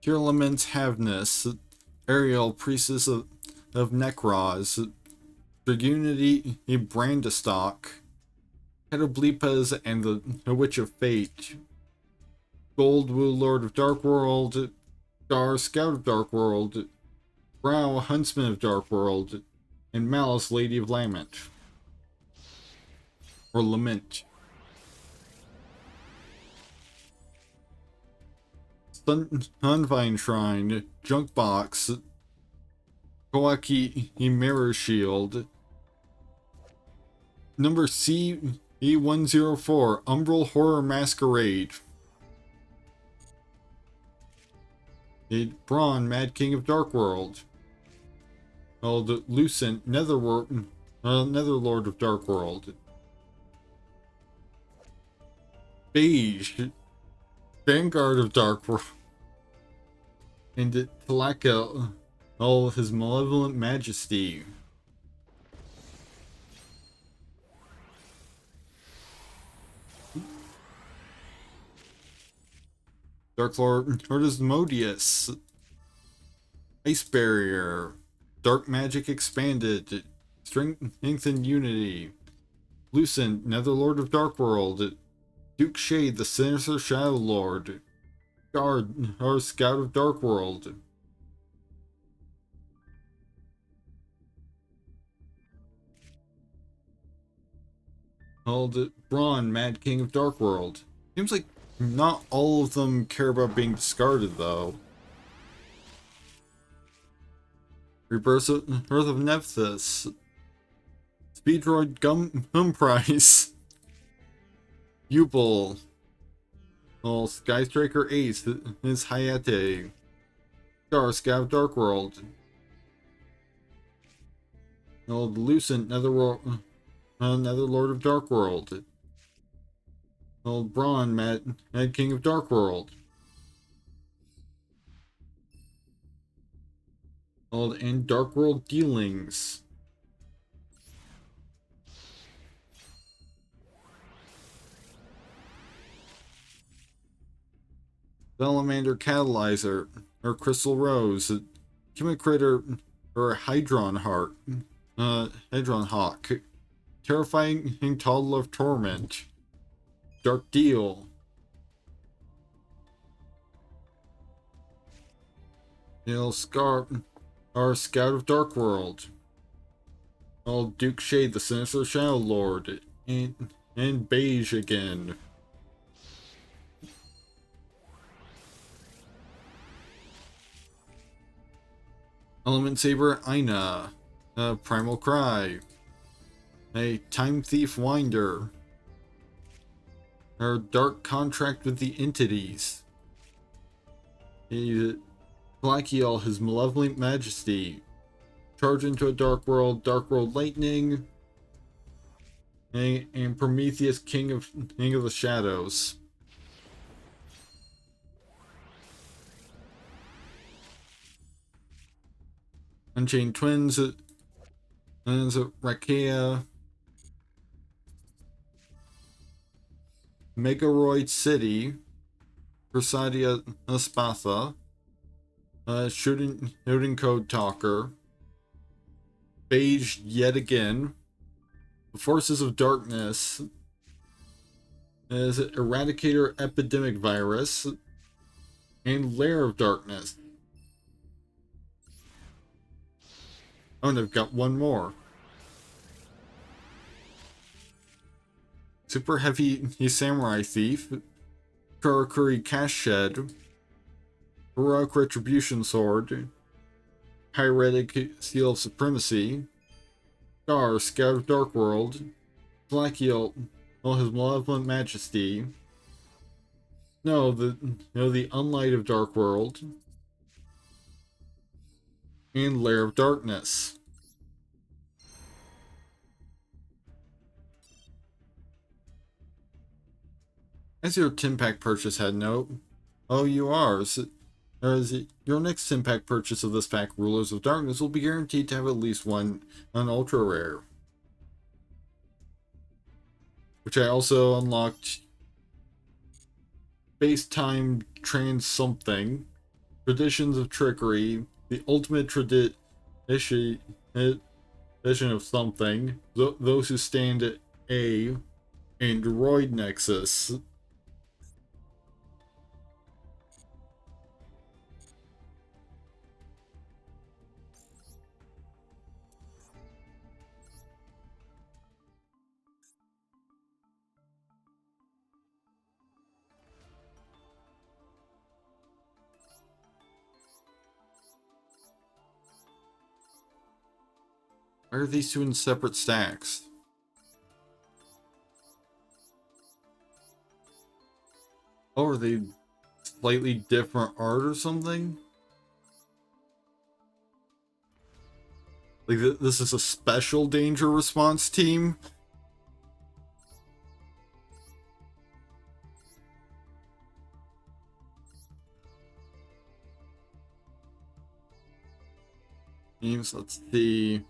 Tearlament's Havness, Ariel, Priestess of Nekroz, Dragunity, Brandistock, Hetoblipas, and the Witch of Fate, Gold Wu Lord of Dark World, Gar Scout of Dark World, Brow Huntsman of Dark World, and Malice Lady of Lament. Or Lament. Sunvine Shrine, Junk Box, Kawaki Mirror Shield, number CE104, Umbral Horror Masquerade, Braun, Mad King of Dark World, Lucent, Netherlord of Dark World, Beige, Vanguard of Dark World, and Talaka, His Malevolent Majesty. Dark Lord Modius, Ice Barrier, Dark Magic Expanded, Strength and Unity, Lucent, Netherlord of Dark World, Duke Shade, the Sinister Shadow Lord, Guard, our Scout of Dark World, Braun, Mad King of Dark World. Seems like not all of them care about being discarded, though. Rebirth of Nephthys, Speedroid Gumprice, Ubel, Skystriker Ace is Hayate, Gar Scout of Dark World, Lucent Netherlord of Dark World, Braun Mad King of Dark World, and Dark World Dealings. Salamander Catalyzer, or Crystal Rose, Chemicritter, or Hydron Hawk, Terrifying Toddler of Torment, Dark Deal, Scar, our Scout of Dark World, Duke Shade, the Sinister Shadow Lord, and Beige again. Element Saber Aina, Primal Cry, a Time Thief Winder, our Dark Contract with the Entities, Blakiel, His Malevolent Majesty, Charge into a Dark World Lightning, and Prometheus, King of the Shadows. Unchained Twins, and Rakea, Megaroid City, Persadia Espatha, Shooting Code Talker, Beige yet again, the Forces of Darkness, is Eradicator Epidemic Virus, and Lair of Darkness. Oh, and I've got one more. Super Heavy Samurai Thief, Karakuri Cash Shed, Heroic Retribution Sword, Hieratic Seal of Supremacy, Scar, Scout of Dark World, Blackheelt, His Malevolent Majesty, the Unlight of Dark World, and Lair of Darkness. As your 10-pack purchase had note, oh, you are. Your next 10-pack purchase of this pack, Rulers of Darkness, will be guaranteed to have at least one ultra rare. Which I also unlocked Space Time Trans Something, Traditions of Trickery, the Ultimate Edition of Something, Those Who Stand at A, and Droid Nexus. Why are these two in separate stacks? Oh, are they slightly different art or something? Like, this is a special danger response team? Teams, let's see.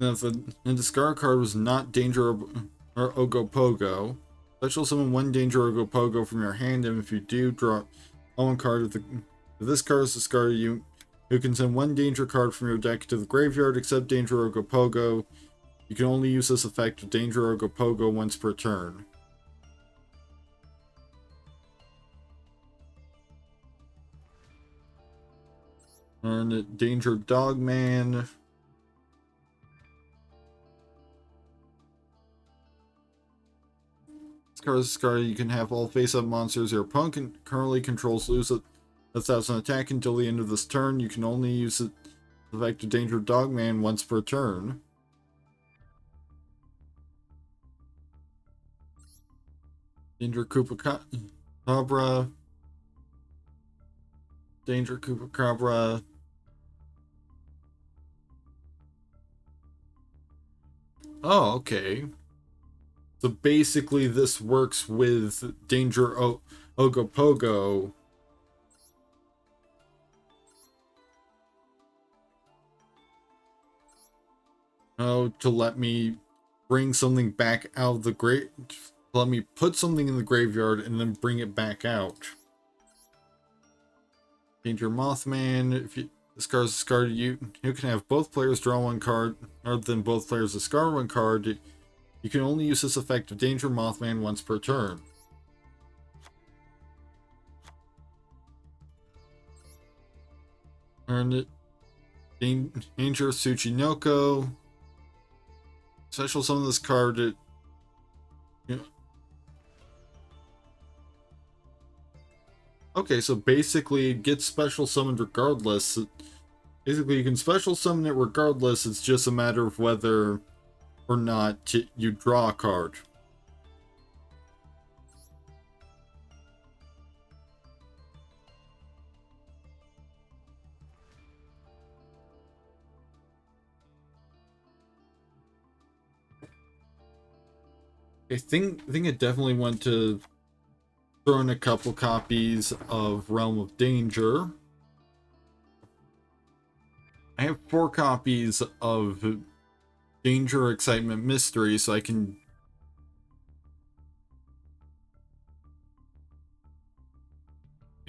Now, if the discard card was not Danger or Ogopogo, special summon one Danger Ogopogo from your hand, and if you do, draw one card. If this card is discarded, you can send one Danger card from your deck to the graveyard, except Danger Ogopogo. You can only use this effect of Danger Ogopogo once per turn. And Danger Dogman. This card, you can have all face-up monsters your opponent currently controls lose a 1,000 attack until the end of this turn. You can only use the effect of Danger Dogman once per turn. Danger Chupacabra. Danger Chupacabra. Oh, okay. So basically this works with Danger Ogopogo. Oh, to let me bring something back out of the let me put something in the graveyard and then bring it back out. Danger Mothman, if this card is discarded, you can have both players draw one card, rather than both players discard one card. You can only use this effect of Danger Mothman once per turn. Earned it. Danger Tsuchinoko. Special summon this card. Okay, so basically it gets special summoned regardless. Basically, you can special summon it regardless. It's just a matter of whether or not you draw a card. I think I definitely want to throw in a couple copies of Realm of Danger. I have 4 copies of Danger, Excitement, Mystery, so I can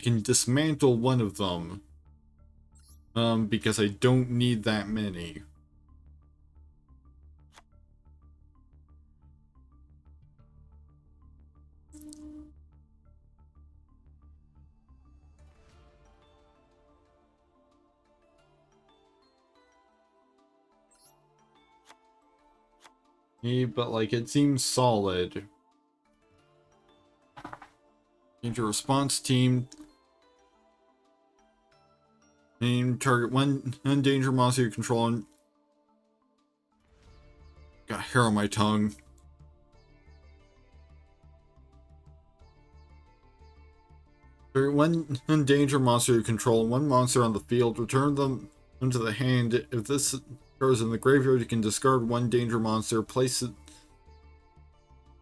dismantle one of them. Because I don't need that many. Yeah, but like, it seems solid. Danger response team. Aim target one danger monster you control and got hair on my tongue. Target one danger monster you control and one monster on the field. Return them into the hand. If this card is in the graveyard, you can discard one danger monster. Place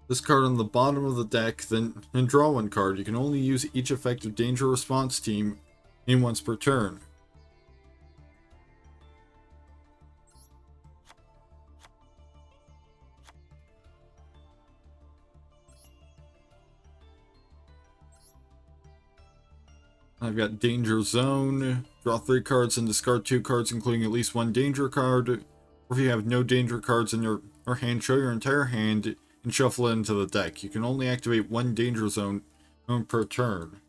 this card on the bottom of the deck, then draw one card. You can only use each effective danger response team in once per turn. I've got Danger Zone. Draw 3 cards and discard 2 cards, including at least 1 danger card. Or if you have no danger cards in your hand, show your entire hand and shuffle it into the deck. You can only activate 1 Danger Zone per turn.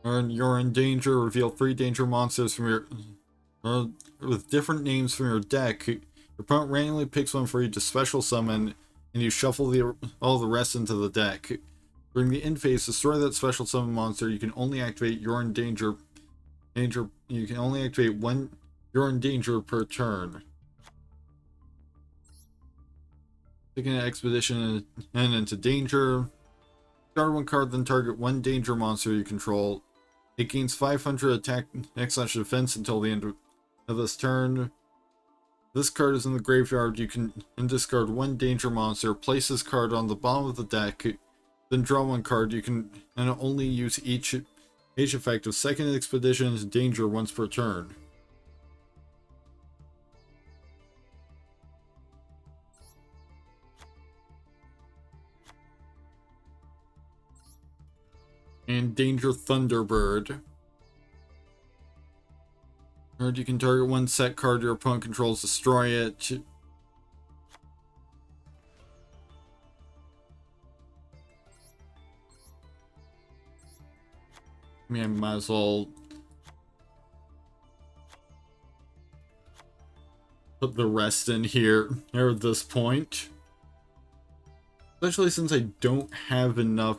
When you're in danger, reveal 3 danger monsters from your with different names from your deck. Your opponent randomly picks one for you to special summon, and you shuffle all the rest into the deck. During the end phase, destroy that special summon monster. You can only activate You're in Danger. You can only activate 1 You're in Danger per turn. Taking an expedition and into danger. Discard 1 card, then target 1 danger monster you control. It gains 500 attack / defense until the end of this turn. This card is in the graveyard. You can discard 1 danger monster, place this card on the bottom of the deck, then draw 1 card. You can only use each effect of second expedition into danger once per turn. And Danger Thunderbird. Or you can target 1 set card your opponent controls, destroy it. I mean, I might as well put the rest in here at this point. Especially since I don't have enough.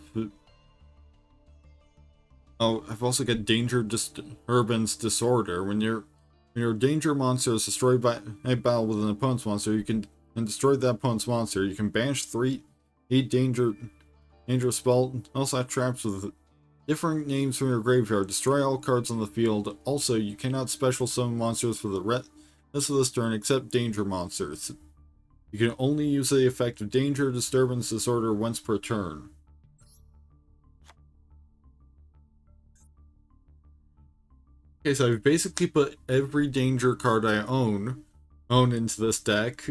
Oh, I've also got Danger Disturbance Disorder. When your danger monster is destroyed by a battle with an opponent's monster, you can destroy that opponent's monster. You can banish 8 danger spell, also have traps with different names from your graveyard. Destroy all cards on the field. Also, you cannot special summon monsters for the rest of this turn except danger monsters. You can only use the effect of Danger Disturbance Disorder once per turn. Okay, so I've basically put every danger card I own into this deck.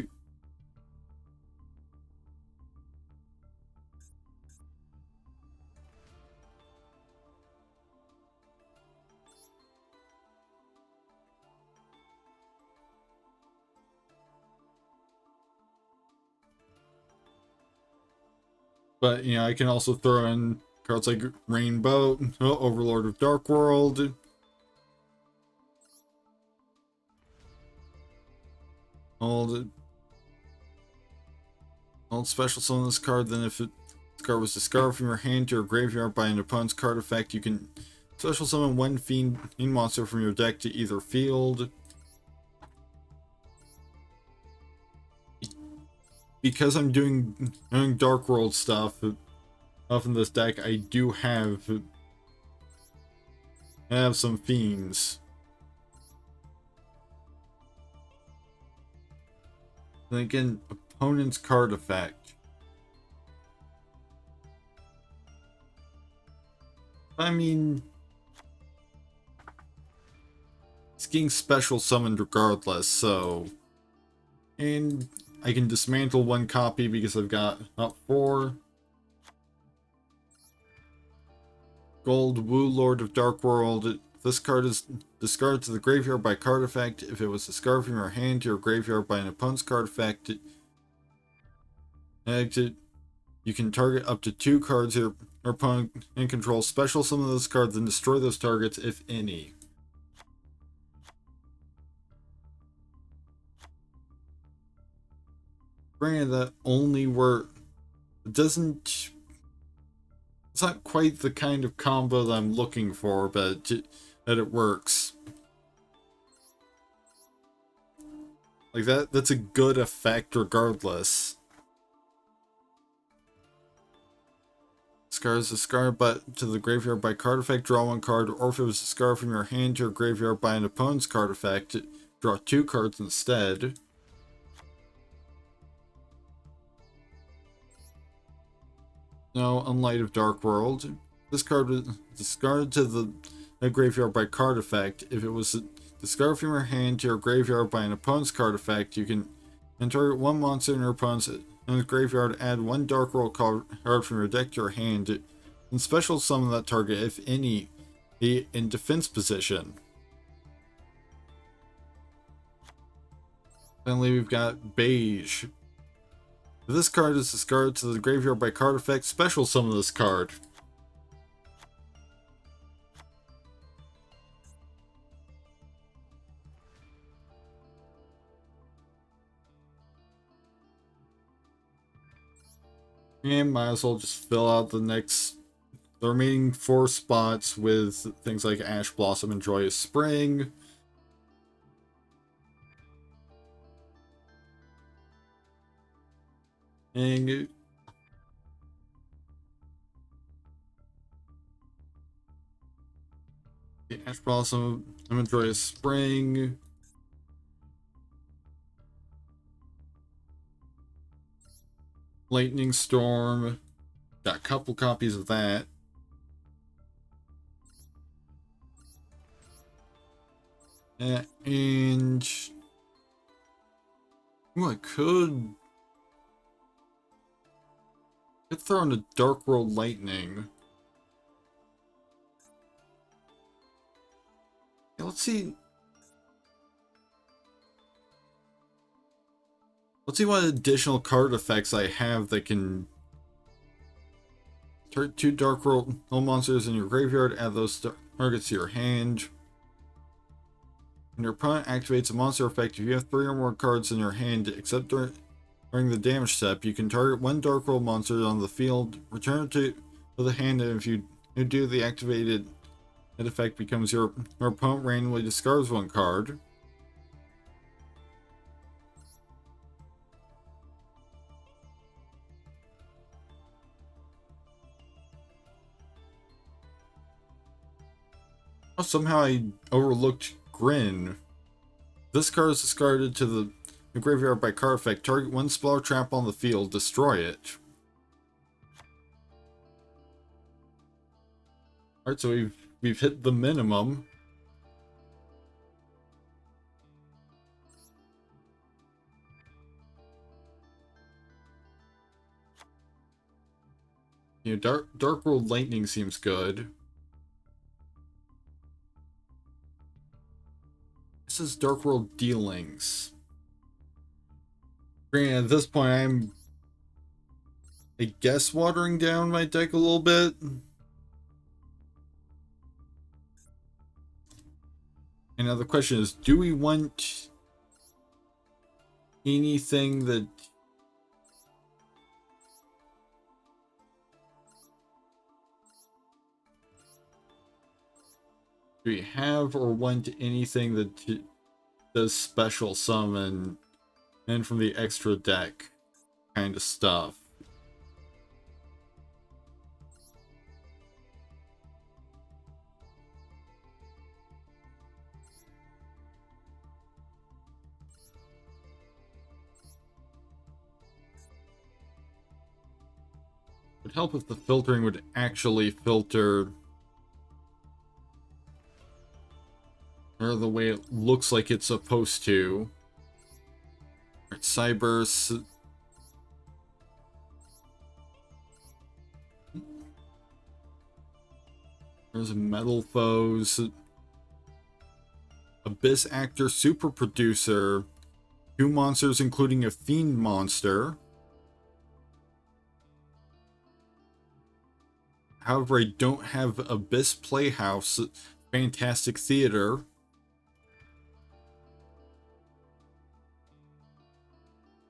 But, you know, I can also throw in cards like Rainbow, Overlord of Dark World. I'll special summon this card, then if this card was discarded from your hand to your graveyard by an opponent's card effect, you can special summon 1 fiend monster from your deck to either field. Because I'm doing Dark World stuff in this deck, I do have some fiends. Then again, opponent's card effect. I mean, it's getting special summoned regardless, so... And I can dismantle one copy because I've got about 4. Gold, Wu Lord of Dark World. This card is discarded to the graveyard by card effect. If it was discarded from your hand to your graveyard by an opponent's card effect, you can target up to 2 cards your opponent and control. Special summon those cards and destroy those targets, if any. Granted, that only works. It doesn't. It's not quite the kind of combo that I'm looking for, but that it works. Like that's a good effect regardless. Discard is discarded but to the graveyard by card effect, draw 1 card, or if it was discarded from your hand to your graveyard by an opponent's card effect, draw 2 cards instead. No, Unlight of Dark World. This card was discarded to the graveyard by card effect. If it was discarded from your hand to your graveyard by an opponent's card effect, you can target 1 monster in your opponent's graveyard, add 1 Dark World card from your deck to your hand, and special summon that target, if any, in defense position. Finally, we've got Beige. If this card is discarded to the graveyard by card effect, special summon this card. And might as well just fill out the remaining 4 spots with things like Ash Blossom and Joyous Spring. And the Ash Blossom and Joyous Spring. Lightning Storm. Got a couple copies of that. And I could throw in a Dark World Lightning. Yeah, let's see. Let's see what additional card effects I have that can target 2 Dark World monsters in your graveyard, add those targets to your hand. When your opponent activates a monster effect, if you have 3 or more cards in your hand, except during the damage step, you can target 1 Dark World monster on the field, return it to the hand, and if you do the activated effect becomes your opponent randomly discards 1 card. Oh, somehow I overlooked Grin. This card is discarded to the graveyard by card effect. Target 1 spell or trap on the field. Destroy it. Alright, so we've hit the minimum. You know, Dark World Lightning seems good. This is Dark World Dealings. Granted, at this point, I'm, I guess, watering down my deck a little bit. And now the question is, do we want anything that... Do we have or want anything that does special summon and from the extra deck kind of stuff? It would help if the filtering would actually filter or the way it looks like it's supposed to. Alright, Cyburst. There's a Metal Foes. Abyss Actor Super Producer. 2 monsters including a Fiend monster. However, I don't have Abyss Playhouse, Fantastic Theater.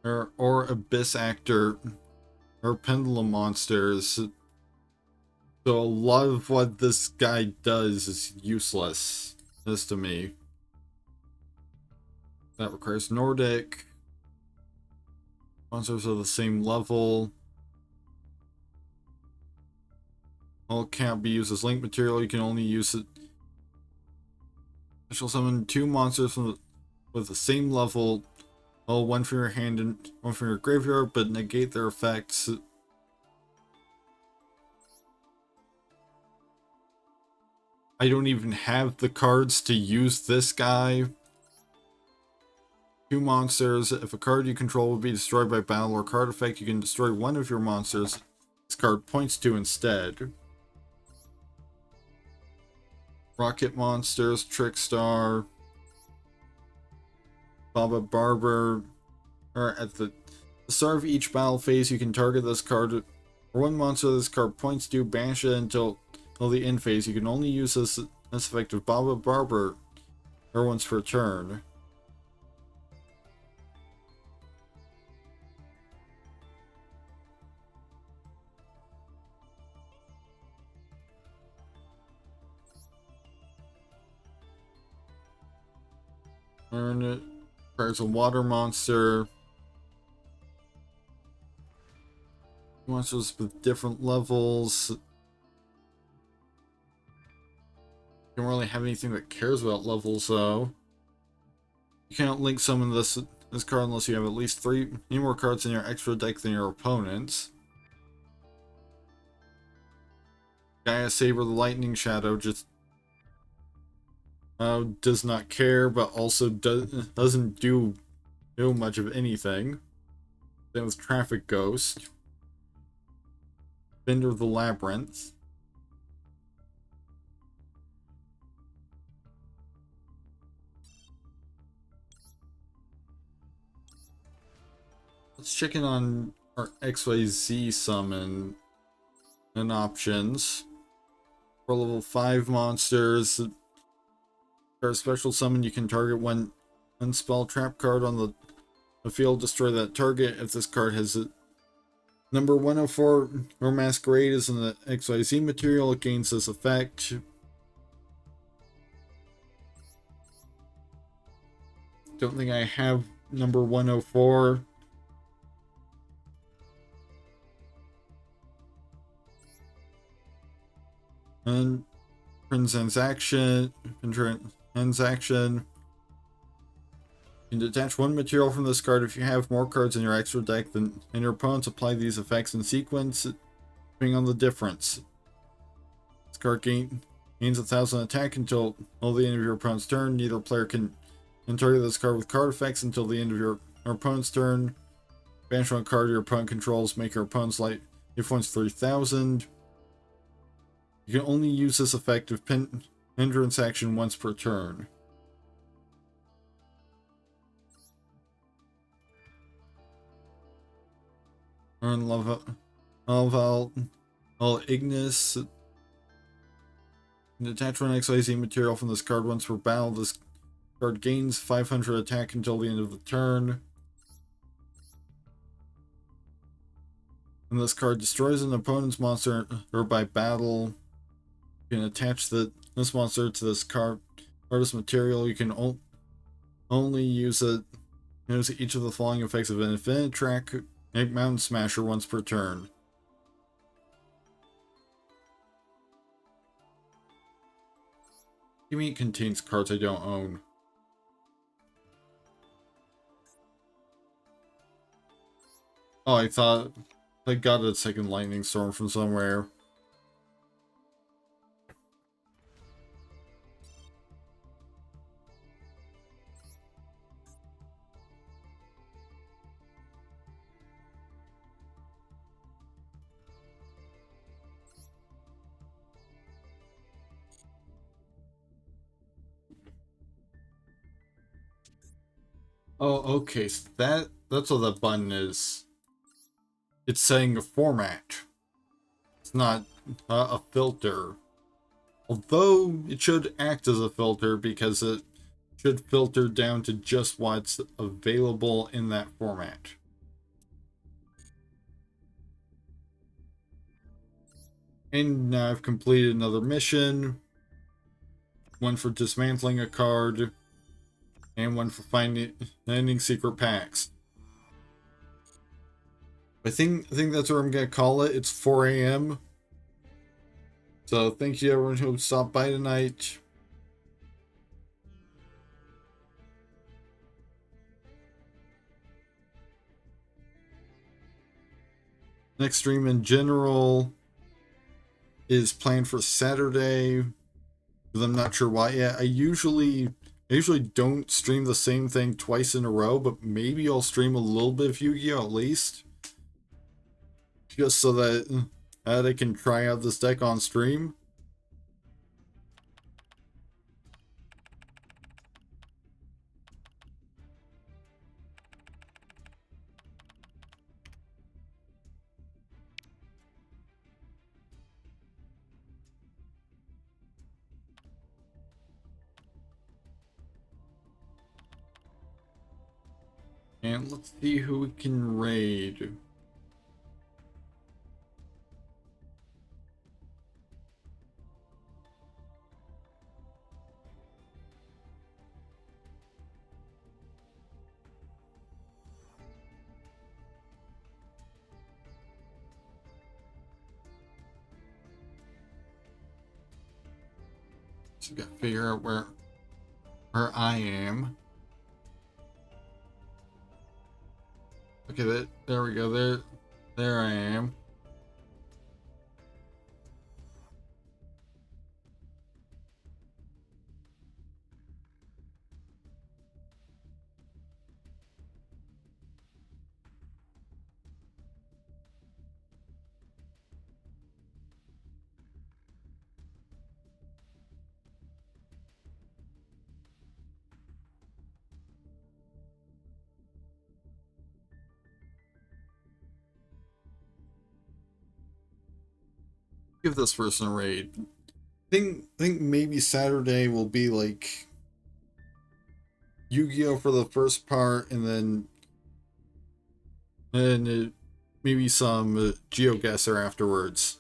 Or Abyss Actor, or Pendulum Monsters. So a lot of what this guy does is useless, as to me. That requires Nordic. Monsters of the same level. All can't be used as link material. You can only use it. Special summon 2 monsters with the same level. All 1 from your hand and 1 from your graveyard, but negate their effects. I don't even have the cards to use this guy. 2 monsters. If a card you control will be destroyed by battle or card effect, you can destroy 1 of your monsters this card points to instead. Rocket Monsters, Trickstar, Baba Barber. At the start of each battle phase, you can target this card or 1 monster this card points to, banish it until the end phase. You can only use this effect of Baba Barber or once per turn. Earn it. Requires a water monster. Monsters with different levels. Don't really have anything that cares about levels though. You can't link summon this card unless you have at least 3 more cards in your extra deck than your opponents. Gaia Saber the Lightning Shadow just does not care, but also doesn't do much of anything. Then with Traffic Ghost. Bender the Labyrinth. Let's check in on our XYZ summon and options. For level 5 monsters, for a special summon, you can target 1 unspell trap card on the field, destroy that target. If this card has a number 104 or Masquerade is in the XYZ material, it gains this effect. Don't think I have number 104. And transaction. You can detach 1 material from this card if you have more cards in your extra deck than your opponents. Apply these effects in sequence, depending on the difference. This card gains 1,000 attack until the end of your opponent's turn. Neither player can target this card with card effects until the end of your opponent's turn. Banish 1 card your opponent controls, make your opponent's life points 3,000. You can only use this effective hindrance action once per turn. Earn Laval Ignis. Detach 1 XYZ material from this card once per battle. This card gains 500 attack until the end of the turn. And this card destroys an opponent's monster or by battle. You can attach this monster to this artist material. You can only use it. Use each of the following effects of an Infinite Track, make Mountain Smasher once per turn. You mean it contains cards I don't own? Oh, I thought I got a second Lightning Storm from somewhere. Oh, okay, so that's what that button is. It's saying a format. It's not a filter. Although it should act as a filter because it should filter down to just what's available in that format. And now I've completed another mission. One for dismantling a card. And one for finding secret packs. I think that's what I'm gonna call it. It's 4 a.m. So thank you everyone who stopped by tonight. Next stream in general is planned for Saturday, because I'm not sure why yet. I usually don't stream the same thing twice in a row, but maybe I'll stream a little bit of Yu-Gi-Oh at least, just so that I can try out this deck on stream. And let's see who we can raid. So gotta figure out where I am. Okay, there we go. There I am. Give this person a raid. Think maybe Saturday will be like Yu-Gi-Oh for the first part, and then maybe some GeoGuessr afterwards.